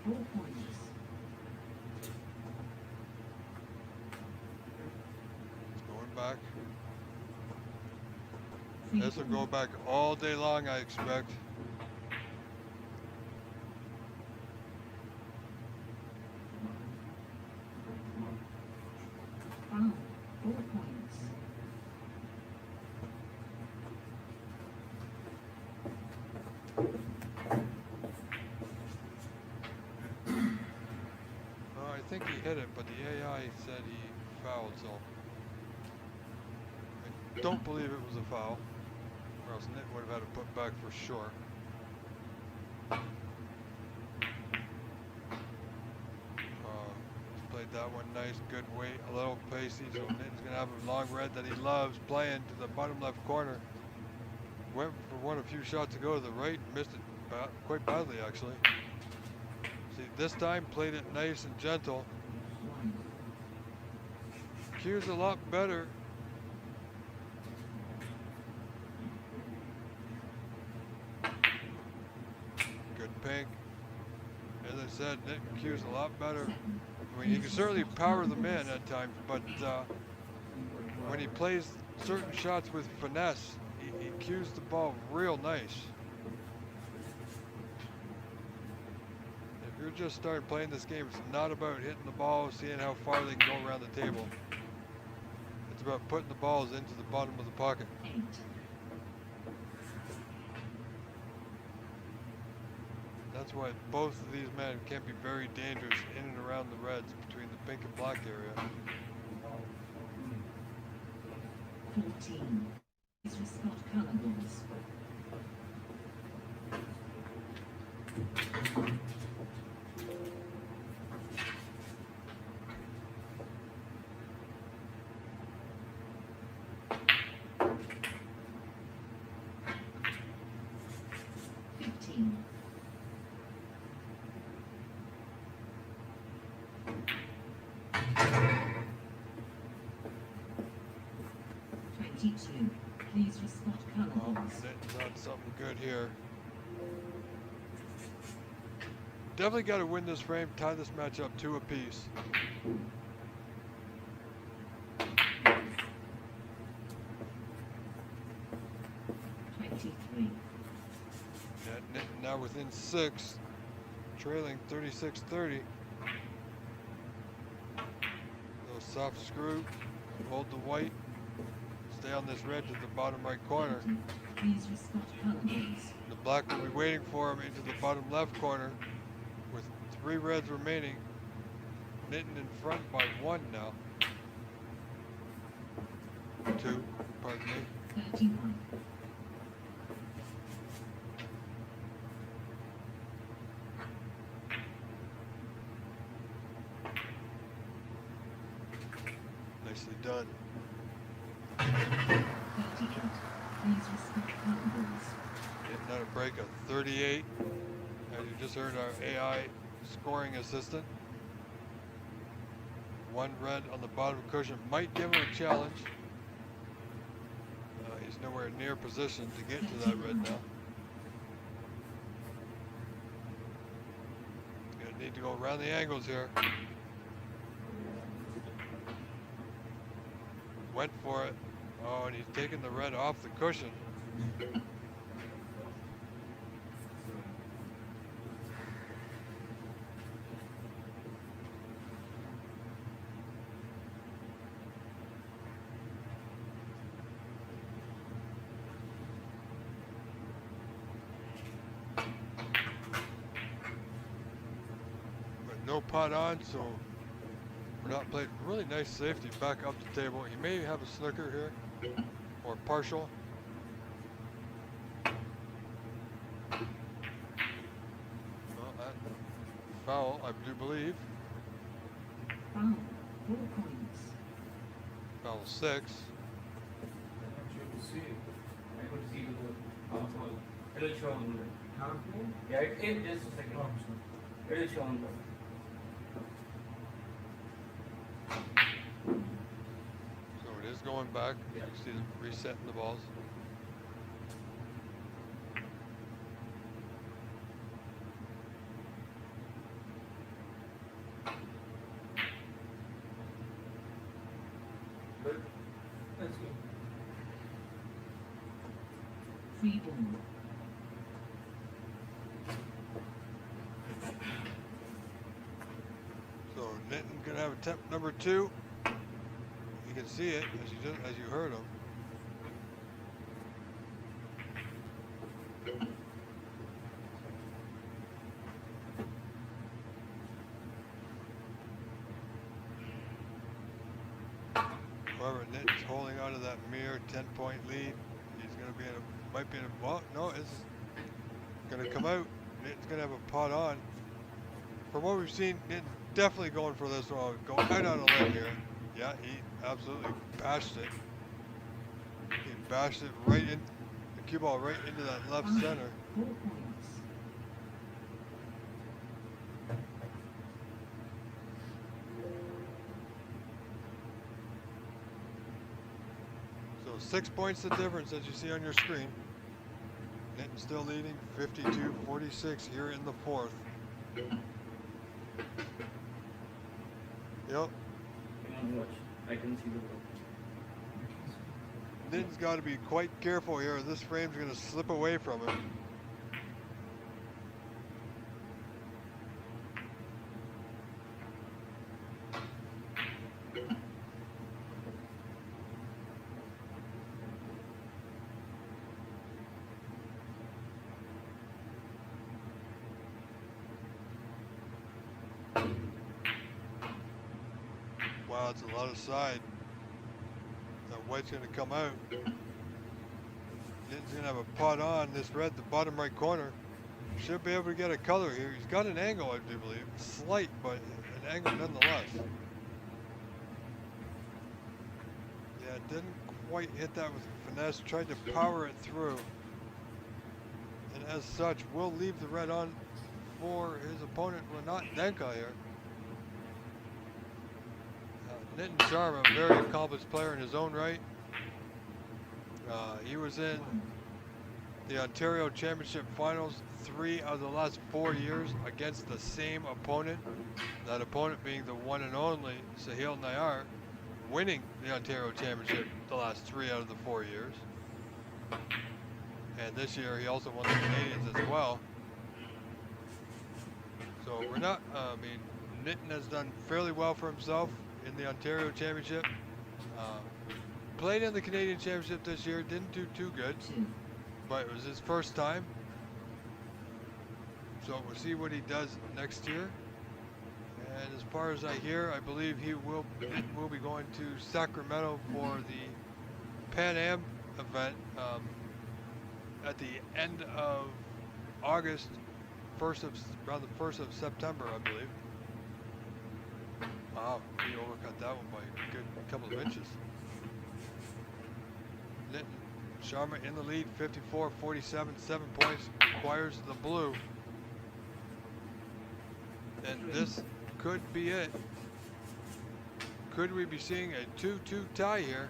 4 points. Back. This will go back all day long, I expect. think he hit it, but the AI said he fouled, so I don't believe it was a foul, or else Nitin would have had to put back for sure. Played that one nice, good weight, a little pacey, so Nitin's going to have a long red that he loves playing to the bottom left corner. Went for one a few shots to go to the right, missed it quite badly actually. See, this time played it nice and gentle. Q's a lot better. Good pink. As I said, Nitin Q's a lot better. I mean, you can certainly power them in at times, but when he plays certain shots with finesse, he cues the ball real nice. If you're just starting playing this game, it's not about hitting the ball, seeing how far they can go around the table. It's about putting the balls into the bottom of the pocket. That's why both of these men can be very dangerous in and around the reds between the pink and black area. 14. These are Scott colour balls. Please respond colour balls. Nitin's on something good here. Definitely got to win this frame, tie this match up 2 apiece. Nitin now within 6, trailing 36-30. Little soft screw, hold the white. Stay on this red to the bottom right corner. The black will be waiting for him into the bottom left corner with 3 reds remaining. Nitin in front by 1 now. 2, pardon me. 31. Nicely done. 38. Please respect colour balls. Getting out a break of 38. As you just heard our AI scoring assistant. 1 red on the bottom cushion might give him a challenge. He's nowhere near position to get to that red now. Gonna need to go around the angles here. Went for it. Oh, and he's taking the red off the cushion. But no pot on, so Renat played really nice safety back up the table. He may have a snooker here, or partial. Well, that foul, I do believe. Foul. 4 points. Foul 6. I'm not sure to see it. I could see the ball. It will show on the. Yeah, it just a second. It will show on the. So it is going back. You see them resetting the balls. Good. That's good. Free ball. So Nitin gonna have attempt number 2. You can see it as you heard him. holding on to that mere 10-point lead. He's going to be in a, might be in a, well, no, it's going to come out. Nitin's going to have a pot on. From what we've seen, Nitin definitely going for this one. Going out on a limb here. Yeah, he absolutely bashed it. He bashed it right in, the cue ball right into that left center. 4 points. So 6 points the difference as you see on your screen. Nitin still leading 52-46 here in the fourth. Yep. Watch. I can see the ball. Nitin's got to be quite careful here. This frame's going to slip away from him. Wow, it's a lot of side. That white's going to come out. Nitin's going to have a pot on this red, the bottom right corner. Should be able to get a color here. He's got an angle, I do believe. Slight, but an angle nonetheless. Yeah, didn't quite hit that with finesse. Tried to power it through. And as such, will leave the red on for his opponent, Renat Denkha here. Nitin Sharma, a very accomplished player in his own right. He was in the Ontario Championship Finals 3 out of the last 4 years against the same opponent. That opponent being the one and only Sahil Nair, winning the Ontario Championship the last 3 out of the 4 years. And this year he also won the Canadians as well. So we're not, Nitin has done fairly well for himself in the Ontario Championship. Played in the Canadian Championship this year, didn't do too good, but it was his first time. So we'll see what he does next year. And as far as I hear, I believe Nitin will be going to Sacramento for the Pan Am event at the end of August, around the 1st of September, I believe. Wow, he overcut that one by a good couple of inches. Nitin Sharma in the lead, 54-47, 7 points, requires the blue. And this could be it. Could we be seeing a 2-2 tie here?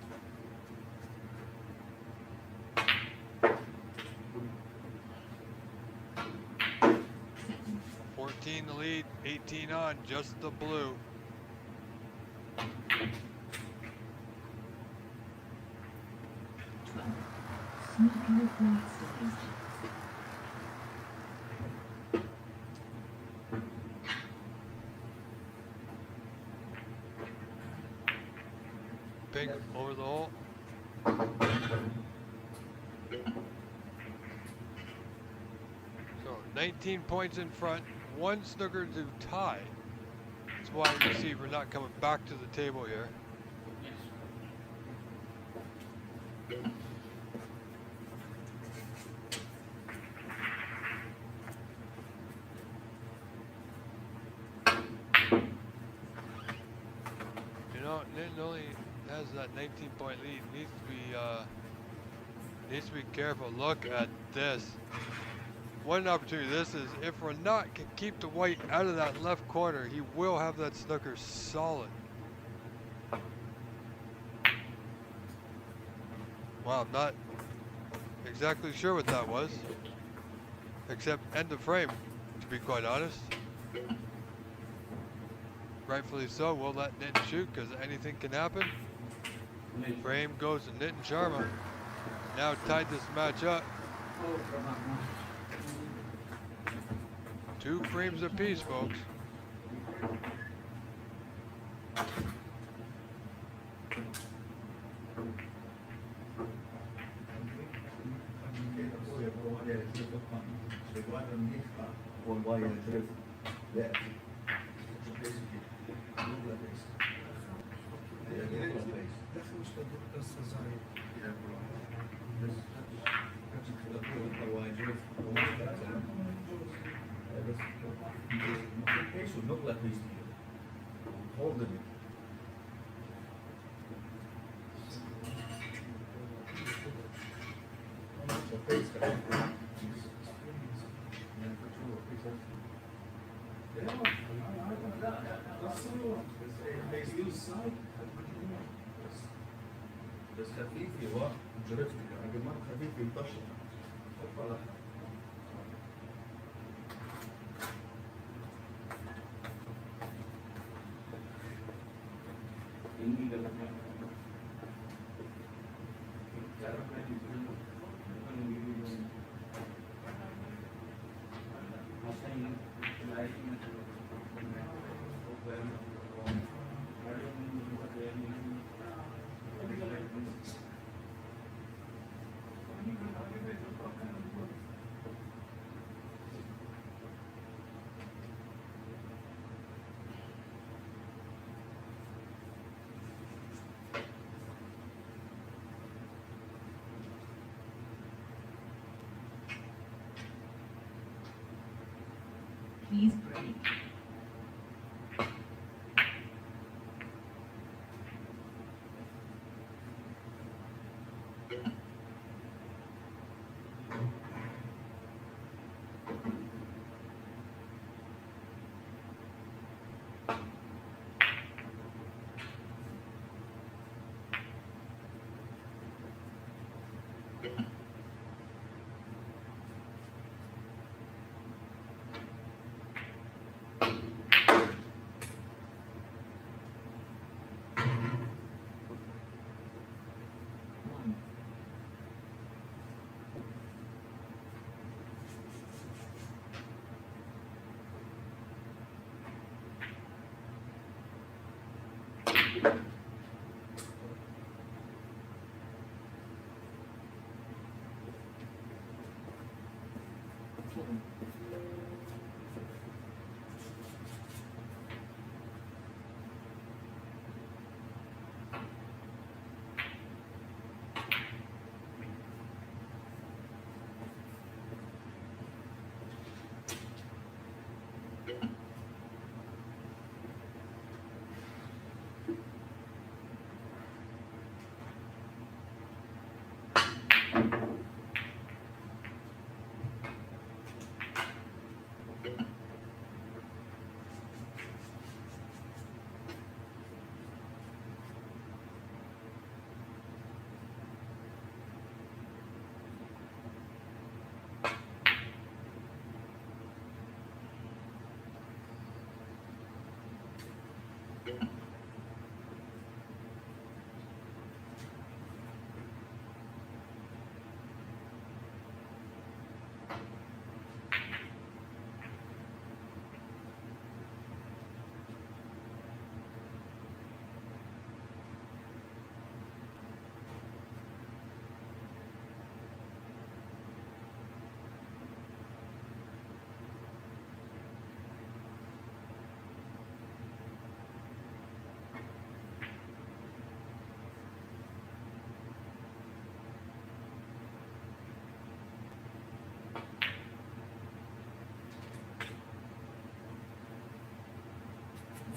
Seconds. 14 the lead, 18 on, just the blue. Snooker flat stage. Pink over the hole. So 19 points in front, 1 snooker to tie. That's why you see we're not coming back to the table here. Nitin only has that 19-point lead. Needs to be careful. Look at this. What an opportunity this is. If Renat can keep the white out of that left corner, he will have that snooker solid. Wow, I'm not exactly sure what that was, except end of frame, to be quite honest. Rightfully so, we'll let Nitin shoot because anything can happen. Frame goes to Nitin Sharma. Now tied this match up. 2 frames apiece, folks. Holding it. بس خفيف يروح جرفتك يعني كمان خفيف ينطشر هوبا Please break. One. Four.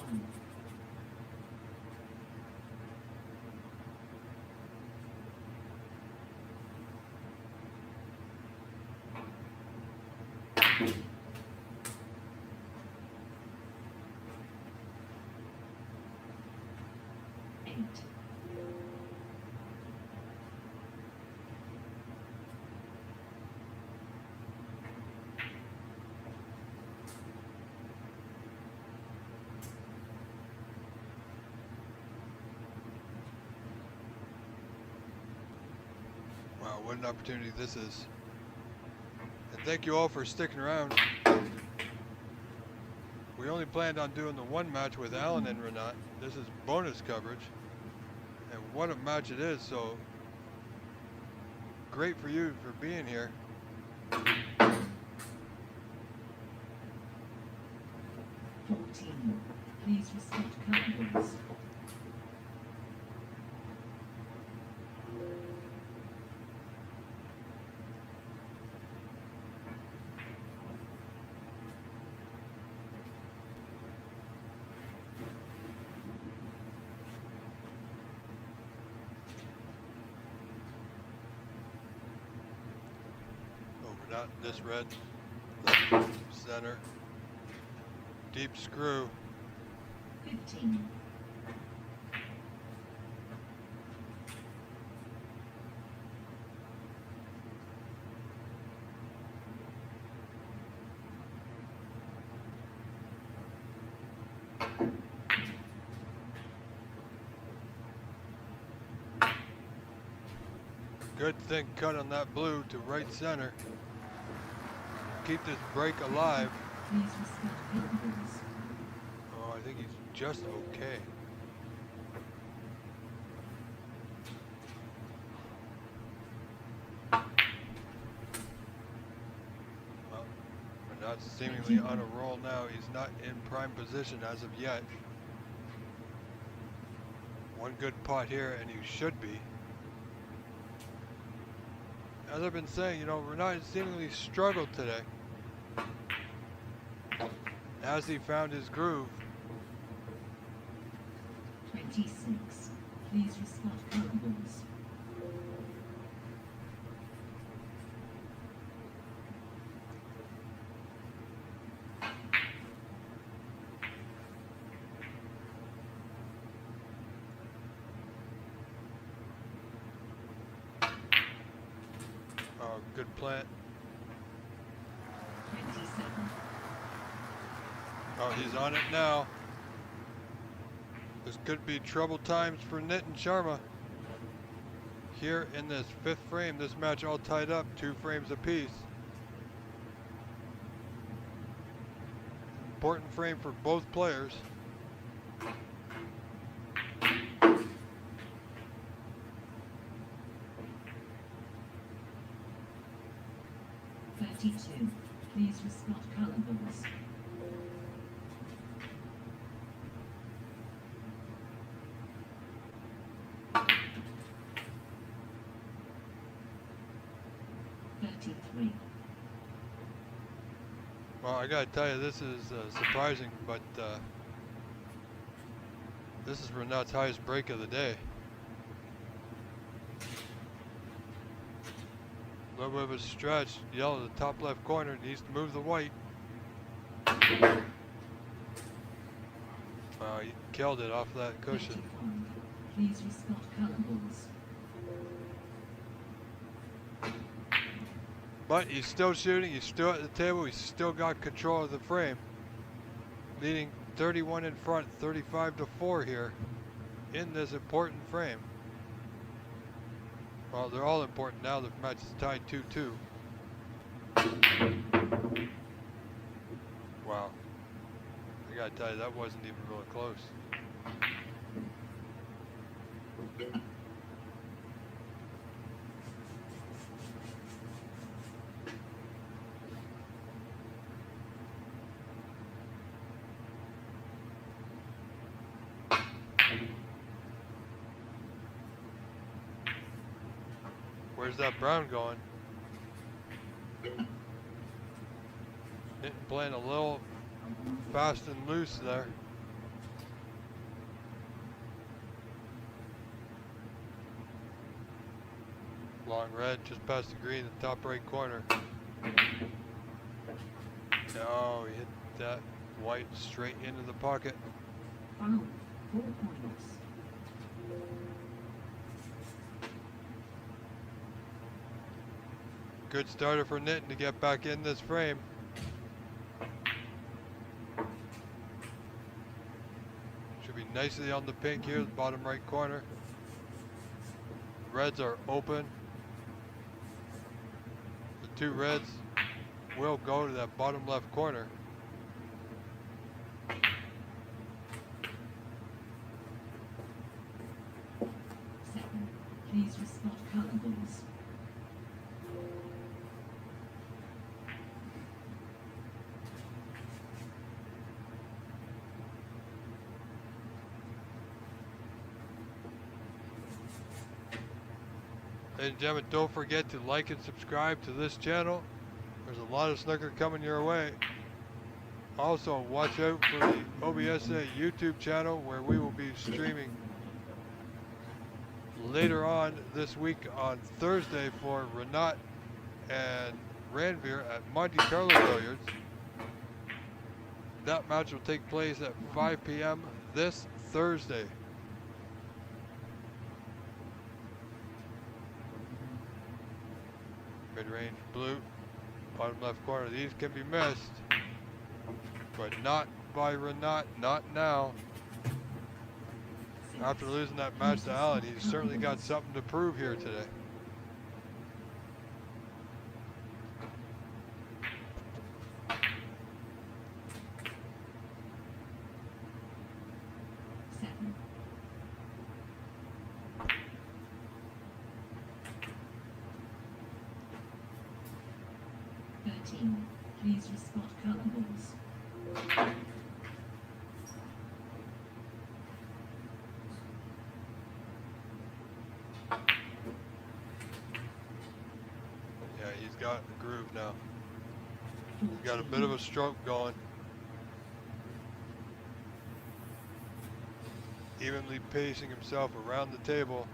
One. Eight. Wow, what an opportunity this is. And thank you all for sticking around. We only planned on doing the one match with Alan and Renat. This is bonus coverage. And what a match it is, so great for you for being here. 14. Please respect curtains. not this red. Center. Deep screw. 15. Good thin cut on that blue to right center. Keep this break alive. Please respect intervals. Oh, I think he's just okay. Well, we're not seemingly on a roll now. He's not in prime position as of yet. One good putt here, and he should be. As I've been saying, you know, Renat seemingly struggled today. As he found his groove. 26. Please respect intervals. Oh, good plant. 27. Oh, he's on it now. This could be troubled times for Nitin Sharma. Here in this fifth frame, this match all tied up, 2 frames apiece. Important frame for both players. Please respect calendars. Well, I gotta tell you, this is surprising, but this is Renat's highest break of the day. A little bit of a stretch. Yellow to the top left corner. Needs to move the white. Wow, he killed it off that cushion. Please respect calendars. But he's still shooting. He's still at the table. He's still got control of the frame. Leading 31 in front, 35-4 here in this important frame. Well, they're all important now. The match is tied 2-2. Wow. I gotta tell you, that wasn't even really close. Where's that brown going? Playing a little fast and loose there. Long red just past the green, the top right corner. No, he hit that white straight into the pocket. Foul. 4 points. Good starter for Nitin to get back in this frame. Should be nicely on the pink here, the bottom right corner. Reds are open. The 2 reds will go to that bottom left corner. Second, please respect calendars. Ladies and gentlemen, don't forget to like and subscribe to this channel. There's a lot of snooker coming your way. Also, watch out for the OBSA YouTube channel where we will be streaming later on this week on Thursday for Renat and Ranveer at Monte Carlo Billiards. That match will take place at 5 p.m. this Thursday. Mid-range blue, bottom left corner. These can be missed, but not by Renat, not now. After losing that match to Allen, he's certainly got something to prove here today. Seven. 13. Please respot color balls. Yeah, he's got the groove now. He's got a bit of a stroke going. Evenly pacing himself around the table.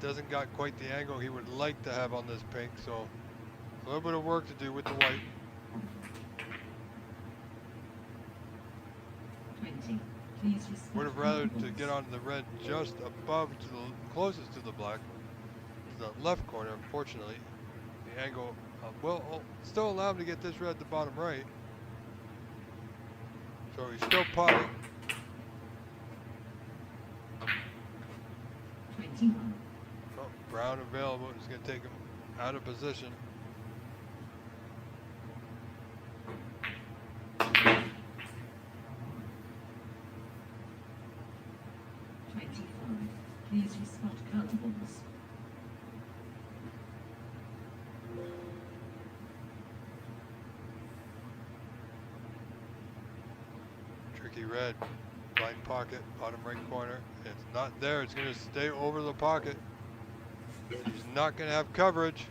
Doesn't got quite the angle he would like to have on this pink, so a little bit of work to do with the white. 20. Please respot Would have color rather to balls. get onto the red just above to the closest to the black, to the left corner. Unfortunately, the angle will still allow him to get this red at the bottom right. So he's still potting. 21. Oh, brown available. It's going to take him out of position. Please respot color balls. Tricky red, blind pocket, bottom right corner. It's not there. It's going to stay over the pocket. He's not going to have coverage.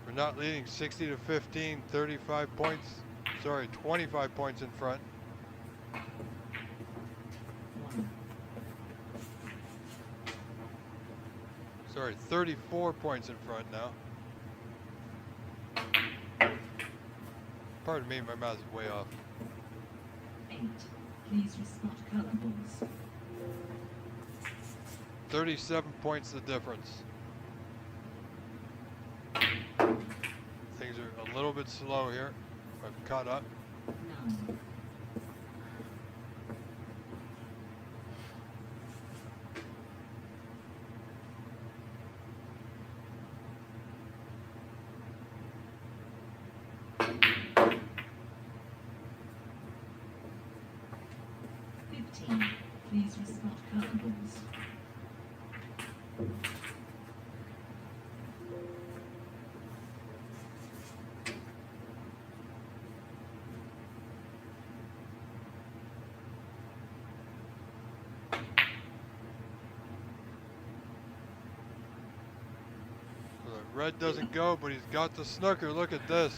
We're not leading 60 to 15, 35 points. Sorry, 25 points in front. 1. Sorry, 34 points in front now. Pardon me, my mouth is way off. 8. Please respot color balls. 37 points the difference. Things are a little bit slow here. I've caught up. 9. Please respot color balls. So the red doesn't go, but he's got the snooker. Look at this.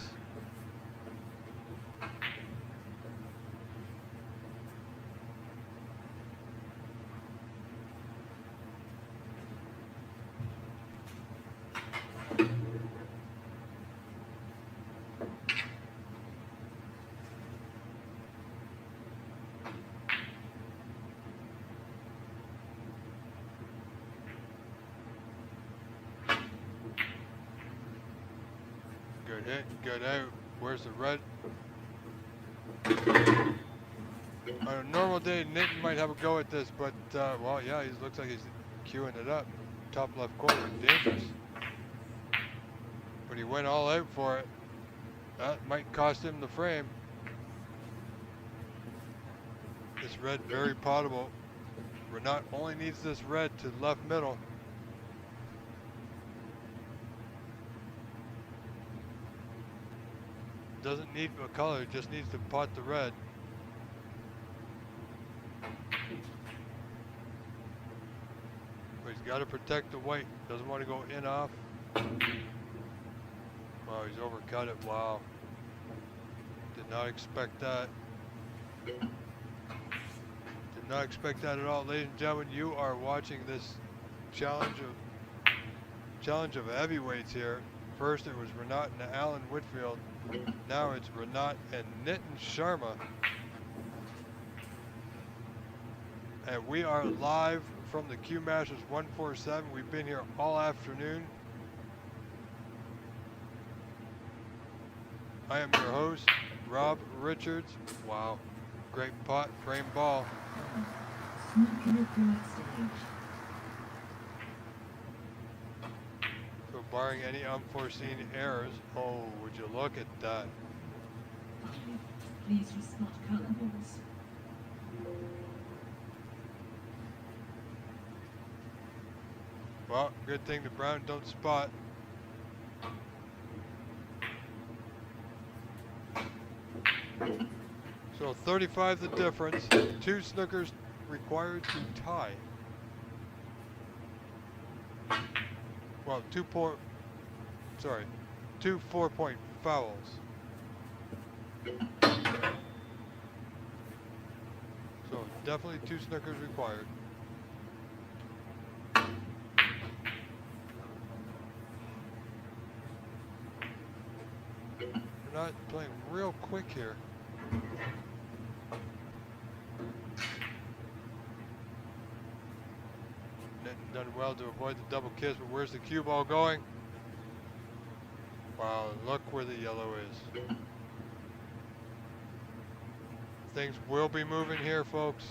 Good hit, good out. Where's the red? On a normal day, Nitin might have a go at this, but, well, yeah, he looks like he's queuing it up. Top left corner, dangerous. But he went all out for it. That might cost him the frame. This red, very potable. Renat only needs this red to left middle. Doesn't need a color, just needs to pot the red. But he's got to protect the white. Doesn't want to go in off. Wow, he's overcut it. Wow. Did not expect that. Did not expect that at all. Ladies and gentlemen, you are watching this challenge challenge of heavyweights here. First it was Renat and Alan Whitfield. Now it's Renat and Nitin Sharma. And we are live from the Q Masters 147. We've been here all afternoon. I am your host, Rob Richards. Wow, great pot, frame ball. Snooker third stage. So barring any unforeseen errors, oh, would you look at that. 5. Please respot color balls. Well, good thing the brown don't spot. So 35 the difference. 2 snookers required to tie. Well, 2 4-point fouls. So definitely 2 snookers required. We're not playing real quick here. Nitin done well to avoid the double kiss, but where's the cue ball going? Wow, look where the yellow is. Things will be moving here, folks.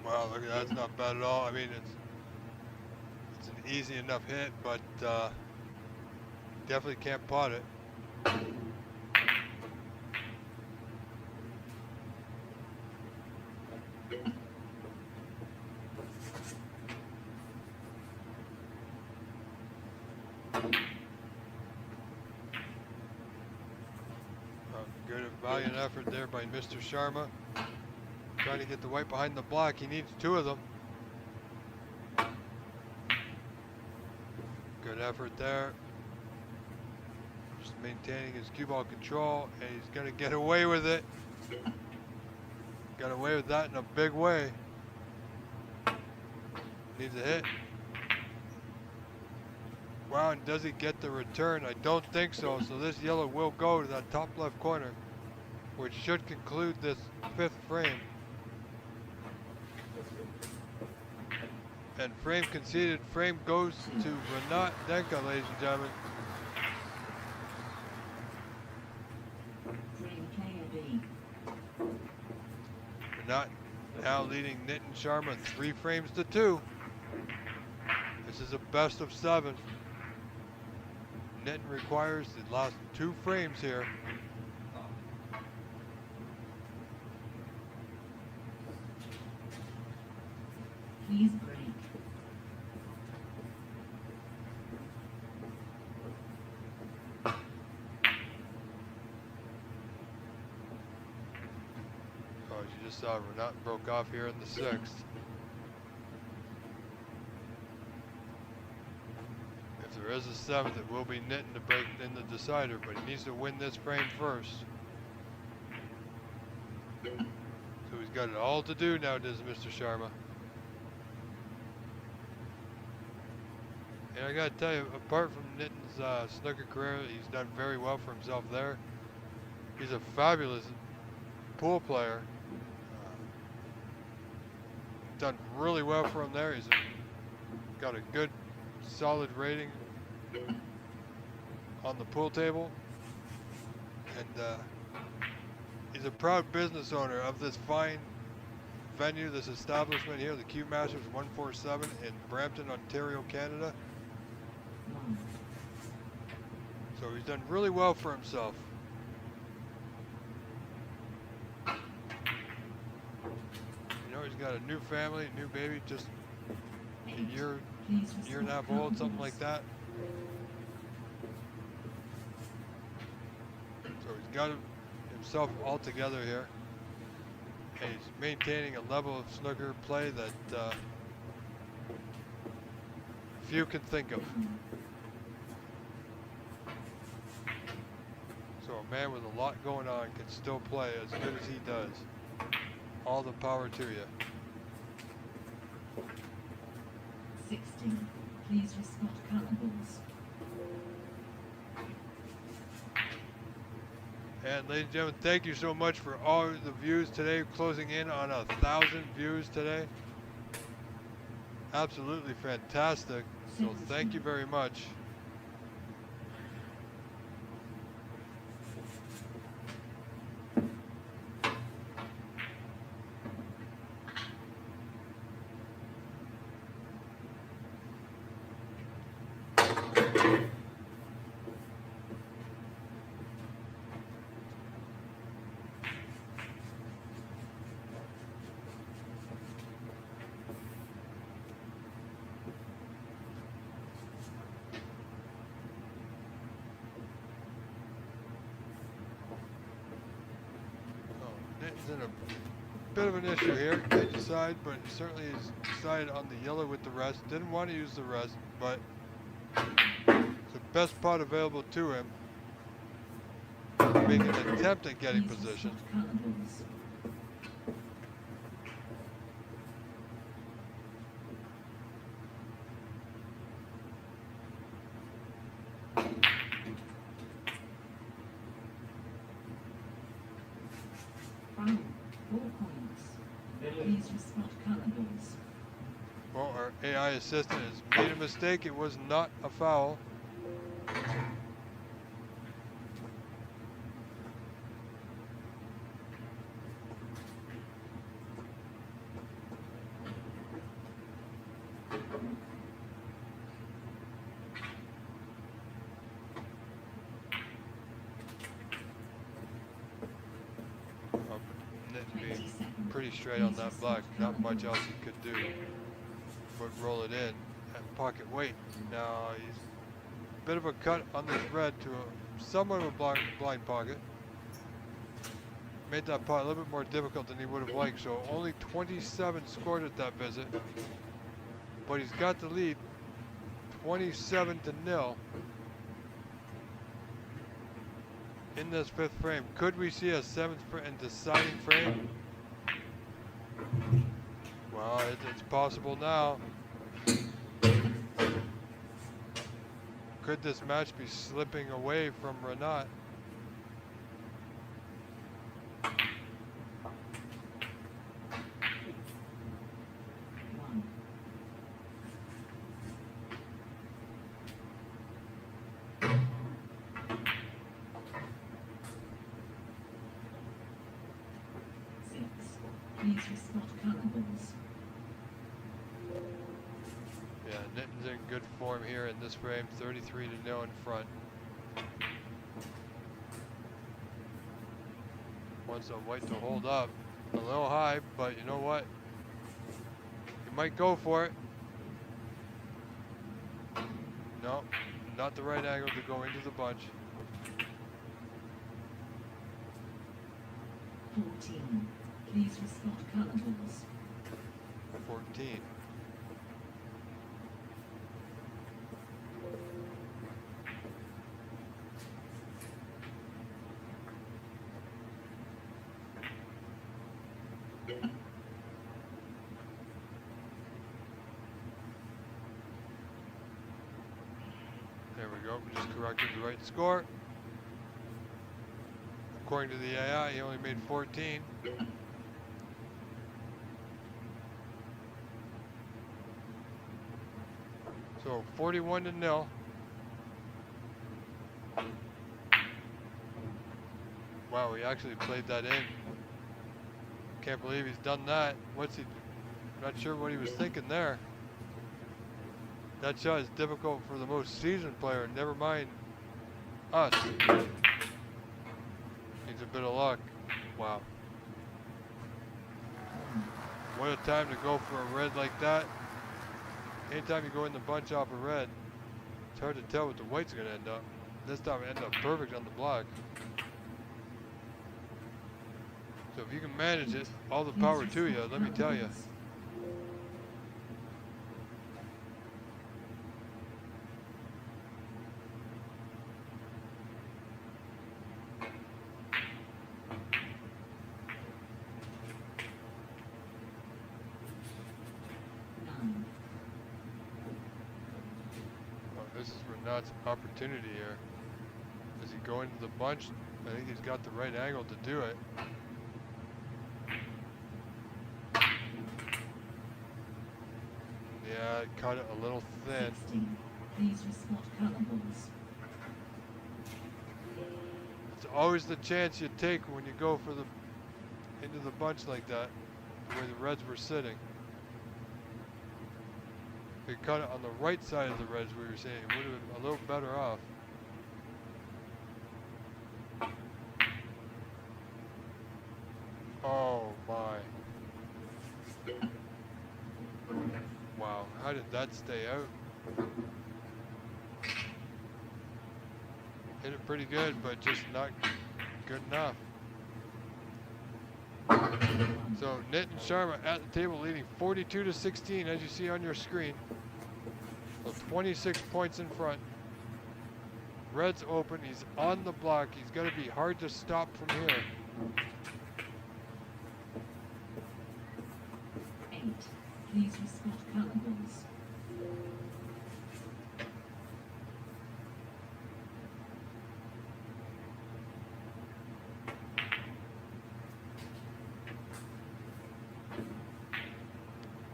Wow, look at that, that's not bad at all. I mean, it's an easy enough hit, but definitely can't pot it. Good, valiant effort there by Mr. Sharma. Trying to get the white behind the black. He needs 2 of them. Good effort there. Just maintaining his cue ball control, and he's going to get away with it. Got away with that in a big way. Needs a hit. Wow, and does he get the return? I don't think so. So this yellow will go to that top left corner, which should conclude this 5th frame. And frame conceded. Frame goes to Renat Denkha, ladies and gentlemen. Frame KOB. Renat now leading Nitin Sharma 3 frames to 2. This is a best of 7. Nitin requires the last 2 frames here. Please break. Oh, as you just saw, Renat broke off here in the 6th. If there is a 7th, it will be Nitin to break in the decider, but he needs to win this frame first. So he's got it all to do now, does Mr. Sharma. And I gotta tell you, apart from Nitin's snooker career, he's done very well for himself there. He's a fabulous pool player. Done really well for him there. He's got a good, solid rating on the pool table. And he's a proud business owner of this fine venue, this establishment here, the Q Masters 147 in Brampton, Ontario, Canada. So he's done really well for himself. got a new family, new baby, just a 8. year, Please year and a half respect old, something couples. like that. So he's got himself all together here. And he's maintaining a level of snooker play that few can think of. So a man with a lot going on can still play as good as he does. All the power to you. 16. Please respect couples. And ladies and gentlemen, thank you so much for all the views today, closing in on 1,000 views today. Absolutely fantastic. So thank you very much. Nitin's in a bit of an issue here, edge side, but certainly he's decided on the yellow with the rest. Didn't want to use the rest, but it's the best pot available to him. Making an attempt at getting Please position. respect couples. Foul. 4 points. Please respect couples. Well, our AI assistant has made a mistake. It was not a foul. Nitin being 20 seconds. pretty straight on that block. Not much else he could do but roll it in at pocket weight. Now he's a bit of a cut on this red to a somewhat of a blind pocket. Made that pot a little bit more difficult than he would have liked. So only 27 scored at that visit, but he's got the lead, 27-0 in this 5th frame. Could we see a 7th and deciding frame? Well, it's possible now. Could this match be slipping away from Renat? One. Six. Please respect couples. Yeah, Nitin's in good form here in this frame, 33-0 in front. Wants a white to hold up a little high, but you know what? He might go for it. No, not the right angle to go into the bunch. 14. Please respect couples. 14. There we go, we just corrected the right score. According to the AI, he only made 14. So 41-0. Wow, he actually played that in. Can't believe he's done that. What's he? Not sure what he was thinking there. That shot is difficult for the most seasoned player, never mind us. Needs a bit of luck. Wow. What a time to go for a red like that. Anytime you go in the bunch off a red, it's hard to tell what the white's going to end up. This time it ended up perfect on the black. So if you can manage it, all the power to you, let me tell you. This is Renat's opportunity here. As he go into the bunch, I think he's got the right angle to do it. Yeah, cut it a little thin. 16. Please respond colorables. It's always the chance you take when you go for the into the bunch like that, where the reds were sitting. If you cut it on the right side of the reds, we were saying, it would have been a little better off. Oh my. Wow, how did that stay out? Hit it pretty good, but just not good enough. So Nitin Sharma at the table leading 42-16 as you see on your screen. So 26 points in front. Red's open, he's on the block. He's got to be hard to stop from here. 8. Please respond colorables.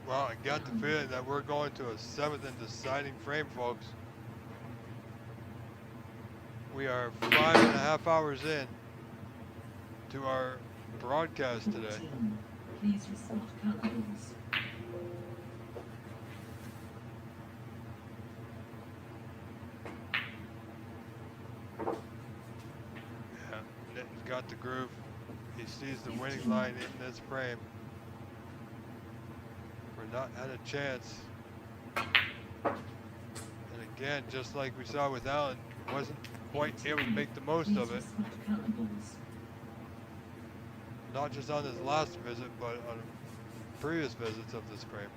Well, I got the feeling that we're going to a 7th and deciding frame, folks. We are 5.5 hours in to our broadcast today. 14. Please respond colorables. Yeah, Nitin's got the groove. He sees the winning line in this frame. We're not had a chance. And again, just like we saw with Allen, wasn't quite able to make the most of it. Not just on his last visit, but on previous visits of this frame.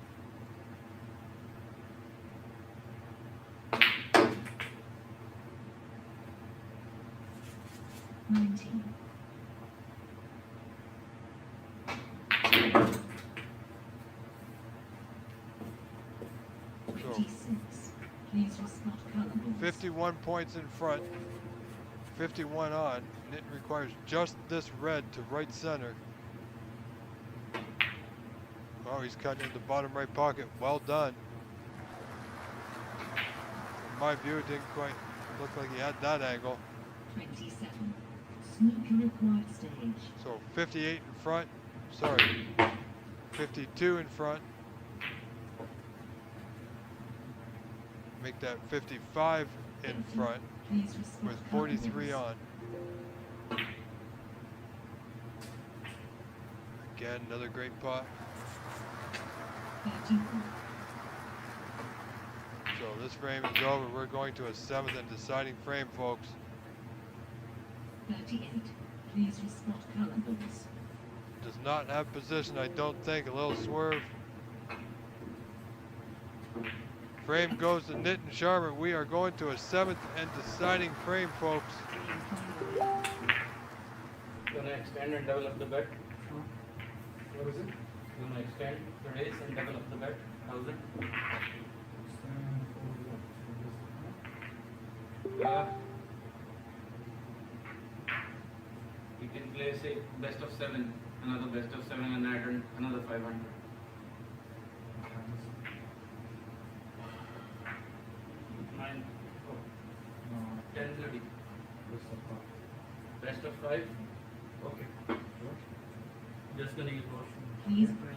So, 51 points in front, 51 on. Nitin requires just this red to right center. Oh, he's cutting in the bottom right pocket. Well done. From my view, it didn't quite look like he had that angle. 27. Sneaker required stage. So 58 in front. Sorry, 52 in front. Make that 55 in front with 43 on. Again, another great putt. 31. So this frame is over. We're going to a 7th and deciding frame, folks. 38. Please respond colorables. Does not have position, I don't think. A little swerve. Frame goes to Nitin Sharma. We are going to a 7th and deciding frame, folks. Gonna extend and develop the bet. What is it? Gonna extend the race and develop the bet. How's it? You can play, say, best of 7, another best of 7 and add another 500. 9, 10:30. Best of 5. Okay. Just gonna use washroom. Please break.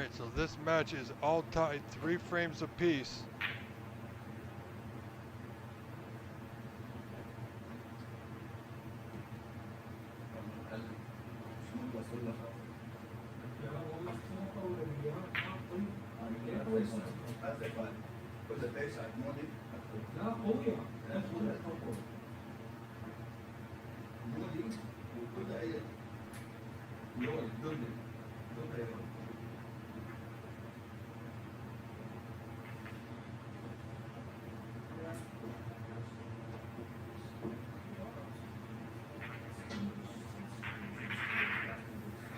Alright, so this match is all tied 3 frames apiece. لا قوية.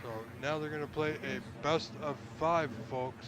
So now they're going to play a best of 5, folks.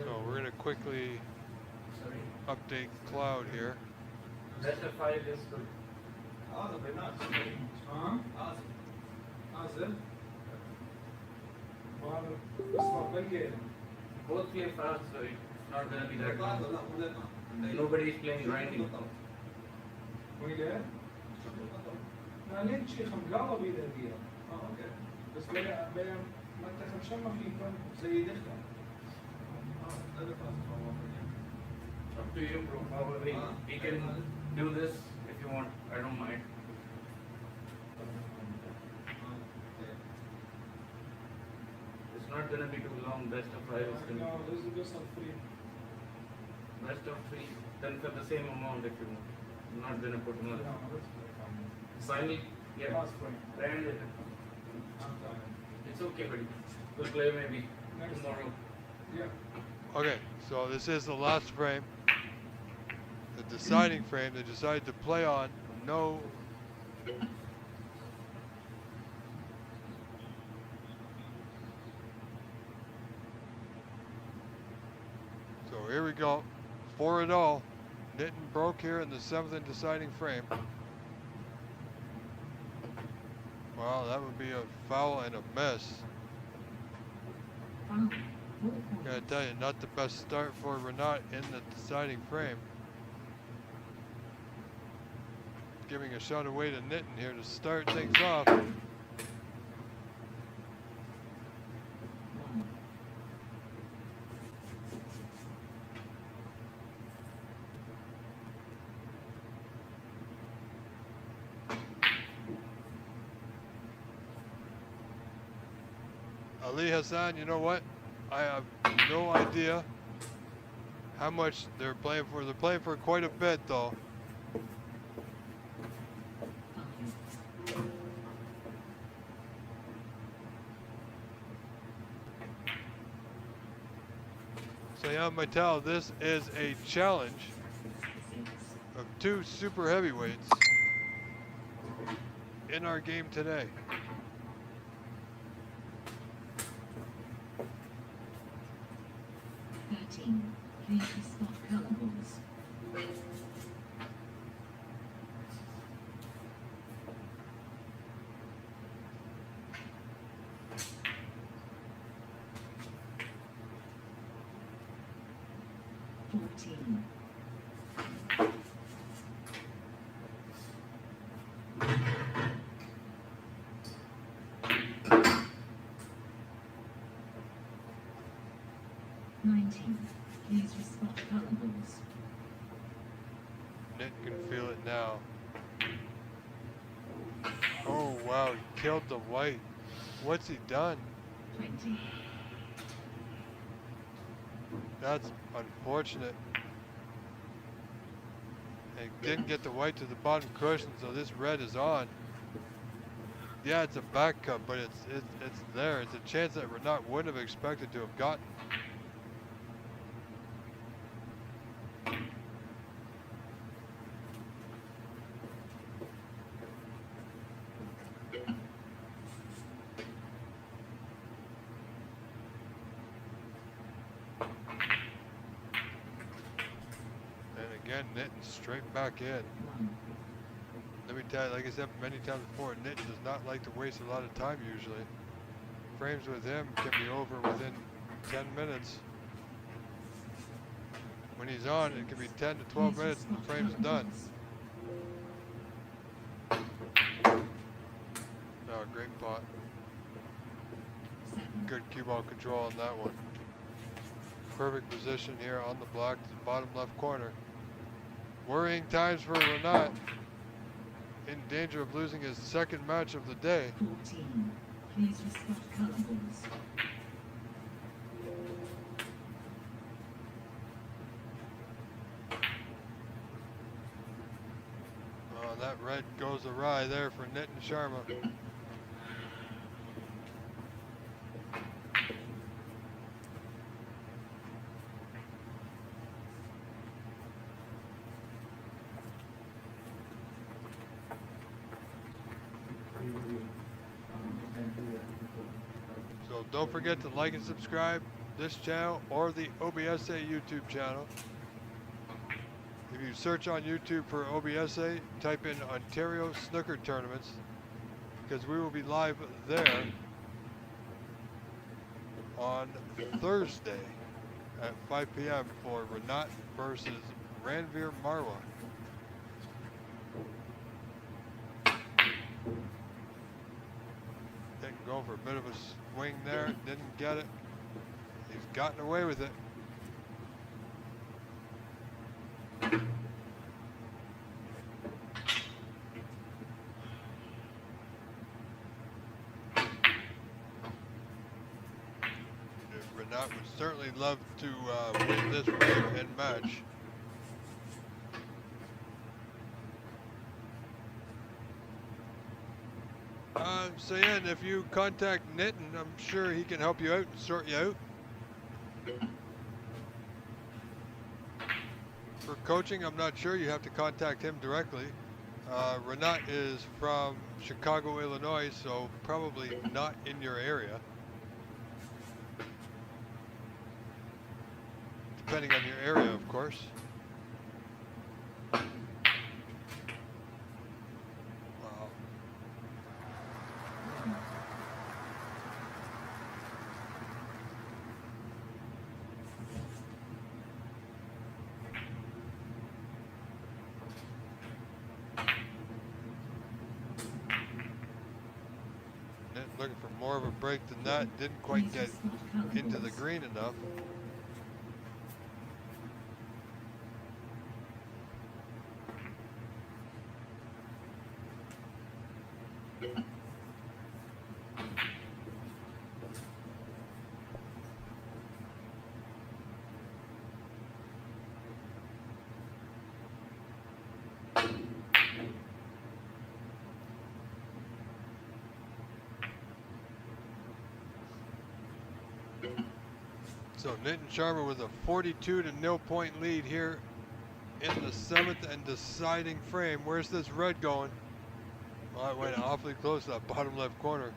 So we're going to quickly update Cloud here. Best of 5 is good. ها؟ نازل. اسمه بلقي. Both play fast, so it's not gonna be that long. Nobody is playing grinding. وين؟ لا لين شيء خمقالة بيده فيها. اوكي. بس بين منتخب شمة في كم زي دخل. Up to you, bro. Probably we can do this if you want. I don't mind. It's not gonna be too long. Best of 5 is gonna No, this is just a free. best of 3. Then for the same amount if you want. I'm not gonna put more. No, let's play. Sign it. Yeah. Last frame. Brand it. I'm done. It's okay, buddy. We'll play maybe Next. tomorrow. Yeah. Okay, so this is the last frame. The deciding frame. They decided to play on no. So here we go. 4 it all. Nitin broke here in the 7th and deciding frame. Wow, that would be a foul and a miss. Foul. 4 Gotta points. tell you, not the best start for Renat in the deciding frame. Giving a shot away to Nitin here to start things off. 1. Ali Hassan, you know what? I have no idea how much they're playing for. They're playing for quite a bit though. 5. Sayam Maital, this is a challenge 6. of 2 super heavyweights in our game today. 13. Please spot colorables. 14. 19. Please spot colorables. Nick can feel it now. Oh wow, he killed the white. What's he done? 20. That's unfortunate. And didn't get the white to the bottom cushion, so this red is on. Yeah, it's a back cut, but it's there. It's a chance that Renat wouldn't have expected to have gotten. And again, Nitin straight back in. Let me tell you, like I said many times before, Nitin does not like to waste a lot of time usually. Frames with him can be over within 10 minutes. When he's on, it can be 10 to 12 minutes and the frame's done. Oh, great pot. Good cue ball control on that one. Perfect position here on the block to the bottom left corner. Worrying times for Renat. In danger of losing his second match of the day. 14. Please respect color balls. Oh, that red goes awry there for Nitin Sharma. So don't forget to like and subscribe this channel or the OBSA YouTube channel. If you search on YouTube for OBSA, type in Ontario Snooker Tournaments, because we will be live there on Thursday at 5 p.m. for Renat versus Ranveer Marwa. Going for a bit of a swing there, didn't get it. He's gotten away with it. Renat would certainly love to win this frame and match. So yeah, and if you contact Nitin, I'm sure he can help you out and sort you out. For coaching, I'm not sure. You have to contact him directly. Renat is from Chicago, Illinois, so probably not in your area. Depending on your area, of course. Looking for more of a break than that. Didn't quite get into the green enough. So Nitin Sharma with a 42-0 point lead here in the 7th and deciding frame. Where's this red going? Well, it went awfully close to that bottom left corner.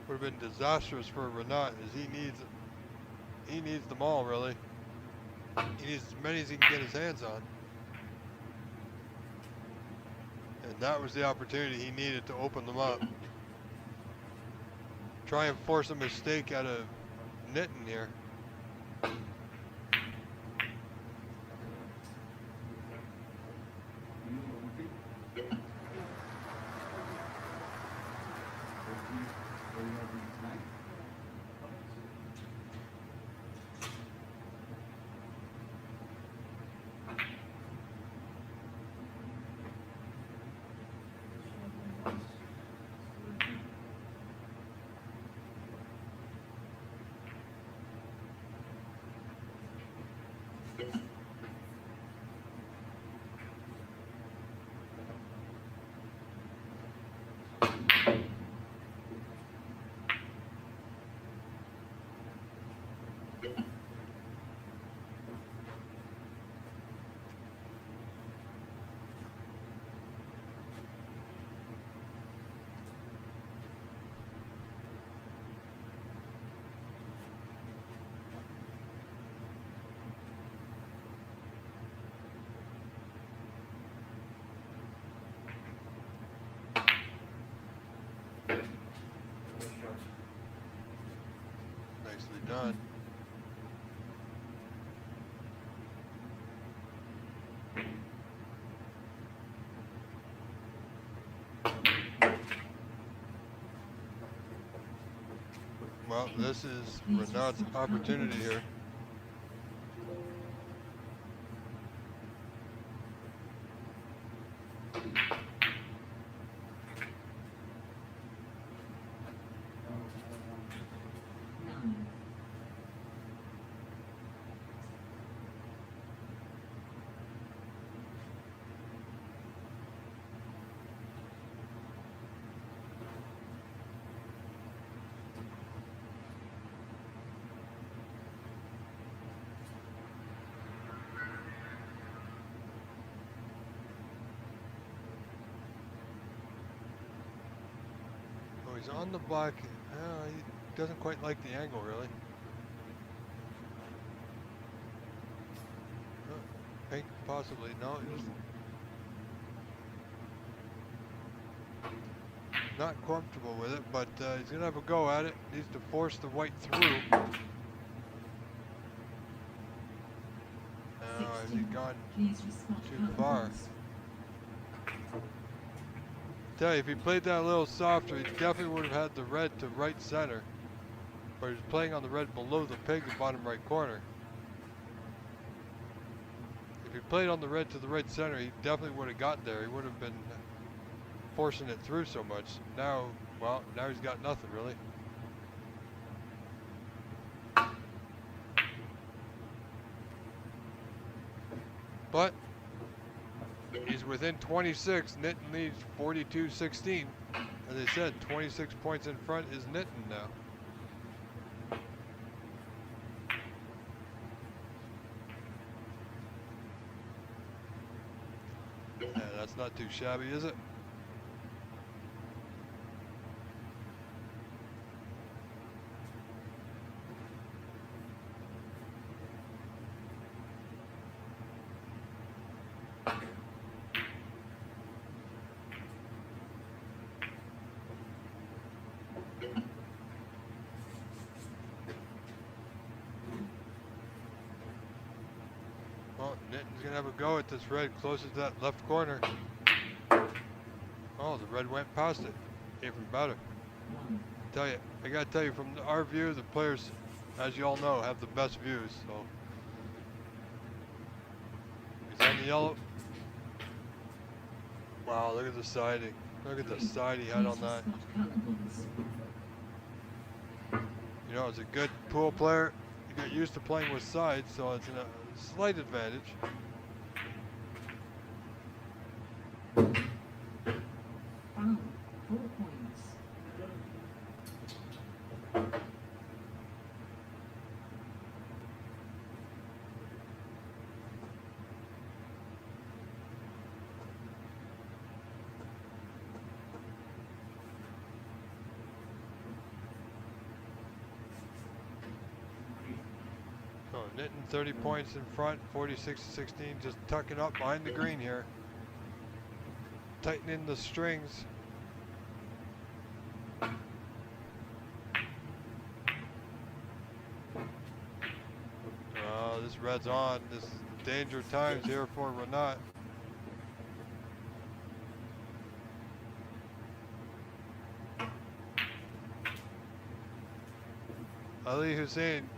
Would have been disastrous for Renat, as he needs them all really. He needs as many as he can get his hands on. And that was the opportunity he needed to open them up. Try and force a mistake out of Nitin here. Nicely done. Well, this is Renat's opportunity here. Nine. Oh, he's on the block. He doesn't quite like the angle, really. Pink, possibly. No, he's not comfortable with it, but he's going to have a go at it. Needs to force the white through. Has he gone Please respect too other far? rules. Tell you, if he played that a little softer, he definitely would have had the red to right center. But he's playing on the red below the pig, the bottom right corner. If he played on the red to the right center, he definitely would have got there. He would have been forcing it through so much. Now, well, now he's got nothing really. But he's within 26. Nitin leads 42-16. As I said, 26 points in front is Nitin now. Yeah, that's not too shabby, is it? Well, Nitin's gonna have a go at this red closest to that left corner. Oh, the red went past it. Even better. I gotta tell you, from our view, the players, as you all know, have the best views. So he's on the yellow. Wow, look at the siding. Look at the side he had on that. You know, as a good pool player, you get used to playing with sides, so it's a slight advantage. Foul. 4 points. So Nitin 30 points in front, 46-16, just tucking up behind the green here. Tightening the strings. This red's on. This is danger times here for Renat. Ali Hussein,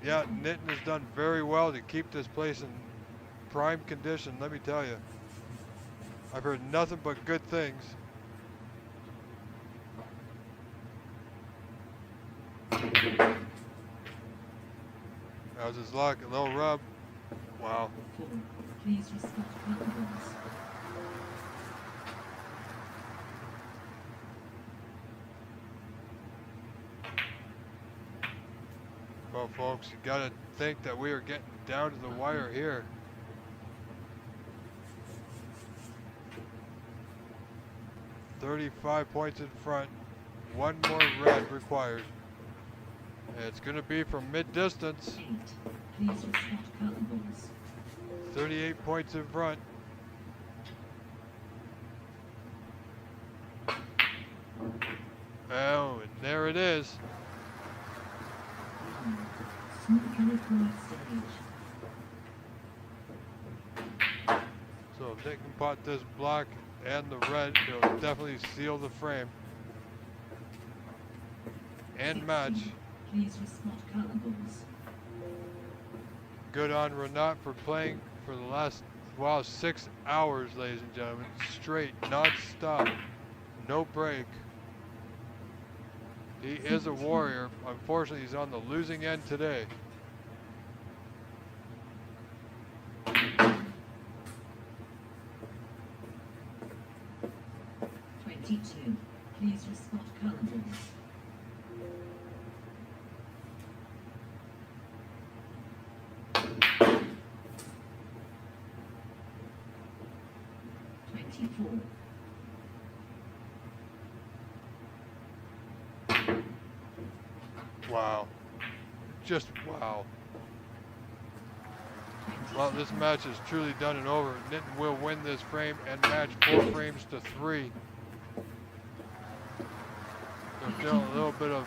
yeah, Nitin has done very well to keep this place in prime condition, let me tell you. I've heard nothing but good things. How's his luck? A little rub. Wow. 4. Please respect other rules. Well, folks, you gotta think that we are getting down to the wire here. $35 points in front. One more red required. And it's gonna be from mid-distance. 8. Please respect collectibles. 38 points in front. Oh, and there it is. Sneaker across stage. So if they can pot this black and the red, it'll definitely seal the frame. And 16. match. Please respect collectibles. Good on Renat for playing for the last, wow, 6 hours, ladies and gentlemen. Straight, non-stop, no break. He is a warrior. Unfortunately, he's on the losing end today. 22. Please respect collectibles. 24. Wow. Just wow. Well, this match is truly done and over. Nitin will win this frame and match 4 frames to 3. There's still a little bit of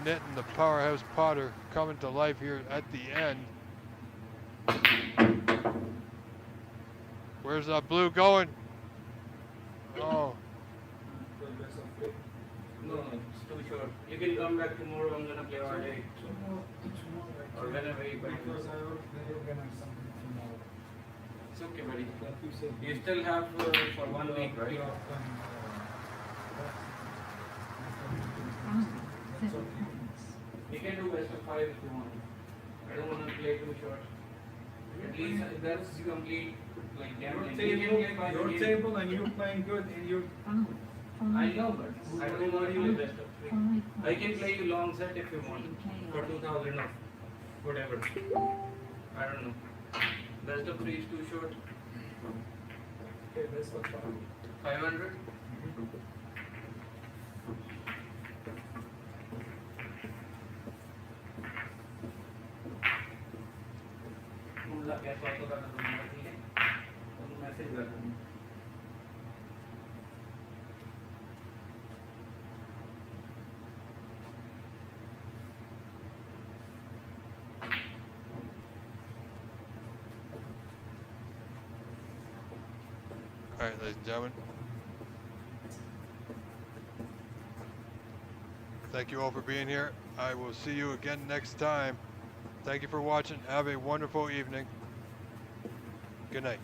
Nitin, the powerhouse potter, coming to life here at the end. Where's that blue going? Oh, The best of three. No, it's too short. You can come back tomorrow. I'm gonna play all day. Tomorrow, I Or can't, whenever you buy. because I already organized something tomorrow. It's okay, buddy. Like you said. You still have for 1 week, right? Yeah, 5. 7 points. You can do best of 5 if you want. I don't want to play too short. At least that's complete, like gambling. You can play by the your game. table and you're playing good and you're 5. 5. I know, but I don't want you to best of 3. 5 I can play you long set if you want. For 2000 or whatever. I don't know. Best of 3 is too short. okay, that's what 500? मुल्ला क्या तो का दूंगा ठीक है तो message कर दूंगा all right, ladies and gentlemen. Thank you all for being here. I will see you again next time. Thank you for watching. Have a wonderful evening. Good night.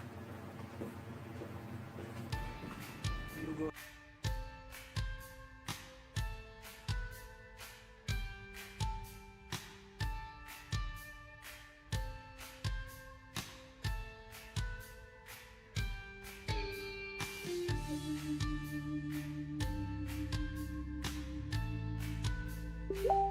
Thank you.